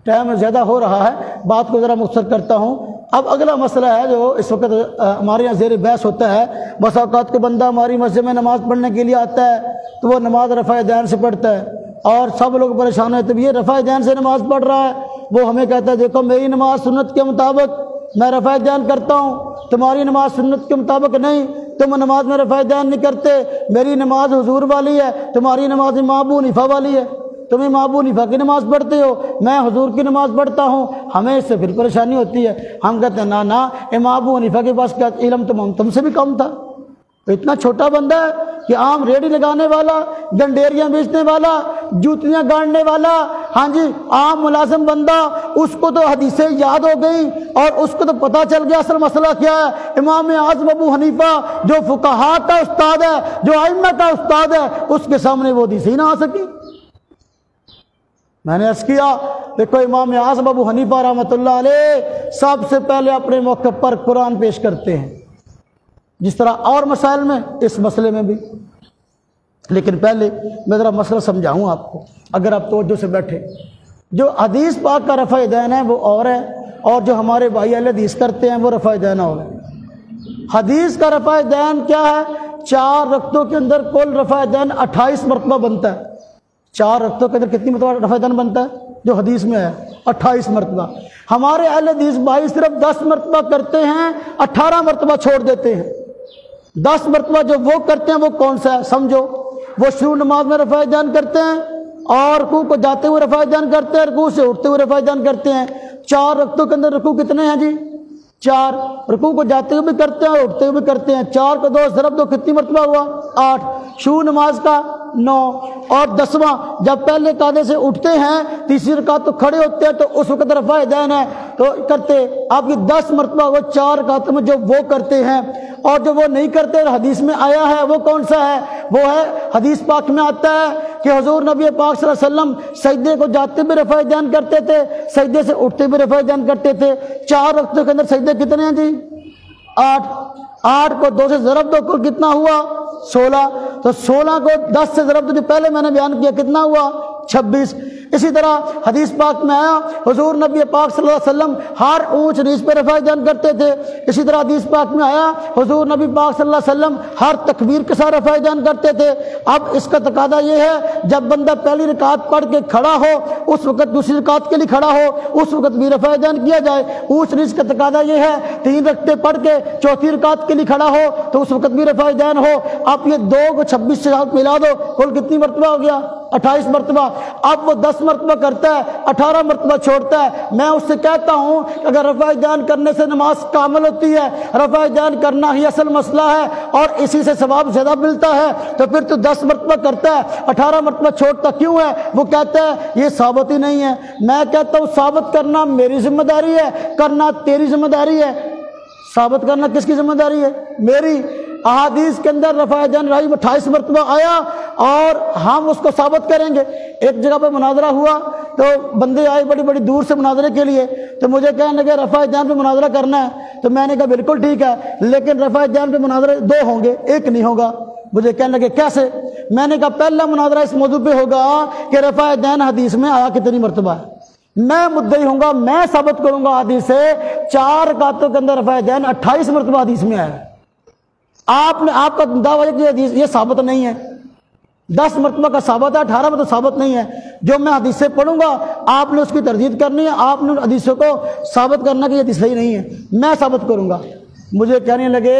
A: ٹائم زیادہ ہو رہا ہے، بات کو ذرا مختصر کرتا ہوں. اب اگلا مسئلہ ہے جو اس وقت ہمارے یہاں زیر بحث ہوتا ہے. بس اوقات کو بندہ ہماری مسجد میں نماز پڑھنے کے لیے آتا ہے تو وہ نماز رفع دین سے پڑھتا ہے اور سب لوگ پریشان ہوتے ہیں یہ رفع دین سے نماز پڑھ رہا ہے. وہ ہمیں کہتا ہے دیکھو میری نماز سنت کے مطابق میں رفع دین کرتا ہوں، تمہاری نماز سنت کے مطابق نہیں، تم نماز میں رفع دین نہیں کرتے. میری نماز حضور والی ہے، تمہاری نماز امام ابو حنیفہ والی ہے، تم امام ابو حنیفہ کی نماز پڑھتے ہو، میں حضور کی نماز پڑھتا ہوں. ہمیں اس سے پھر پریشانی ہوتی ہے. ہم کہتے ہیں نا امام ابو حنیفہ کے پاس کیا علم تم سے بھی کم تھا. اتنا چھوٹا بندہ ہے کہ عام ریڑھی لگانے والا، گنڈیریاں بیچنے والا، جوتیاں گاڑنے والا، ہاں جی عام ملازم بندہ، اس کو تو حدیثیں یاد ہو گئیں اور اس کو تو پتہ چل گیا اصل مسئلہ کیا ہے. امام اعظم ابو حنیفہ جو فقہاء کا استاد ہے، جو ائمہ کا استاد ہے، اس کے سامنے وہ حدیث ہی نہ آ سکی. میں نے عرض کیا دیکھو امام اعظم ابو حنیفہ رحمۃ اللہ علیہ سب سے پہلے اپنے موقع پر قرآن پیش کرتے ہیں، جس طرح اور مسائل میں اس مسئلے میں بھی. لیکن پہلے میں ذرا مسئلہ سمجھاؤں آپ کو، اگر آپ توجہ سے بیٹھے. جو حدیث پاک کا رفع دین ہے وہ اور ہے، اور جو ہمارے بھائی اہل حدیث کرتے ہیں وہ رفع دین ہو گئے۔ حدیث کا رفع دین کیا ہے؟ 4 رکعتوں کے اندر کل رفع دین 28 مرتبہ بنتا ہے۔ 4 رکعتوں کے اندر کتنی مرتبہ رفع دین بنتا ہے؟ جو حدیث میں ہے 28 مرتبہ۔ ہمارے اہل حدیث بھائی صرف 10 مرتبہ کرتے ہیں، 18 مرتبہ چھوڑ دیتے ہیں۔ 10 مرتبہ جو وہ کرتے ہیں وہ کون سا ہے سمجھو؟ وہ شروع نماز میں رفع دین کرتے ہیں، اور رکوع کو جاتے ہوئے رفع دین کرتے ہیں، رکوع سے اٹھتے ہوئے رفع دین کرتے ہیں۔ 4 رکعتوں کے اندر رکوع کتنے ہیں جی؟ 4۔ رکوع کو جاتے ہوئے بھی کرتے ہیں اور اٹھتے ہوئے بھی کرتے ہیں۔ 4 کو 2 ضرب 2 کتنی مرتبہ ہوا؟ 8۔ شروع نماز کا 9، اور 10واں جب پہلے قاعدے سے اٹھتے ہیں، تیسری رکعت تو کھڑے ہوتے ہیں تو اس وقت رفع دین ہے تو کرتے آپ کی 10 مرتبہ وہ 4 رکعتوں میں جو وہ کرتے ہیں، اور جو وہ نہیں کرتے حدیث میں آیا ہے وہ کون سا ہے؟ وہ ہے حدیث پاک میں آتا ہے کہ حضور نبی پاک صلی اللہ علیہ وسلم سجدے کو جاتے بھی رفع دین کرتے تھے، سجدے سے اٹھتے بھی رفع دین کرتے تھے۔ 4 رکعتوں کے اندر سجدے کتنے ہیں جی؟ 8۔ 8 کو 2 سے ضرب دو کل کتنا ہوا؟ 16۔ تو 16 کو 10 سے ضرب دو جو پہلے میں نے بیان کیا کتنا ہوا؟ 26۔ اسی طرح حدیث پاک میں آیا حضور نبی پاک صلی اللہ علیہ وسلم ہر اونچ نیچ پہ رفع دین کرتے تھے۔ اسی طرح حدیث پاک میں آیا حضور نبی پاک صلی اللہ علیہ وسلم ہر تکبیر کے ساتھ رفع دین کرتے تھے۔ اب اس کا تقاضا یہ ہے جب بندہ پہلی رکعت پڑھ کے کھڑا ہو اس وقت دوسری رکعت کے لیے کھڑا ہو اس وقت بھی رفع دین کیا جائے۔ اونچ نیچ کا تقاضا یہ ہے 3 رکعتیں پڑھ کے چوتھی رکعت کے لیے کھڑا ہو تو اس وقت بھی رفع دین ہو۔ اب یہ 2 کو 26 سے ساتھ ملا دو کل کتنی مرتبہ ہو گیا؟ 28 مرتبہ۔ اب وہ 10 مرتبہ کرتا ہے، 18 مرتبہ چھوڑتا ہے۔ میں اس سے کہتا ہوں کہ اگر رفع دین کرنے سے نماز کامل ہوتی ہے، رفع دین کرنا ہی اصل مسئلہ ہے اور اسی سے ثواب زیادہ ملتا ہے، تو پھر تو 10 مرتبہ کرتا ہے 18 مرتبہ چھوڑتا کیوں ہے؟ وہ کہتا ہے یہ ثابت ہی نہیں ہے۔ میں کہتا ہوں ثابت کرنا میری ذمہ داری ہے، کرنا تیری ذمہ داری ہے۔ ثابت کرنا کس کی ذمہ داری ہے؟ میری۔ احادیث کے اندر رفع دین 28 مرتبہ آیا اور ہم اس کو ثابت کریں گے۔ ایک جگہ پہ مناظرہ ہوا تو بندے آئے بڑی بڑی دور سے مناظرے کے لیے، تو مجھے کہنے لگے رفع دین پہ مناظرہ کرنا ہے، تو میں نے کہا بالکل ٹھیک ہے، لیکن رفع دین پہ مناظرے 2 ہوں گے، 1 نہیں ہوگا۔ مجھے کہنے لگے کیسے؟ میں نے کہا پہلا مناظرہ اس موضوع پہ ہوگا کہ رفع دین حدیث میں آیا کتنی مرتبہ ہے۔ میں مدعی ہوں گا، میں ثابت کروں گا حدیث سے 4 رکعتوں کے اندر رفع دین 28 مرتبہ حدیث میں آیا ہے۔ آپ کا دعویٰ کہ حدیث یہ ثابت نہیں ہے، 10 مرتبہ کا ثابت ہے، 18 میں تو ثابت نہیں ہے۔ جو میں حدیث سے پڑھوں گا آپ نے اس کی تردید کرنی ہے، آپ نے حدیثوں کو ثابت کرنا کہ یہ حدیث صحیح نہیں ہے، میں ثابت کروں گا۔ مجھے کہنے لگے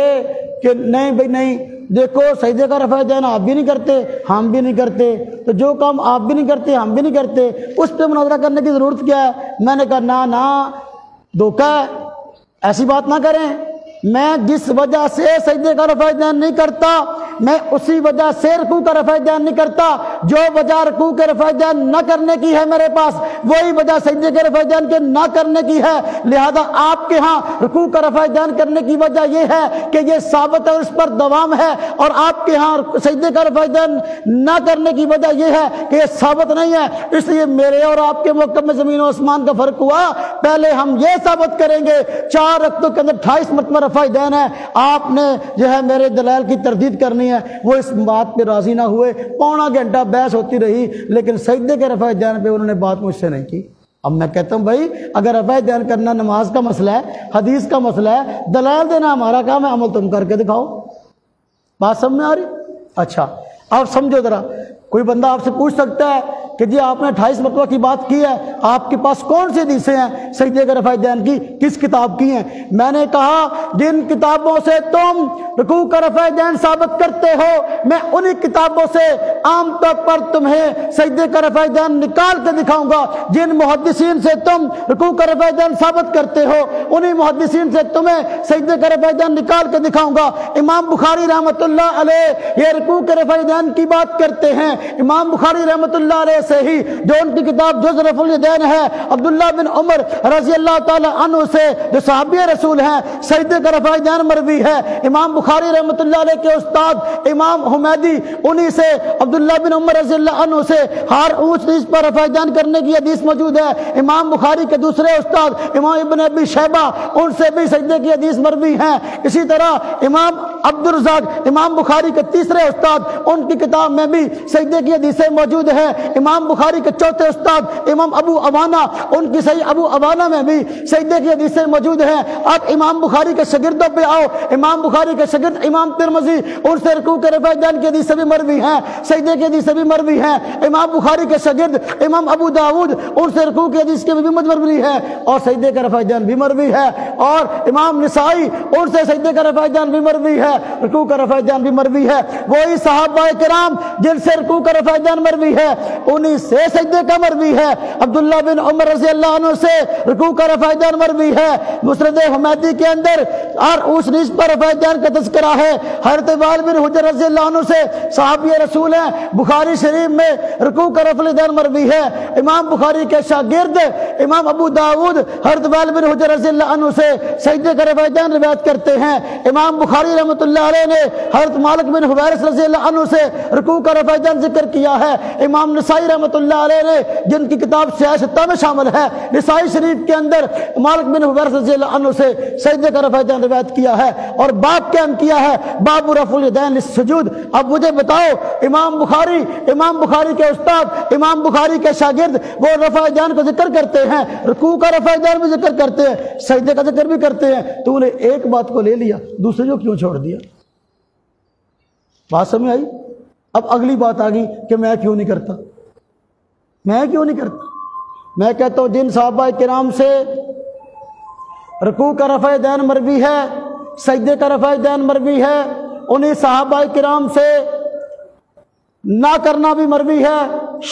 A: کہ نہیں بھائی نہیں، دیکھو سجدے کا رفع دین آپ بھی نہیں کرتے ہم بھی نہیں کرتے، تو جو کام آپ بھی نہیں کرتے ہم بھی نہیں کرتے اس پہ مناظرہ کرنے کی ضرورت کیا ہے؟ میں نے کہا نہ دھوکہ ہے، ایسی بات نہ کریں۔ میں جس وجہ سے سجدے کا رفع دین نہیں کرتا میں اسی وجہ سے رکوع کا رفع دین نہیں کرتا۔ جو وجہ رکوع کے رفع دین نہ کرنے کی ہے میرے پاس وہی وجہ سجدے کے رفع دین کے نہ کرنے کی ہے۔ لہذا آپ کے ہاں رکوع کا رفع دین کرنے کی وجہ یہ ہے کہ یہ ثابت ہے اور اس پر دوام ہے، اور آپ کے ہاں سجدے کا رفع دین نہ کرنے کی وجہ یہ ہے کہ یہ ثابت نہیں ہے۔ اس لیے میرے اور آپ کے موقف میں زمین و آسمان کا فرق ہوا۔ پہلے ہم یہ ثابت کریں گے 4 رکعتوں کے اندر 28 مرتبہ رفع دین ہے، آپ نے جو ہے میرے دلائل کی تردید کرنی ہے۔ وہ اس بات پہ راضی نہ ہوئے، پونا گھنٹہ بحث ہوتی رہی، لیکن سجدے کے رفع دین پہ انہوں نے بات مجھ سے نہیں کی۔ اب میں کہتا ہوں بھائی اگر رفع دین کرنا نماز کا مسئلہ ہے، حدیث کا مسئلہ ہے، دلائل دینا ہمارا کام ہے، عمل تم کر کے دکھاؤ۔ بات سمجھ میں آ رہی؟ اچھا اب سمجھو ذرا، کوئی بندہ آپ سے پوچھ سکتا ہے کہ جی آپ نے 28 مرتبہ کی بات کی ہے، آپ کے پاس کون سی حدیثیں ہیں سجدے کے رفع دین کی، کس کتاب کی ہیں؟ میں نے کہا جن کتابوں سے تم رکوع کا رفع دین ثابت کرتے ہو میں انہی کتابوں سے عام طور پر تمہیں سجدے کا رفع دین نکال کے دکھاؤں گا۔ جن محدثین سے تم رکوع کا رفع دین ثابت کرتے ہو انہی محدثین سے تمہیں سجدے کا رفع دین نکال کے دکھاؤں گا۔ امام بخاری رحمۃ اللہ علیہ یہ رکوع کے رفع دین کی بات کرتے ہیں۔ امام بخاری رحمۃ اللہ علیہ سے ہی جو ان کی کتاب جز رفع الیدین ہے، عبداللہ بن عمر رضی اللہ تعالی عنہ سے جو صحابی رسول ہیں سجدے کا رفع دین مروی ہے۔ امام بخاری رحمۃ اللہ علیہ کے استاد امام حمیدی انہی سے عبداللہ بن عمر رضی اللہ عنہ سے ہر اونچ نیچ پر رفع دین کرنے کی حدیث موجود ہے۔ امام بخاری کے دوسرے استاد امام ابن ابی شیبہ ان سے بھی سجدے کی حدیث مروی ہیں۔ اسی طرح امام عبد الرزاق امام بخاری کے تیسرے استاد، ان کی کتاب میں بھی سجدے کی حدیثیں موجود ہیں۔ امام بخاری کے چوتھے استاد امام ابو عوانہ، ان کی صحیح ابو عوانہ میں بھی سجدے کی حدیثیں موجود ہیں۔ اب امام بخاری کے شاگردوں پہ آؤ، امام بخاری کے شاگرد امام ترمذی، ان سے رکوع کے رفع جان کی حدیثیں بھی مروی ہیں، سجدے کی حدیثیں بھی مروی ہیں۔ امام بخاری کے شاگرد امام ابو داؤد، ان سے رکوع کی حدیث کے بھی مروی ہے اور سجدے کا رفع جان بھی مروی ہے۔ اور امام نسائی، ان سے سجدے کا رفع جان بھی مروی ہے، رکوع کا رفع جان بھی مروی ہے۔ وہی صحابہ کرام جن سے رکوع کا رفع جان مروی ہے، انہی سے سجدے کا مروی ہے۔ عبداللہ بن عمر رضی اللہ عنہ سے رکوع کا رفع جان مروی ہے۔ مسند حمیدی کے اندر اور اوچ نیچ پر رفع جان کا تذکرہ ہے۔ حضرت وائل بن حجر رضی اللہ عنہ سے صحابی رسول ہیں، بخاری شریف میں رکوع کا رفع جان مروی ہے۔ امام بخاری کے شاگرد امام ابو داؤد حضرت وائل بن حجر رضی اللہ عنہ سے سجدے کا رفع جان روایت کرتے ہیں۔ امام بخاری رحمۃ اللہ علیہ نے حضرت مالک بن حویرث رضی اللہ عنہ سے رکوع کا رفع جان ذکر کیا ہے۔ امام نسائی رحمۃ اللہ علیہ نے، جن کی کتاب سیاہ ستہ میں شامل ہے، نسائی شریف کے اندر مالک بن حویرث رضی اللہ عنہ سے سجدے کا رفع جان روایت کیا ہے اور باب قائم کیا ہے، باب رفع الیدین للسجود۔ اب مجھے بتاؤ، امام بخاری کے استاد، امام بخاری کے شاگرد، وہ رفع جان کو ذکر کرتے ہیں، رکوع کا رفع جان بھی ذکر کرتے ہیں، سجدے کا ذکر بھی کرتے ہیں، تو انہیں ایک بات کو لے لیا، دوسرے کو کیوں چھوڑ دیا؟ بات سمجھ آئی؟ اب اگلی بات آ گئی کہ میں کیوں نہیں کرتا، میں کہتا ہوں جن صحابہ کرام سے رکوع کا رفع دین مروی ہے، سجدے کا رفع دین مروی ہے، انہیں صحابہ کرام سے نہ کرنا بھی مروی ہے،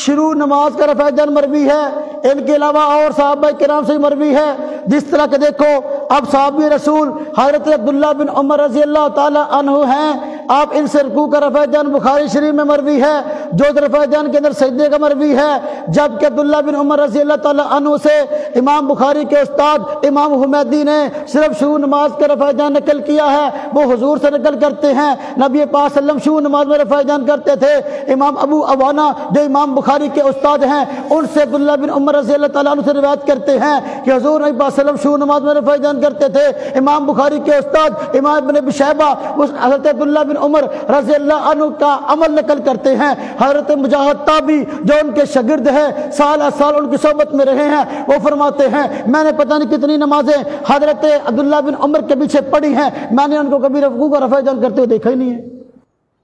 A: شروع نماز کا رفع دین مروی ہے، ان کے علاوہ اور صحابہ کرام سے مروی ہے۔ جس طرح کہ دیکھو، اب صحابی رسول حضرت عبداللہ بن عمر رضی اللہ تعالی عنہ ہیں، آپ ان سے رکوع کا رفع جان بخاری شریف میں مروی ہے، جو رفع جان کے اندر سجدے کا مروی ہے، جبکہ عبداللہ بن عمر رضی اللہ تعالی عنہ سے امام بخاری کے استاد امام حمیدی نے صرف شروع نماز کا رفع جان نقل کیا ہے، وہ حضور سے نقل کرتے ہیں، نبی پاک صلی اللہ علیہ وسلم شروع نماز میں رفع جان کرتے تھے۔ امام ابو عوانہ جو امام بخاری کے استاد ہیں، ان سے عبداللہ بن عمر رضی اللہ تعالیٰ عنہ سے روایت کرتے ہیں کہ حضور نبی پاک صلی اللہ علیہ وسلم شروع نماز میں رفع جان کرتے تھے۔ امام بخاری کے استاد امام ابن ابی شیبہ حضرت عبداللہ بن عمر رضی اللہ عنہ کا عمل نقل کرتے ہیں۔ حضرت مجاہد تابعی جو ان کے شاگرد ہیں، سال سال ان کی صحبت میں رہے ہیں، وہ فرماتے ہیں میں نے پتہ نہیں کتنی نمازیں حضرت عبداللہ بن عمر کے پیچھے پڑھی ہیں، میں نے ان کو کبھی رکوع کا رفع جان کرتے ہوئے دیکھا ہی نہیں ہے۔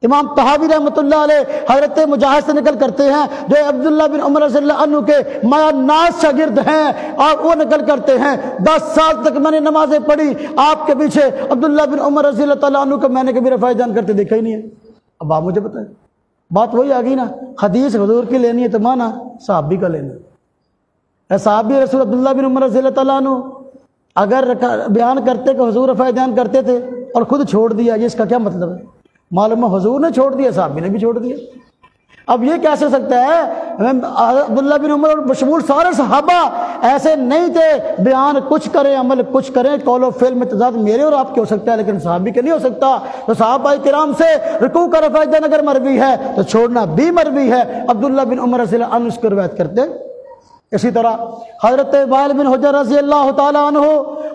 A: امام طحاوی رحمۃ اللہ علیہ حضرت مجاہد سے نقل کرتے ہیں، جو عبداللہ بن عمر رضی اللہ عنہ کے مایا ناز شاگرد ہیں، اور وہ نقل کرتے ہیں 10 سال تک میں نے نمازیں پڑھی آپ کے پیچھے، عبداللہ بن عمر رضی اللہ تعالیٰ عنہ کو میں نے کبھی رفع جان کرتے دیکھا ہی نہیں ہے۔ اب آپ مجھے بتائیں، بات وہی آ گئی نا، حدیث حضور کی لینی ہے تو مانا صحابی کا لینا۔ صحابی رسول عبداللہ بن عمر رضی اللہ تعالیٰ عنہ اگر بیان کرتے کہ حضور رفع جان کرتے تھے اور خود چھوڑ دیا، یہ اس کا کیا مطلب ہے؟ معلوم ہے حضور نے چھوڑ دیا، صحابی نے بھی چھوڑ دیا۔ اب یہ کیسے سکتا ہے؟ عبداللہ بن عمر اور بشمول سارے صحابہ ایسے نہیں تھے، بیان کچھ کریں عمل کچھ کریں، قول و فعل میں تضاد میرے اور آپ کے ہو سکتا ہے لیکن صحابی کے نہیں ہو سکتا۔ تو صحابہ کرام سے رکوع کا رفع جان اگر مروی ہے تو چھوڑنا بھی مروی ہے۔ عبداللہ بن عمر رضی اللہ عنہ اس کو روایت کرتے۔ اسی طرح حضرت وائل بن حجر رضی اللہ تعالیٰ عنہ،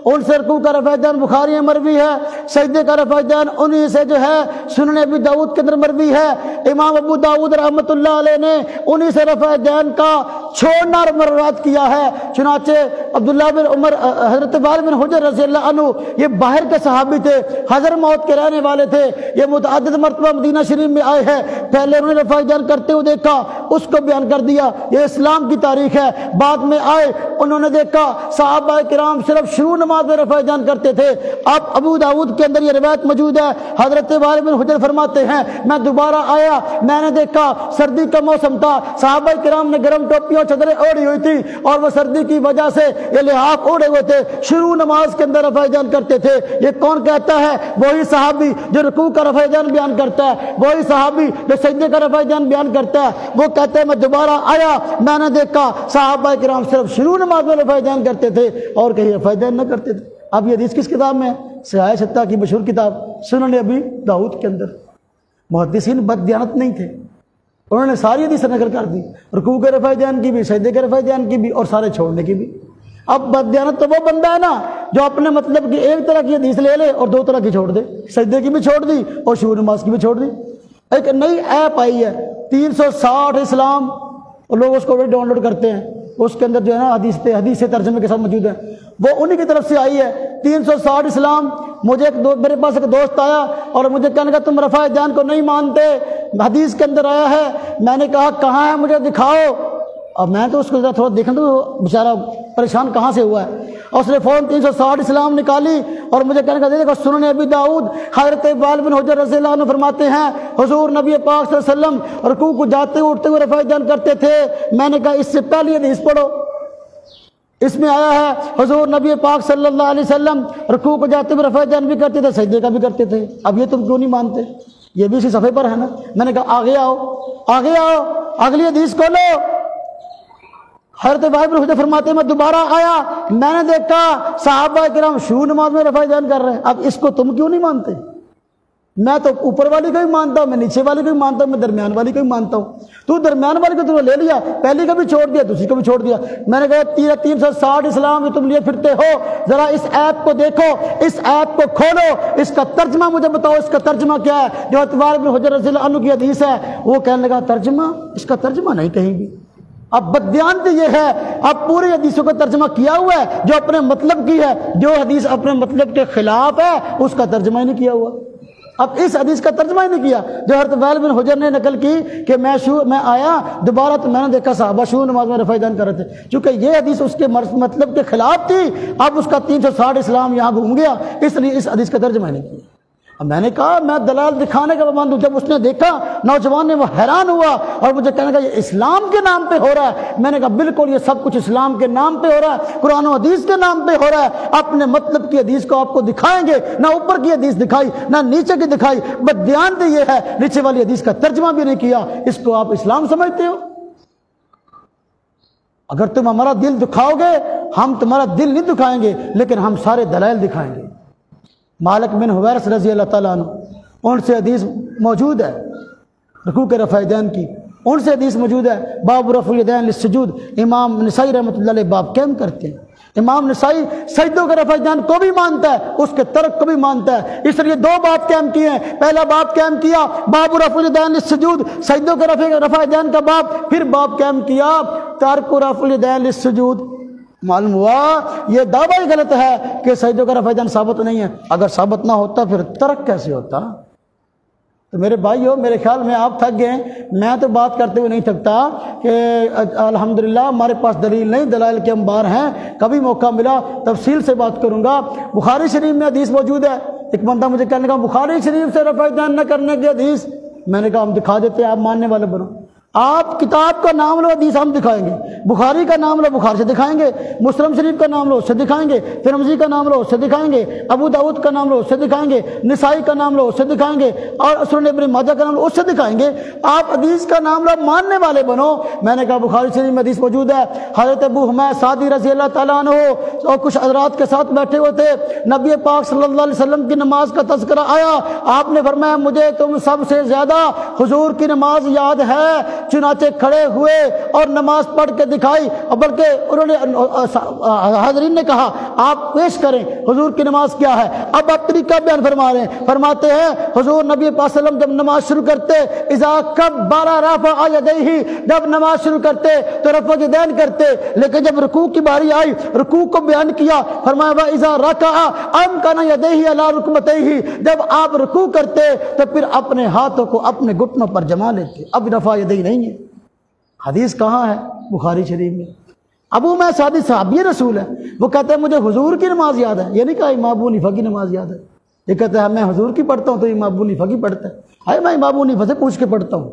A: ان سے رکوع کا رفع جان بخاری میں مروی ہے، سجدے کا رفع جان انہی سے جو ہے سنن ابی داؤد کے اندر مروی ہے۔ امام ابو داؤد رحمۃ اللہ علیہ نے انہی سے رفع جان کا چھوڑنا روایت کیا ہے۔ چنانچہ عبداللہ بن عمر حضرت وائل بن حجر رضی اللہ عنہ یہ باہر کے صحابی تھے، حضرموت کے رہنے والے تھے، یہ متعدد مرتبہ مدینہ شریف میں آئے ہیں، پہلے انہوں نے رفع جان کرتے ہوئے دیکھا، اس کو بیان کر دیا، یہ اسلام کی تاریخ ہے۔ بعد میں آئے، انہوں نے دیکھا صحابہ کرام صرف شروع نماز میں رفع جان کرتے تھے۔ اب ابو داؤد کے اندر یہ روایت موجود ہے، حضرت وائل بن حجر فرماتے ہیں میں دوبارہ آیا، میں نے دیکھا سردی کا موسم تھا، صحابہ کرام نے گرم ٹوپیاں چادریں اوڑھی ہوئی تھی اور وہ سردی کی وجہ سے یہ لحاف اوڑھے ہوئے تھے، شروع نماز کے اندر رفع جان کرتے تھے۔ یہ کون کہتا ہے؟ وہی صحابی جو رکوع کا رفع جان بیان کرتا ہے، وہی صحابی جو سجدے کا رفع جان بیان کرتا ہے، وہ کہتے ہیں میں دوبارہ آیا، میں نے دیکھا صحابہ کرام صرف شروع نماز میں رفع جان کرتے تھے اور کہیں رفع جان نہ کرتے تھے۔ اب یہ حدیث کس کتاب میں ہے؟ سیاہ ستہ کی مشہور کتاب سنن ابی داؤد کے اندر۔ محدثین بد دیانت نہیں تھے، انہوں نے ساری حدیث نقل کر دی، رکوع کے رفع جان کی بھی، سجدے کے رفع جان کی بھی اور سارے چھوڑنے کی بھی۔ اب بددیانت تو وہ بندہ ہے نا جو اپنے مطلب کی ایک طرح کی حدیث لے لے اور دو طرح کی چھوڑ دے، سجدے کی بھی چھوڑ دی اور شروع نماز کی بھی چھوڑ دی۔ ایک نئی ایپ آئی ہے 360 اسلام، اور لوگ اس کو بھی ڈاؤن لوڈ کرتے ہیں، اس کے اندر جو ہے نا حدیث سے ترجمے کے ساتھ موجود ہے، وہ انہی کی طرف سے آئی ہے 360 اسلام۔ مجھے میرے پاس ایک دوست آیا اور مجھے کہنے کا تم رفع دین کو نہیں مانتے، حدیث کے اندر آیا ہے۔ میں نے کہا کہاں ہے مجھے دکھاؤ، اور میں تو اس کو تھوڑا دیکھا تو بیچارہ پریشان کہاں سے ہوا ہے، اور اس نے فوراً 360 اسلام نکالی اور مجھے کہنے کا دیکھو سنن ابی داؤد حضرت اقبال بن حجر رضی اللہ عنہ فرماتے ہیں حضور نبی پاک صلی اللہ علیہ وسلم رکوع کو جاتے اٹھتے ہوئے رفع دین کرتے تھے۔ میں نے کہا اس سے پہلی حدیث پڑھو، اس میں آیا ہے حضور نبی پاک صلی اللہ علیہ وسلم رکوع کو جاتے ہوئے رفع دین بھی کرتے تھے، سجدے کا بھی کرتے تھے، اب یہ تم کیوں نہیں مانتے؟ یہ بھی اسی صفحے پر ہے نا۔ میں نے کہا آگے آؤ آگے آؤ، اگلی حدیث کھولو۔ حضرت ابن حجر فرماتے ہیں میں دوبارہ آیا، میں نے دیکھا صحابہ کرام شروع نماز میں رفع دین کر رہے ہیں، اب اس کو تم کیوں نہیں مانتے؟ میں تو اوپر والی کو بھی مانتا ہوں، میں نیچے والی کو بھی مانتا ہوں، میں درمیان والی کو بھی مانتا ہوں، تو درمیان والی کو تم نے لے لیا، پہلی کو بھی چھوڑ دیا، دوسری کو بھی چھوڑ دیا۔ میں نے کہا 360 اسلام جو تم لیے پھرتے ہو، ذرا اس ایپ کو دیکھو، اس ایپ کو کھولو، اس کا ترجمہ مجھے بتاؤ، اس کا ترجمہ کیا ہے؟ جو اقبال بن حجر رضی اللہ عنہ کی حدیث ہے، وہ کہنے لگا ترجمہ، اس کا ترجمہ نہیں کہیں بھی۔ اب بددیانتی یہ ہے، اب پوری حدیثوں کا ترجمہ کیا ہوا ہے جو اپنے مطلب کی ہے، جو حدیث اپنے مطلب کے خلاف ہے اس کا ترجمہ ہی نہیں کیا ہوا۔ اب اس حدیث کا ترجمہ ہی نہیں کیا جو حضرت وائل بن حجر نے نقل کی کہ میں آیا دوبارہ تو میں نے دیکھا صحابہ شروع نماز میں رفع دین کر رہے تھے، چونکہ یہ حدیث اس کے مطلب کے خلاف تھی، اب اس کا 360 اسلام یہاں گھوم گیا، اس لیے اس حدیث کا ترجمہ ہی نہیں کیا۔ اب میں نے کہا میں دلال دکھانے کا پابند ہوں، جب اس نے دیکھا نوجوان نے وہ حیران ہوا اور مجھے کہنے کا یہ اسلام کے نام پہ ہو رہا ہے۔ میں نے کہا بالکل یہ سب کچھ اسلام کے نام پہ ہو رہا ہے، قرآن و حدیث کے نام پہ ہو رہا ہے، اپنے مطلب کی حدیث کو آپ کو دکھائیں گے، نہ اوپر کی حدیث دکھائی نہ نیچے کی دکھائی، بددیانتی یہ ہے نیچے والی حدیث کا ترجمہ بھی نہیں کیا، اس کو آپ اسلام سمجھتے ہو؟ اگر تم ہمارا دل دکھاؤ گے ہم تمہارا دل نہیں دکھائیں گے، لیکن ہم سارے دلائل دکھائیں گے۔ مالک بن حویرث رضی اللہ تعالیٰ عنہ، ان سے حدیث موجود ہے رکوع کے رفع دین کی، ان سے حدیث موجود ہے باب رفع الیدین للسجود۔ امام نسائی رحمۃ اللہ علیہ باب قائم کرتے ہیں، امام نسائی سجدوں کے رفع دین کو بھی مانتا ہے، اس کے ترک کو بھی مانتا ہے، اس لیے دو باب قائم کیے ہیں۔ پہلا باب قائم کیا باب رفع الیدین للسجود، سجدوں کے رفع دین کا باب، پھر باب قائم کیا ترک رفع الیدین للسجود۔ معلوم ہوا یہ دعویٰ ہی غلط ہے کہ سجدوں کا رفع دین ثابت نہیں ہے، اگر ثابت نہ ہوتا پھر ترک کیسے ہوتا؟ تو میرے بھائیو میرے خیال میں آپ تھک گئے، میں تو بات کرتے ہوئے نہیں تھکتا کہ الحمدللہ ہمارے پاس دلیل نہیں، دلائل کے انبار ہیں، کبھی موقع ملا تفصیل سے بات کروں گا۔ بخاری شریف میں حدیث موجود ہے، ایک بندہ مجھے کہنے کا بخاری شریف سے رفع دین نہ کرنے کی حدیث، میں نے کہا ہم دکھا دیتے ہیں، آپ ماننے والے بنو، آپ کتاب کا نام لو حدیث ہم دکھائیں گے، بخاری کا نام لو بخاری سے دکھائیں گے، مسلم شریف کا نام لو اس سے دکھائیں گے، ترمذی کا نام لو اس سے دکھائیں گے، ابو داؤد کا نام لو اس سے دکھائیں گے، نسائی کا نام لو اس سے دکھائیں گے، اور سنن ابن ماجہ کا نام لو اس سے دکھائیں گے۔ آپ حدیث کا نام لو ماننے والے بنو۔ میں نے کہا بخاری شریف میں حدیث موجود ہے، حضرت ابو حمید سعدی رضی اللہ تعالیٰ عنہ اور کچھ حضرات کے ساتھ بیٹھے ہوئے تھے، نبی پاک صلی اللہ علیہ وسلم کی نماز کا تذکرہ آیا، آپ نے فرمایا مجھے تم سب سے زیادہ حضور کی نماز یاد ہے، چنانچہ کھڑے ہوئے اور نماز پڑھ کے دکھائی، اور بلکہ انہوں نے حاضرین نے کہا آپ پیش کریں حضور کی نماز کیا ہے۔ اب آپ طریقہ بیان فرما رہے ہیں، فرماتے ہیں حضور نبی پاک صلی اللہ علیہ وسلم جب نماز شروع کرتے اذا کبر رفع یدیہ، جب نماز شروع کرتے تو رفع یدین کرتے، لیکن جب رکوع کی باری آئی رکوع کو بیان کیا، فرمایا واذا رکع امکن یدیہ علی رکبتیہ، جب آپ رکوع کرتے تو پھر اپنے ہاتھوں کو اپنے گھٹنوں پر جما لیتے، اب رفع یدیہ نہیں ہے۔ حدیث کہاں ہے؟ بخاری شریف میں۔ ابو میں سعدی صحابی رسول ہے، وہ کہتے ہیں مجھے حضور کی نماز یاد ہے، یہ نہیں کہا امام ابو حنیفہ کی نماز یاد ہے، یہ کہتے ہیں میں حضور کی پڑھتا ہوں تو امام ابو حنیفہ کی پڑھتا ہے، میں امام ابو حنیفہ سے پوچھ کے پڑھتا ہوں،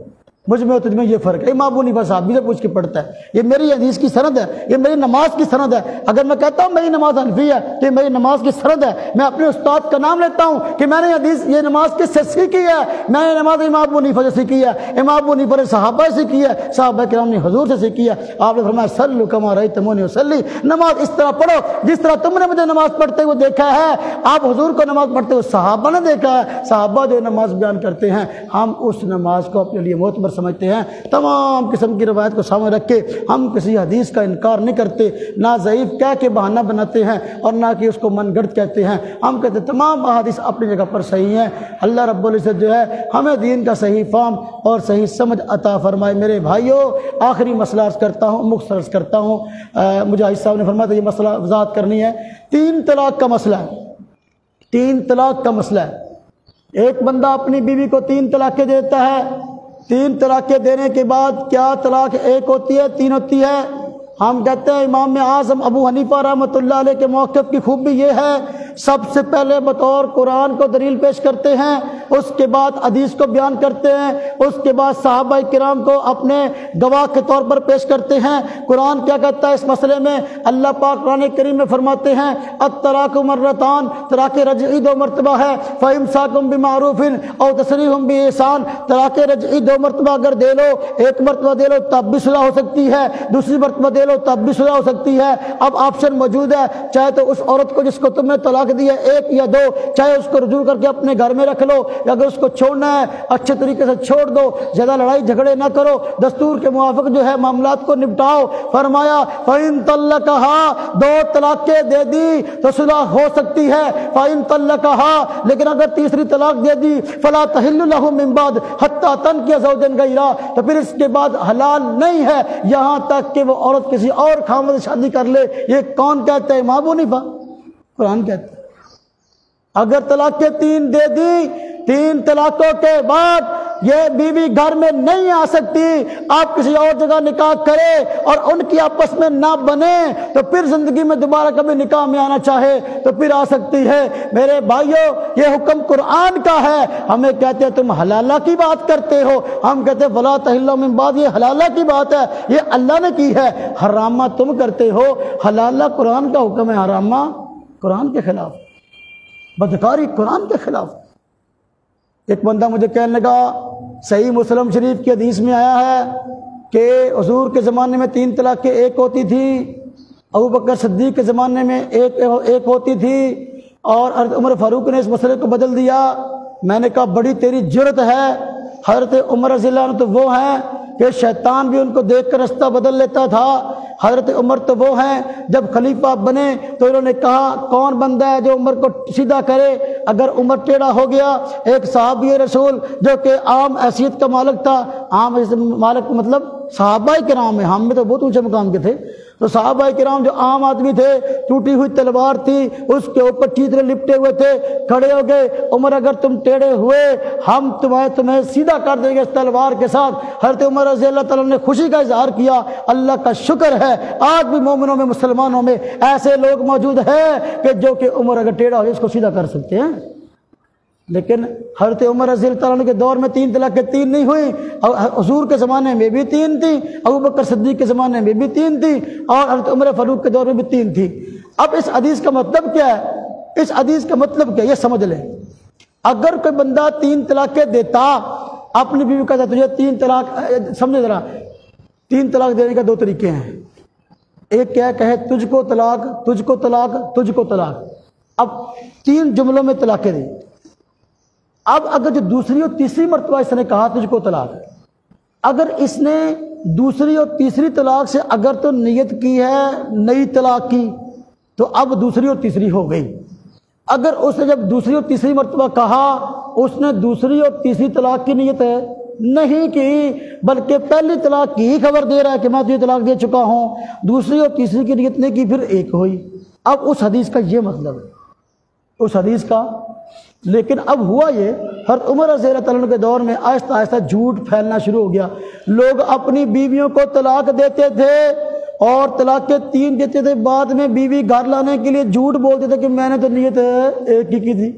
A: مجھ میں اور تجھ میں یہ فرق ہے، امام ابو حنیفہ صحابی سے پوچھ کے پڑھتا ہے، یہ میری حدیث کی سند ہے، یہ میری نماز کی سند ہے۔ اگر میں کہتا ہوں میری نماز حنفی ہے تو یہ میری نماز کی سند ہے، میں اپنے استاد کا نام لیتا ہوں کہ میں نے حدیث یہ نماز کس سے سیکھی ہے، میں نے نماز امام ابو حنیفہ سے سیکھی ہے، امام ابو حنیفہ نے صحابہ سے سیکھی ہے، صحابہ کرام نے حضور سے سیکھی ہے۔ آپ نے فرمایا صلوا کما رأیتمونی اصلی، نماز اس طرح پڑھو جس طرح تم نے مجھے نماز پڑھتے ہوئے دیکھا ہے۔ آپ حضور کو نماز پڑھتے ہوئے صحابہ نے دیکھا ہے، صحابہ جو نماز بیان کرتے ہیں ہم اس نماز کو اپنے لیے معتبر سمجھتے ہیں۔ تمام قسم کی روایت کو سامنے رکھ کے ہم کسی حدیث کا انکار نہیں کرتے، نہ ضعیف کہہ کے بہانہ بناتے ہیں اور نہ کہ اس کو من گڑت کہتے ہیں۔ ہم کہتے ہیں تمام احادیث اپنی جگہ پر صحیح ہیں۔ اللہ رب العزت جو ہے ہمیں دین کا صحیح فہم اور صحیح سمجھ عطا فرمائے۔ میرے بھائیوں، آخری مسئلہ عرض کرتا ہوں، مختصر عرض کرتا ہوں، مجاہد صاحب نے فرمایا تھا یہ مسئلہ وضاحت کرنی ہے۔ 3 طلاق کا مسئلہ ہے، 3 طلاق کا مسئلہ ہے۔ ایک بندہ اپنی بیوی کو 3 طلاقیں دیتا ہے، 3 طلاقیں دینے کے بعد کیا طلاق ایک ہوتی ہے 3 ہوتی ہے؟ ہم کہتے ہیں امام اعظم ابو حنیفہ رحمۃ اللہ علیہ کے موقف کی خوبی یہ ہے، سب سے پہلے بطور قرآن کو دلیل پیش کرتے ہیں، اس کے بعد حدیث کو بیان کرتے ہیں، اس کے بعد صحابہ کرام کو اپنے گواہ کے طور پر پیش کرتے ہیں۔ قرآن کیا کہتا ہے اس مسئلے میں؟ اللہ پاک قرآن کریم میں فرماتے ہیں الطلاق مرتان، طلاق رجعی 2 مرتبہ ہے، فامساک بمعروف او تسریح باحسان، طلاق رجعی 2 مرتبہ اگر دے لو، ایک مرتبہ دے لو تب بھی صلح ہو سکتی ہے، دوسری مرتبہ دے لو تب بھی صلح ہو سکتی ہے۔ اب آپشن موجود ہے، چاہے تو اس عورت کو جس کو تم نے طلاق دی ہے 1 یا 2، چاہے اس کو رجوع کر کے اپنے گھر میں رکھ لو، یا اگر اس کو چھوڑنا ہے اچھے طریقے سے چھوڑ دو، زیادہ لڑائی جھگڑے نہ کرو، دستور کے موافق جو ہے معاملات کو نپٹاؤ۔ فرمایا فَإِن طَلَّقَهَا، 2 طلاقیں دے دی تو صلح ہو سکتی ہے، فَإِن طَلَّقَهَا، لیکن اگر تیسری طلاق دے دی فَلَا تَحِلُّ لَهُ مِن بَعْدُ حَتَّى تَنكِحَ زَوْجًا غَيْرَهُ، تو پھر اس کے بعد حلال نہیں ہے یہاں تک کہ وہ عورت کسی اور خاوند سے شادی کر لے۔ یہ کون کہتا ہے؟ امام ابو حنیفہ، قرآن کہتا ہے۔ اگر طلاقیں 3 دے دی، 3 طلاقوں کے بعد یہ بیوی گھر میں نہیں آ سکتی، آپ کسی اور جگہ نکاح کرے اور ان کی آپس میں نہ بنے، تو پھر زندگی میں دوبارہ کبھی نکاح میں آنا چاہے تو پھر آ سکتی ہے۔ میرے بھائیوں، یہ حکم قرآن کا ہے۔ ہمیں کہتے ہیں تم حلالہ کی بات کرتے ہو، ہم کہتے ہیں فلا تحل من بعد، یہ حلالہ کی بات ہے، یہ اللہ نے کی ہے۔ حرامہ تم کرتے ہو، حلالہ قرآن کا حکم ہے، حرامہ قرآن کے خلاف، بدکاری قرآن کے خلاف۔ ایک بندہ مجھے کہنے لگا صحیح مسلم شریف کی حدیث میں آیا ہے کہ حضور کے زمانے میں 3 طلاقیں ایک ہوتی تھی، ابو بکر صدیق کے زمانے میں ایک ہوتی تھی، اور حضرت عمر فاروق نے اس مسئلے کو بدل دیا۔ میں نے کہا بڑی تیری جرت ہے، حضرت عمر رضی اللہ عنہ تو وہ ہیں کہ شیطان بھی ان کو دیکھ کر رستہ بدل لیتا تھا، حضرت عمر تو وہ ہیں جب خلیفہ بنے تو انہوں نے کہا کون بندہ ہے جو عمر کو سیدھا کرے؟ اگر عمر ٹیڑھا ہو گیا، ایک صحابی رسول جو کہ عام حیثیت کا مالک تھا، عام حیثیت مالک مطلب صحابہ کرام میں، ہم میں تو بہت اونچے مقام کے تھے، تو صحابہ کرام جو عام آدمی تھے، ٹوٹی ہوئی تلوار تھی، اس کے اوپر چیترے لپٹے ہوئے تھے، کھڑے ہو گئے، عمر اگر تم ٹیڑھے ہوئے ہم تمہیں سیدھا کر دیں گے اس تلوار کے ساتھ۔ حضرت عمر رضی اللہ تعالیٰ نے خوشی کا اظہار کیا۔ اللہ کا شکر ہے آج بھی مومنوں میں، مسلمانوں میں ایسے لوگ موجود ہیں کہ جو کہ عمر اگر ٹیڑھا ہو اس کو سیدھا کر سکتے ہیں۔ لیکن حضرت عمر رضی اللہ تعالیٰ کے دور میں 3 طلاقیں 3 نہیں ہوئی، حضور کے زمانے میں بھی 3 تھی، ابو بکر صدیق کے زمانے میں بھی 3 تھی، اور حضرت عمر فاروق کے دور میں بھی 3 تھی۔ اب اس حدیث کا مطلب کیا ہے؟ اس حدیث کا مطلب کیا ہے یہ سمجھ لیں۔ اگر کوئی بندہ 3 طلاقیں دیتا، اپنی بیوی کہتا تجھے 3 طلاق، سمجھے ذرا، 3 طلاق دینے کا 2 طریقے ہیں۔ ایک کیا کہے تجھ کو طلاق، تجھ کو طلاق، تجھ کو طلاق، اب 3 جملوں میں طلاقیں دی۔ اب اگر جو دوسری اور تیسری مرتبہ اس نے کہا تجھ کو طلاق، اگر اس نے دوسری اور تیسری طلاق سے اگر تو نیت کی ہے نئی طلاق کی، تو اب دوسری اور تیسری ہو گئی۔ اگر اس نے جب دوسری اور تیسری مرتبہ کہا، اس نے دوسری اور تیسری طلاق کی نیت ہے نہیں کی، بلکہ پہلی طلاق کی ہی خبر دے رہا ہے کہ میں تجھے طلاق دے چکا ہوں، دوسری اور تیسری کی نیت نہیں کی، پھر ایک ہوئی۔ اب اس حدیث کا یہ مطلب ہے، اس حدیث کا۔ لیکن اب ہوا یہ، حضرت عمر رضی اللہ تعالیٰ کے دور میں آہستہ آہستہ جھوٹ پھیلنا شروع ہو گیا۔ لوگ اپنی بیویوں کو طلاق دیتے تھے اور طلاقیں 3 دیتے تھے، بعد میں بیوی گھر لانے کے لیے جھوٹ بولتے تھے کہ میں نے تو نیت ایک ہی کی تھی۔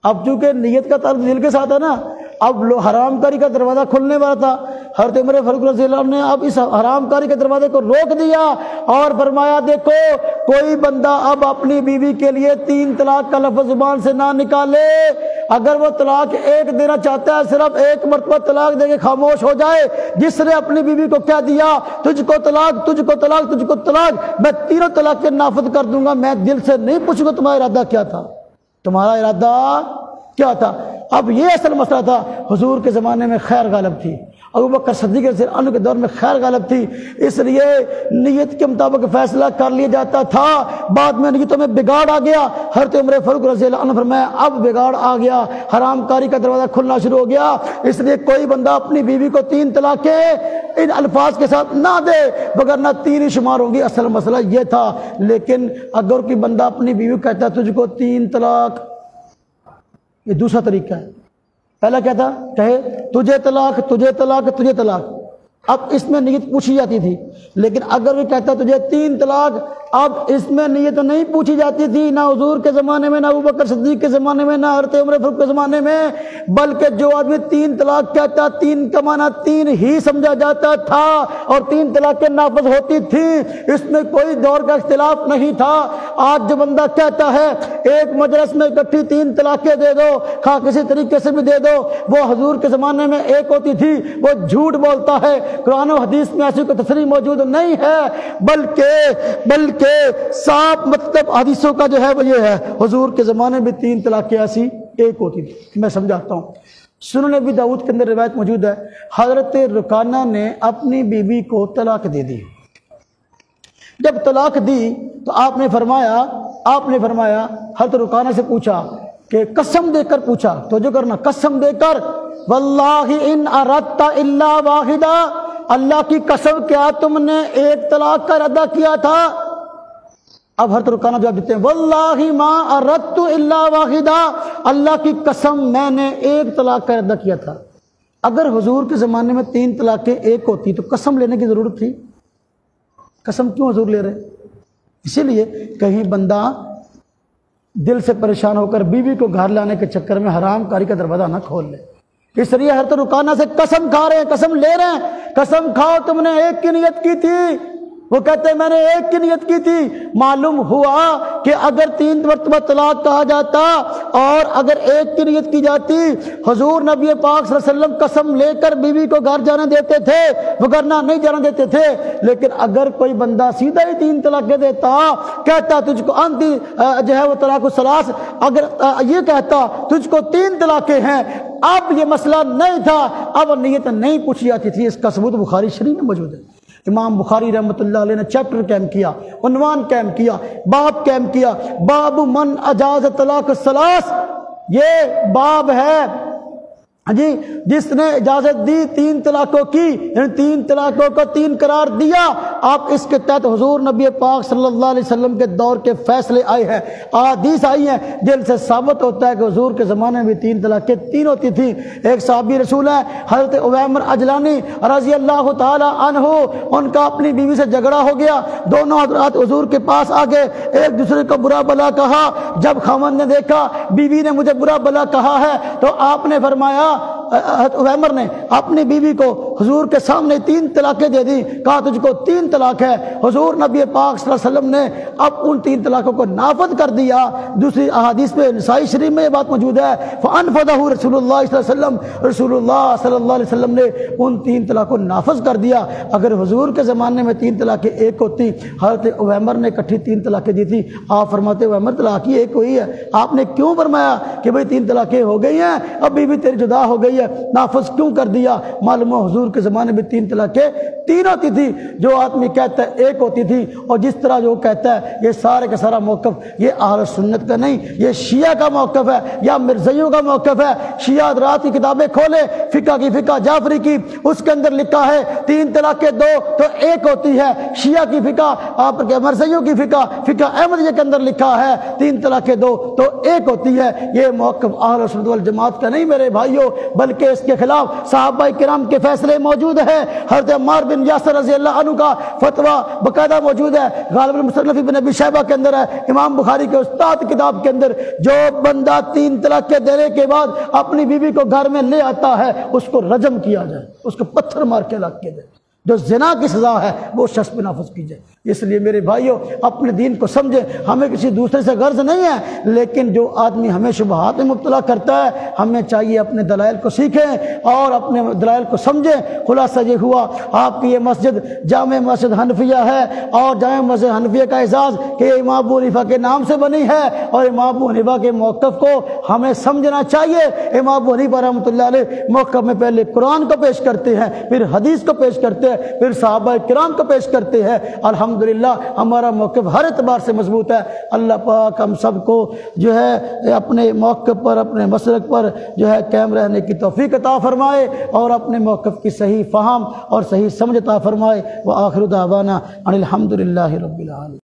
A: اب چونکہ نیت کا تعلق دل کے ساتھ ہے نا، اب حرام کاری کا دروازہ کھلنے والا تھا، حضرت عمر فاروق رضی اللہ عنہ نے اب اس حرام کاری کے دروازے کو روک دیا اور فرمایا دیکھو کوئی بندہ اب اپنی بیوی کے لیے 3 طلاق کا لفظ زبان سے نہ نکالے، اگر وہ طلاق 1 دینا چاہتا ہے صرف 1 مرتبہ طلاق دے کے خاموش ہو جائے۔ جس نے اپنی بیوی کو کہہ دیا تجھ کو طلاق، تجھ کو طلاق، تجھ کو طلاق، میں 3 طلاقیں نافذ کر دوں گا، میں دل سے نہیں پوچھوں گا تمہارا ارادہ کیا تھا، تمہارا ارادہ کیا تھا۔ اب یہ اصل مسئلہ تھا، حضور کے زمانے میں خیر غالب تھی، ابو بکر صدیق رضی اللہ عنہ کے دور میں خیر غالب تھی، اس لیے نیت کے مطابق فیصلہ کر لیا جاتا تھا، بعد میں نیتوں میں بگاڑ آ گیا۔ حضرت عمر فاروق رضی اللہ عنہ فرمایا اب بگاڑ آ گیا، حرام کاری کا دروازہ کھلنا شروع ہو گیا، اس لیے کوئی بندہ اپنی بیوی کو 3 طلاقیں ان الفاظ کے ساتھ نہ دے، وگرنہ 3 ہی شمار ہوں گی۔ اصل مسئلہ یہ تھا۔ لیکن اگر کوئی بندہ اپنی بیوی کو کہتا ہے تجھ کو 3 طلاق، یہ دوسرا طریقہ ہے۔ پہلا کیا تھا؟ کہے تجھے طلاق، تجھے طلاق، تجھے طلاق، اب اس میں نیت پوچھی جاتی تھی۔ لیکن اگر وہ کہتا تجھے 3 طلاق، اب اس میں نیت نہیں پوچھی جاتی تھی، نہ حضور کے زمانے میں، نہ ابو بکر صدیق کے زمانے میں، نہ حضرت عمر فاروق کے زمانے میں، بلکہ جو آدمی 3 طلاق کہتا، 3 کا معنی 3 ہی سمجھا جاتا تھا، اور 3 طلاقیں نافذ ہوتی تھیں، اس میں کوئی دور کا اختلاف نہیں تھا۔ آج جو بندہ کہتا ہے ایک مجلس میں اکٹھی 3 طلاقیں دے دو، خواہ کسی طریقے سے بھی دے دو، وہ حضور کے زمانے میں ایک ہوتی تھی، وہ جھوٹ بولتا ہے۔ قرآن و حدیث میں ایسی کوئی تصریح موجود نہیں ہے، بلکہ صاف مطلب حدیثوں کا جو ہے وہ یہ ہے، حضور کے زمانے میں 3 طلاقیں ایسی ایک ہوتی تھی۔ میں سمجھاتا ہوں، سنن ابی داؤد کے اندر روایت موجود ہے، حضرت رکانہ نے اپنی بیوی کو طلاق دے دی۔ جب طلاق دی تو آپ نے فرمایا حضرت رکانہ سے پوچھا کہ قسم دے کر پوچھا، تو جو کرنا قسم دے کر، واللہ ان اردت الا واحدہ، اللہ کی قسم کیا تم نے ایک طلاق کا ارادہ کیا تھا؟ اب حضرت رکانہ جواب دیتے ہیں واللہ ما اردت الا واحدہ، اللہ کی قسم میں نے ایک طلاق کا ارادہ کیا تھا۔ اگر حضور کے زمانے میں 3 طلاقیں ایک ہوتی تو قسم لینے کی ضرورت تھی؟ قسم کیوں حضور لے رہے؟ اسی لیے کہیں بندہ دل سے پریشان ہو کر بیوی کو گھر لانے کے چکر میں حرام کاری کا دروازہ نہ کھول لے۔ اس لیے حضرت رکانہ سے قسم کھا رہے ہیں، قسم لے رہے ہیں، قسم کھاؤ تم نے ایک کی نیت کی تھی۔ وہ کہتے ہیں میں نے ایک کی نیت کی تھی۔ معلوم ہوا کہ اگر 3 مرتبہ طلاق کہا جاتا اور اگر ایک کی نیت کی جاتی، حضور نبی پاک صلی اللہ علیہ وسلم قسم لے کر بیوی کو گھر جانے دیتے تھے، وگرنہ نہیں جانے دیتے تھے۔ لیکن اگر کوئی بندہ سیدھا ہی 3 طلاقیں دیتا، کہتا تجھ کو انتی جو ہے وہ طلاق الثلاث، اگر یہ کہتا تجھ کو 3 طلاقیں ہیں، اب یہ مسئلہ نہیں تھا، اب نیت نہیں پوچھی جاتی تھی۔ اس کا ثبوت بخاری شریف میں موجود ہے۔ امام بخاری رحمۃ اللہ علیہ نے چیپٹر قائم کیا، عنوان قائم کیا، باب قائم کیا، باب من اجاز طلاق الثلاث۔ یہ باب ہے جی جس نے اجازت دی 3 طلاقوں کی، یعنی 3 طلاقوں کو 3 قرار دیا۔ آپ اس کے تحت حضور نبی پاک صلی اللہ علیہ وسلم کے دور کے فیصلے آئے ہیں، احادیث آئی ہیں، جن سے ثابت ہوتا ہے کہ حضور کے زمانے میں 3 طلاقیں 3 ہوتی تھیں۔ ایک صحابی رسول ہیں حضرت عویمر اجلانی رضی اللہ تعالی عنہ، ان کا اپنی بیوی سے جھگڑا ہو گیا، دونوں حضرات حضور کے پاس آ گئے، ایک دوسرے کو برا بلا کہا۔ جب خاوند نے دیکھا بیوی نے مجھے برا بلا کہا ہے، تو آپ نے فرمایا، عویمر نے اپنی بیوی کو حضور کے سامنے 3 طلاقیں دے دی، کہا تجھ کو 3 طلاق ہے۔ حضور نبی پاک صلی اللہ علیہ وسلم نے اب ان 3 طلاقوں کو نافذ کر دیا۔ دوسری احادیث میں نسائی شریف میں یہ بات موجود ہے، فَأَنْفَذَهُ رسول اللہ صلی اللہ علیہ وسلم، رسول اللہ صلی اللہ علیہ وسلم نے ان 3 طلاقوں کو نافذ کر دیا۔ اگر حضور کے زمانے میں 3 طلاقیں ایک ہوتی، حضرت عویمر نے اکٹھی 3 طلاقیں دی تھی، آپ فرماتے عویمر طلاق ہی ایک ہوئی ہے، آپ نے کیوں فرمایا کہ بھئی 3 طلاقیں ہو گئی ہیں، اب بیوی تیری جدا ہو گئی ہے، نافذ کیوں کر دیا؟ معلوم ہے حضور کے زمانے میں 3 طلاقیں 3 ہوتی تھی۔ جو آدمی کہتا ہے ایک ہوتی تھی، اور جس طرح جو کہتا ہے یہ سارے کا سارا موقف یہ اہل سنت کا نہیں، یہ شیعہ کا موقف ہے یا مرزائیوں کا موقف ہے۔ شیعہ حضرات کی کتابیں کھولے، فقہ کی فقہ جعفری کی، اس کے اندر لکھا ہے 3 طلاقیں 2 تو ایک ہوتی ہے۔ شیعہ کی فقہ، آپ کے مرزائیوں کی فقہ، فقہ احمدیہ کے اندر لکھا ہے 3 طلاقیں 2 تو ایک ہوتی ہے۔ یہ موقف اہل سنت والجماعت کا نہیں میرے بھائیوں، بلکہ اس کے خلاف صحابہ کرام کے فیصلے موجود ہیں۔ حضرت عمار بن یاسر رضی اللہ عنہ کا فتویٰ باقاعدہ موجود ہے، غالب المصنف ابن ابی شیبہ کے اندر ہے، امام بخاری کے استاد کتاب کے اندر۔ جو بندہ 3 طلاقیں دینے کے بعد اپنی بیوی کو گھر میں لے آتا ہے، اس کو رجم کیا جائے، اس کو پتھر مار کے ہلاک کیا جائے۔ جو زنا کی سزا ہے وہ شخص پہ نافذ کی جائے۔ اس لیے میرے بھائیوں اپنے دین کو سمجھیں، ہمیں کسی دوسرے سے غرض نہیں ہے، لیکن جو آدمی ہمیں شبہات میں مبتلا کرتا ہے ہمیں چاہیے اپنے دلائل کو سیکھیں اور اپنے دلائل کو سمجھیں۔ خلاصہ یہ ہوا آپ کی یہ مسجد جامع مسجد حنفیہ ہے، اور جامع مسجد حنفیہ کا اعزاز کہ یہ امام ابو حنیفہ کے نام سے بنی ہے، اور امام ابو حنیفہ کے موقف کو ہمیں سمجھنا چاہیے۔ امام ابو حنیفہ رحمۃ اللہ علیہ موقف میں پہلے قرآن کو پیش کرتے ہیں، پھر حدیث کو پیش کرتے ہیں، پھر صحابہ کرام کو پیش کرتے ہیں۔ الحمدللہ ہمارا موقف ہر اعتبار سے مضبوط ہے۔ اللہ پاک ہم سب کو جو ہے اپنے موقف پر، اپنے مسلک پر جو ہے قائم رہنے کی توفیق عطا فرمائے، اور اپنے موقف کی صحیح فہم اور صحیح سمجھ عطا فرمائے۔ وآخر دعوانا ان الحمدللہ رب العالمین۔